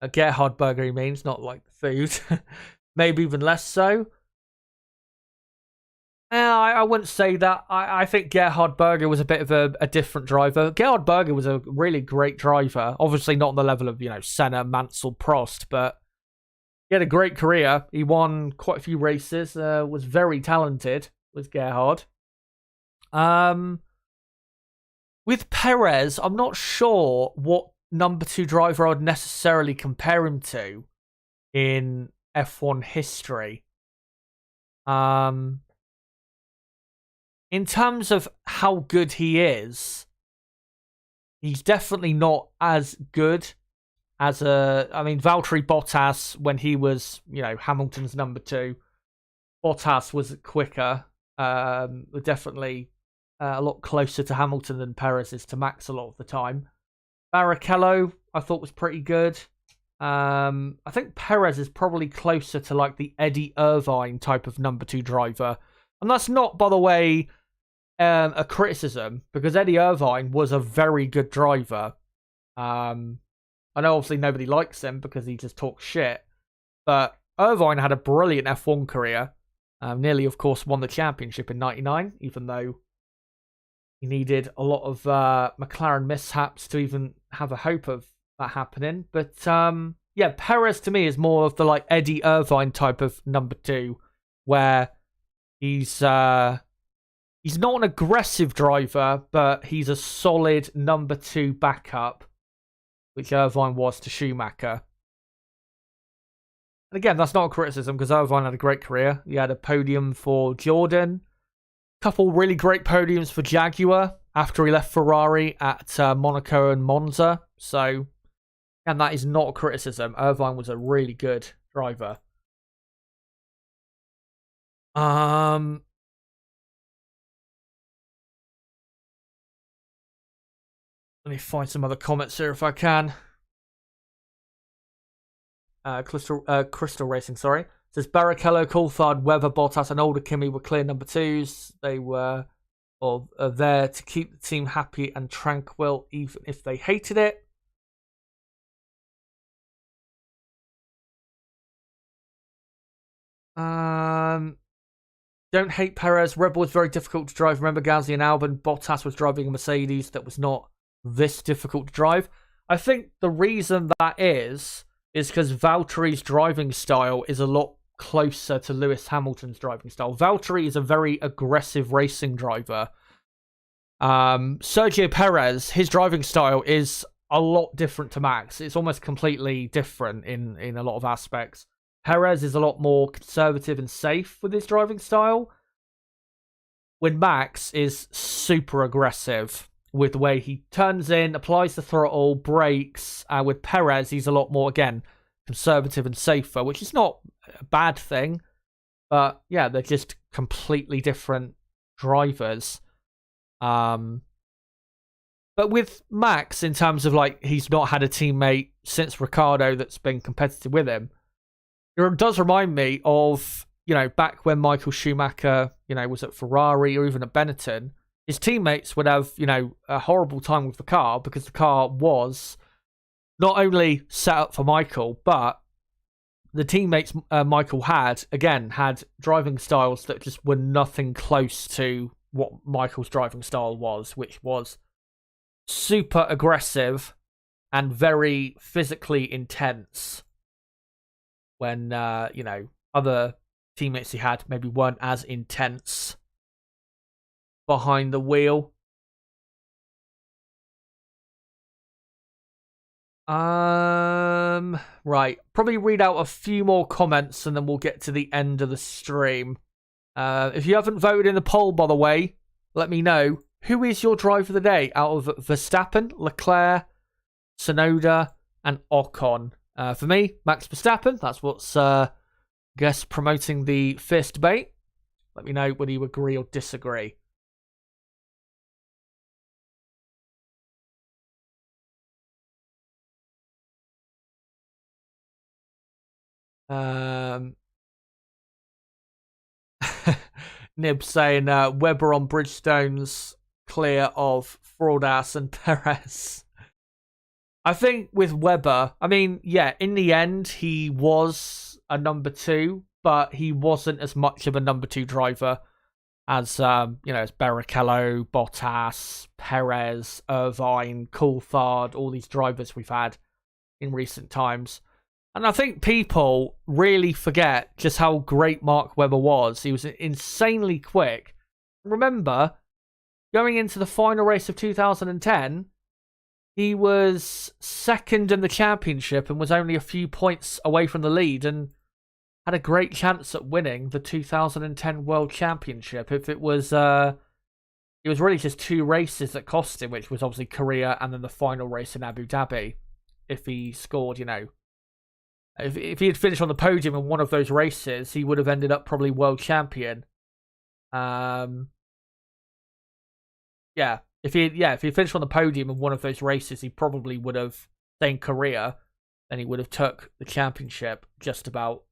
A Gerhard burger, he means, not like food. Maybe even less so. I wouldn't say that. I think Gerhard Berger was a bit of a different driver. Gerhard Berger was a really great driver. Obviously not on the level of, Senna, Mansell, Prost, but he had a great career. He won quite a few races, was very talented, was Gerhard. With Perez, I'm not sure what number 2 driver I'd necessarily compare him to in F1 history. In terms of how good he is, he's definitely not as good as Valtteri Bottas, when he was, Hamilton's number 2. Bottas was quicker, definitely a lot closer to Hamilton than Perez is to Max a lot of the time. Barrichello, I thought, was pretty good. I think Perez is probably closer to like the Eddie Irvine type of number 2 driver. And that's not, by the way, a criticism, because Eddie Irvine was a very good driver. I know obviously nobody likes him because he just talks shit, but Irvine had a brilliant F1 career. Nearly, of course, won the championship in '99, even though he needed a lot of McLaren mishaps to even have a hope of that happening. But Perez to me is more of the like Eddie Irvine type of number 2, where he's not an aggressive driver, but he's a solid number 2 backup, which Irvine was to Schumacher. And again, that's not a criticism, because Irvine had a great career. He had a podium for Jordan, couple really great podiums for Jaguar after he left Ferrari at Monaco and Monza. So, and that is not a criticism. Irvine was a really good driver. Let me find some other comments here if I can. Crystal Racing, sorry. Says Barrichello, Coulthard, Webber, Bottas, and older Kimi were clear number 2s. They were there to keep the team happy and tranquil, even if they hated it. Don't hate Perez. Red Bull was very difficult to drive. Remember Gasly and Albon? Bottas was driving a Mercedes that was not this difficult to drive. I think the reason that is because Valtteri's driving style is a lot closer to Lewis Hamilton's driving style. Valtteri is a very aggressive racing driver. Sergio Perez, his driving style is a lot different to Max. It's almost completely different in a lot of aspects. Perez is a lot more conservative and safe with his driving style, when Max is super aggressive with the way he turns in, applies the throttle, brakes. With Perez, he's a lot more, again, conservative and safer, which is not a bad thing. But yeah, they're just completely different drivers. But with Max, in terms of like, he's not had a teammate since Ricciardo that's been competitive with him. It does remind me of, back when Michael Schumacher, was at Ferrari or even at Benetton. His teammates would have, a horrible time with the car, because the car was not only set up for Michael, but the teammates Michael had driving styles that just were nothing close to what Michael's driving style was, which was super aggressive and very physically intense when, other teammates he had maybe weren't as intense behind the wheel. Right. Probably read out a few more comments and then we'll get to the end of the stream. If you haven't voted in the poll, by the way, let me know. Who is your driver of the day out of Verstappen, Leclerc, Tsunoda, and Ocon? For me, Max Verstappen. That's what's, promoting the fierce debate. Let me know whether you agree or disagree. Nib saying Webber on Bridgestone's clear of Fraudas and Perez. I think with Webber, I mean, yeah, in the end, he was a number 2, but he wasn't as much of a number 2 driver as, as Barrichello, Bottas, Perez, Irvine, Coulthard, all these drivers we've had in recent times. And I think people really forget just how great Mark Webber was. He was insanely quick. Remember, going into the final race of 2010, he was second in the championship and was only a few points away from the lead and had a great chance at winning the 2010 World Championship. If it was really just 2 races that cost him, which was obviously Korea and then the final race in Abu Dhabi. If he scored, if he had finished on the podium in one of those races, he would have ended up probably world champion. If he finished on the podium in one of those races, he probably would have stayed in Korea, and he would have took the championship just about.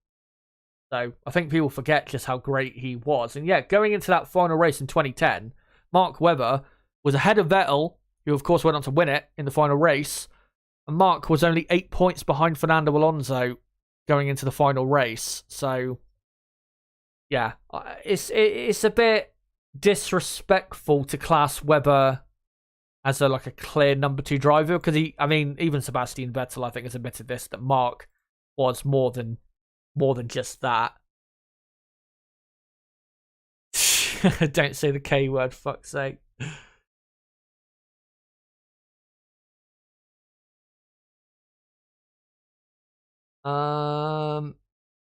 So I think people forget just how great he was. And yeah, going into that final race in 2010, Mark Webber was ahead of Vettel, who of course went on to win it in the final race. And Mark was only 8 points behind Fernando Alonso going into the final race. So, yeah, it's a bit disrespectful to class Webber as a clear number 2 driver, because even Sebastian Vettel, I think, has admitted this, that Mark was more than just that. Don't say the K word, fuck's sake.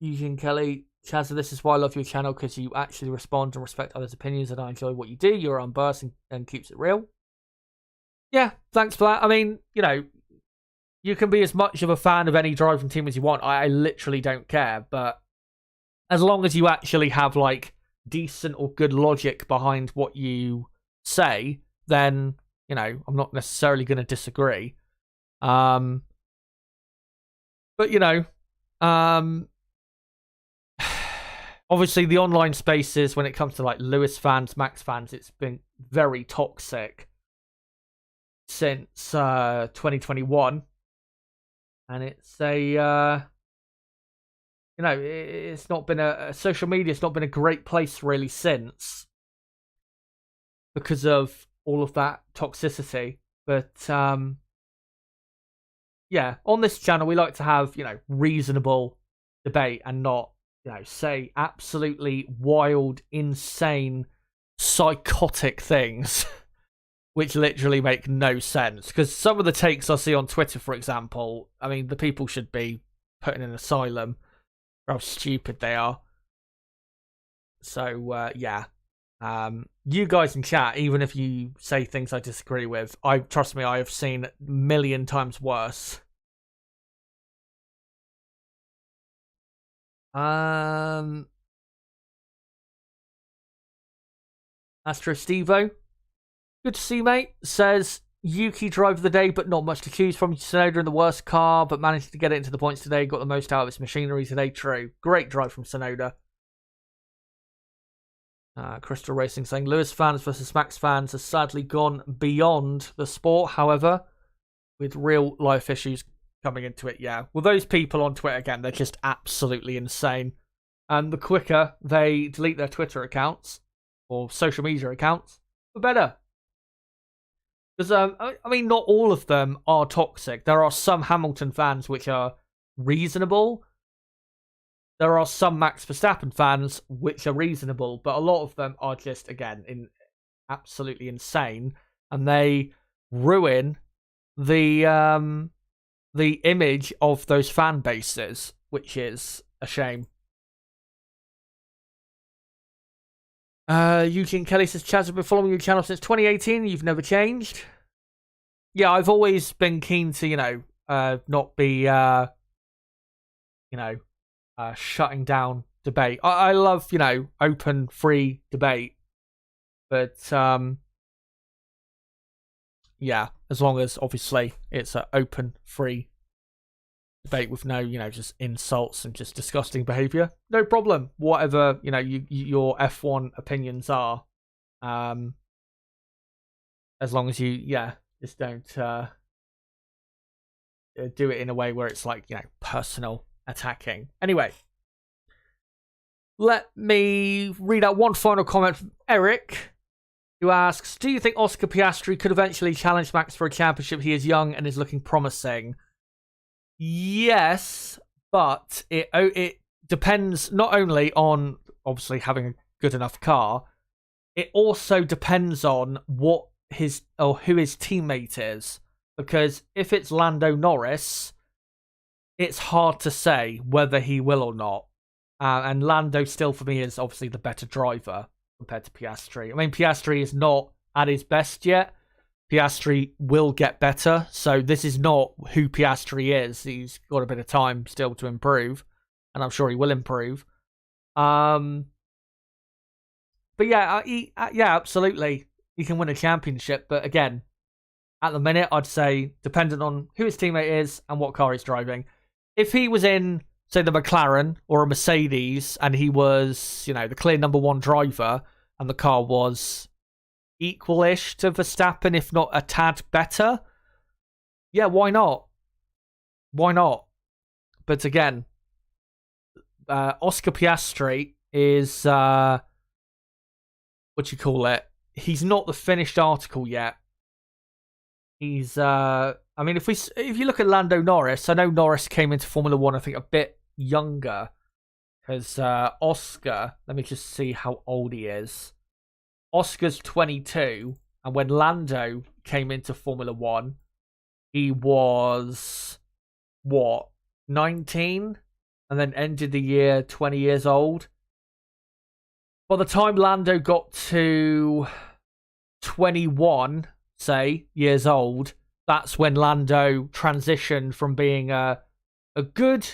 Eugene Kelly, Chaz, this is why I love your channel, because you actually respond and respect others' opinions, and I enjoy what you do. You're unbiased and keeps it real. Yeah, thanks for that. I mean, you can be as much of a fan of any driving team as you want. I literally don't care, but as long as you actually have decent or good logic behind what you say, then I'm not necessarily going to disagree. But obviously the online spaces, when it comes to Lewis fans, Max fans, it's been very toxic since 2021, and it's it's not been social media's not been a great place really since, because of all of that toxicity. But yeah, on this channel we like to have reasonable debate and not say absolutely wild, insane, psychotic things which literally make no sense. Because some of the takes I see on Twitter, for example, I mean, the people should be put in an asylum for how stupid they are. So yeah, you guys in chat, even if you say things I disagree with, trust me, I have seen a million times worse. Astro Stevo, good to see you, mate. Says Yuki drove the day, but not much to choose from. Tsunoda in the worst car, but managed to get it into the points today. Got the most out of its machinery today. True, great drive from Tsunoda. Crystal Racing saying Lewis fans versus Max fans has sadly gone beyond the sport. However, with real life issues coming into it, yeah. Well, those people on Twitter, again, they're just absolutely insane. And the quicker they delete their Twitter accounts or social media accounts, the better. Because I mean, not all of them are toxic. There are some Hamilton fans which are reasonable. There are some Max Verstappen fans which are reasonable, but a lot of them are just, again, absolutely insane, and they ruin the image of those fan bases, which is a shame. Eugene Kelly says, Chaz, I've been following your channel since 2018. You've never changed. Yeah, I've always been keen to, not be, shutting down debate. I love, open, free debate. But, yeah, as long as, obviously, it's an open, free debate with no, just insults and just disgusting behaviour. No problem. Whatever, your F1 opinions are. As long as you, just don't do it in a way where it's like, personal attacking. Anyway, let me read out one final comment from Eric, who asks, do you think Oscar Piastri could eventually challenge Max for a championship? He is young and is looking promising. Yes, but it depends not only on, obviously, having a good enough car, it also depends on who his teammate is. Because if it's Lando Norris, it's hard to say whether he will or not. And Lando still, for me, is obviously the better driver compared to Piastri. I mean, Piastri is not at his best yet. Piastri will get better. So this is not who Piastri is. He's got a bit of time still to improve. And I'm sure he will improve. But yeah, absolutely. He can win a championship. But again, at the minute, I'd say, dependent on who his teammate is and what car he's driving. If he was in, say, the McLaren or a Mercedes, and he was, the clear number one driver, and the car was equal-ish to Verstappen, if not a tad better, yeah, why not? Why not? But again, Oscar Piastri is, he's not the finished article yet. He's, if you look at Lando Norris, I know Norris came into Formula 1, I think, a bit younger. Because Oscar, let me just see how old he is. Oscar's 22, and when Lando came into Formula 1, he was, 19? And then ended the year 20 years old. By the time Lando got to 21, say, years old, that's when Lando transitioned from being a good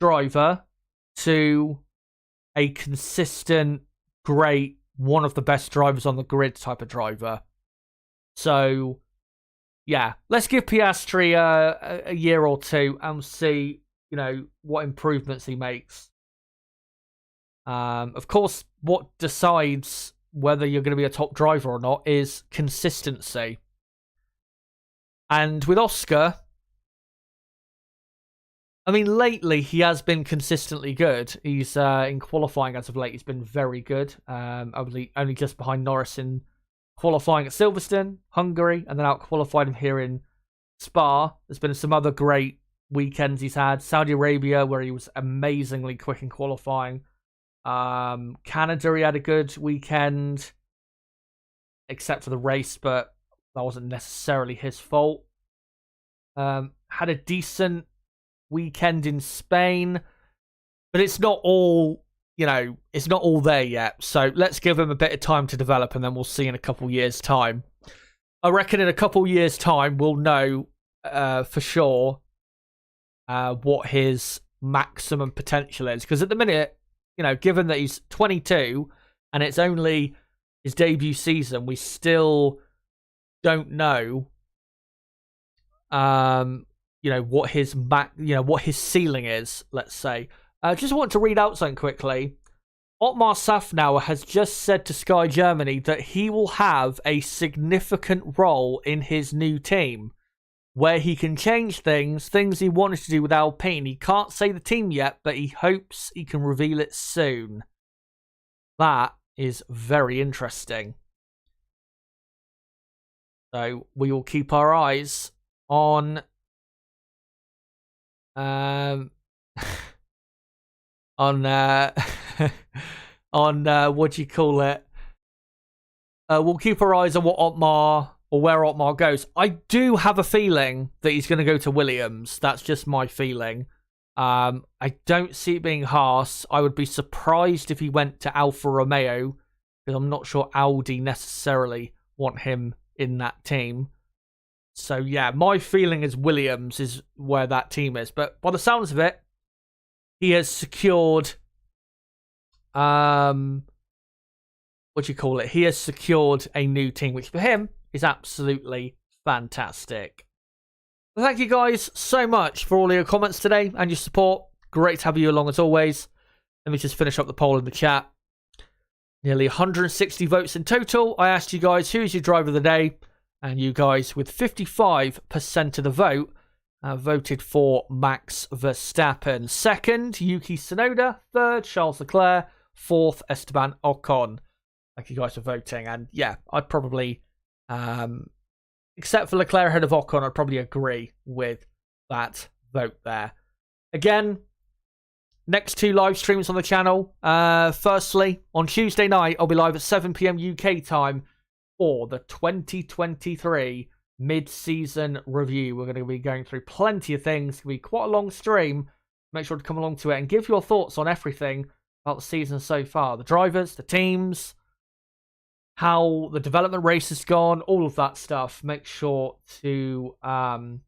driver to a consistent, great, one of the best drivers on the grid type of driver. So, yeah, let's give Piastri a year or two and see, what improvements he makes. Of course, what decides whether you're going to be a top driver or not is consistency. And with Oscar, I mean, lately he has been consistently good. He's in qualifying as of late. He's been very good. Only just behind Norris in qualifying at Silverstone, Hungary, and then out qualified him here in Spa. There's been some other great weekends he's had. Saudi Arabia, where he was amazingly quick in qualifying. Canada, he had a good weekend, except for the race, but that wasn't necessarily his fault. Had a decent weekend in Spain, but it's not all, it's not all there yet. So let's give him a bit of time to develop, and then we'll see in a couple years' time. I reckon in a couple years' time, we'll know for sure what his maximum potential is. Because at the minute, given that he's 22 and it's only his debut season, we still don't know, what his what his ceiling is. Let's say. Just want to read out something quickly. Otmar Safnauer has just said to Sky Germany that he will have a significant role in his new team, where he can change things he wanted to do with Alpine. He can't say the team yet, but he hopes he can reveal it soon. That is very interesting. So we will keep our eyes on on on what do you call it? We'll keep our eyes on what Otmar or where Otmar goes. I do have a feeling that he's going to go to Williams. That's just my feeling. I don't see it being Haas. I would be surprised if he went to Alfa Romeo, because I'm not sure Audi necessarily want him in that team. So yeah, my feeling is Williams is where that team is. But by the sounds of it, he has secured what do you call it? He has secured a new team, which for him is absolutely fantastic. Well, thank you guys so much for all your comments today and your support. Great to have you along as always. Let me just finish up the poll in the chat. Nearly 160 votes in total. I asked you guys who's your driver of the day, and you guys with 55% of the vote voted for Max Verstappen. Second, Yuki Tsunoda. Third, Charles Leclerc. Fourth, Esteban Ocon. Thank you guys for voting. And yeah, I'd probably, except for Leclerc ahead of Ocon, I'd probably agree with that vote there. Again, next 2 live streams on the channel. Firstly, on Tuesday night, I'll be live at 7 PM UK time for the 2023 mid-season review. We're going to be going through plenty of things. It's going to be quite a long stream. Make sure to come along to it and give your thoughts on everything about the season so far. The drivers, the teams, how the development race has gone, all of that stuff. Make sure to come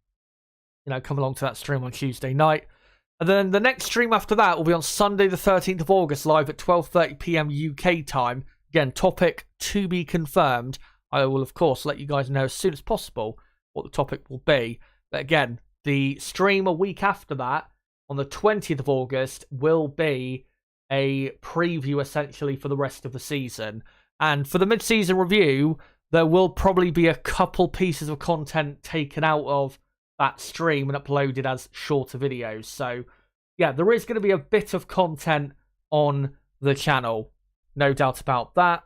along to that stream on Tuesday night. And then the next stream after that will be on Sunday the 13th of August, live at 12:30 PM UK time. Again, topic to be confirmed. I will, of course, let you guys know as soon as possible what the topic will be. But again, the stream a week after that, on the 20th of August, will be a preview, essentially, for the rest of the season. And for the mid-season review, there will probably be a couple pieces of content taken out of that stream and uploaded as shorter videos. So, yeah, there is going to be a bit of content on the channel. No doubt about that.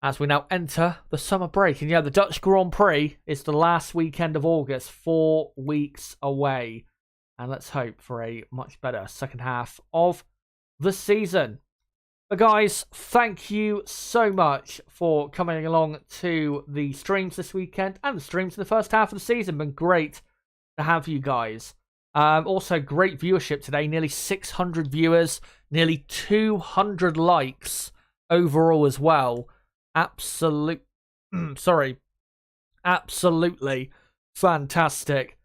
As we now enter the summer break. And yeah, the Dutch Grand Prix is the last weekend of August, 4 weeks away. And let's hope for a much better second half of the season. But guys, thank you so much for coming along to the streams this weekend and the streams in the first half of the season. Been great to have you guys. Also, great viewership today. Nearly 600 viewers, nearly 200 likes overall as well. Absolutely fantastic.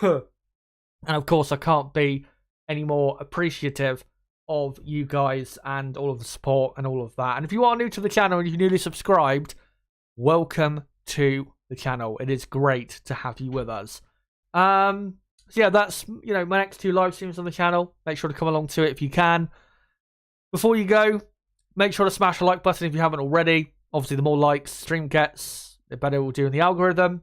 And of course, I can't be any more appreciative of you guys and all of the support and all of that. And if you are new to the channel and you've newly subscribed, welcome to the channel. It is great to have you with us. So yeah, that's my next 2 live streams on the channel. Make sure to come along to it if you can. Before you go, make sure to smash the like button if you haven't already. Obviously, the more likes stream gets, the better it will do in the algorithm.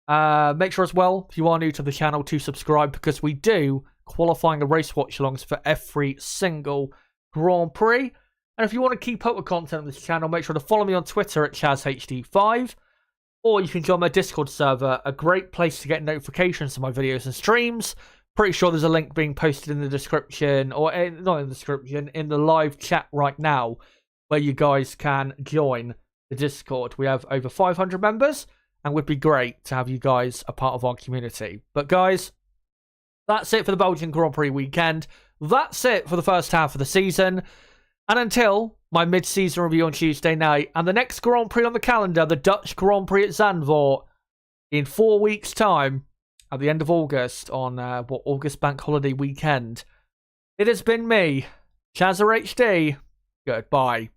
Make sure as well, if you are new to the channel, to subscribe, because we do qualifying the race watch-alongs for every single Grand Prix. And if you want to keep up with content on this channel, make sure to follow me on Twitter at ChazHD5, or you can join my Discord server, a great place to get notifications of my videos and streams. Pretty sure there's a link being posted in the description, or not in the description, in the live chat right now, where you guys can join the Discord. We have over 500 members, and it would be great to have you guys a part of our community. But guys, that's it for the Belgian Grand Prix weekend. That's it for the first half of the season. And until my mid-season review on Tuesday night, and the next Grand Prix on the calendar, the Dutch Grand Prix at Zandvoort, in 4 weeks' time, at the end of August, on August Bank Holiday weekend. It has been me, Chazza HD. Goodbye.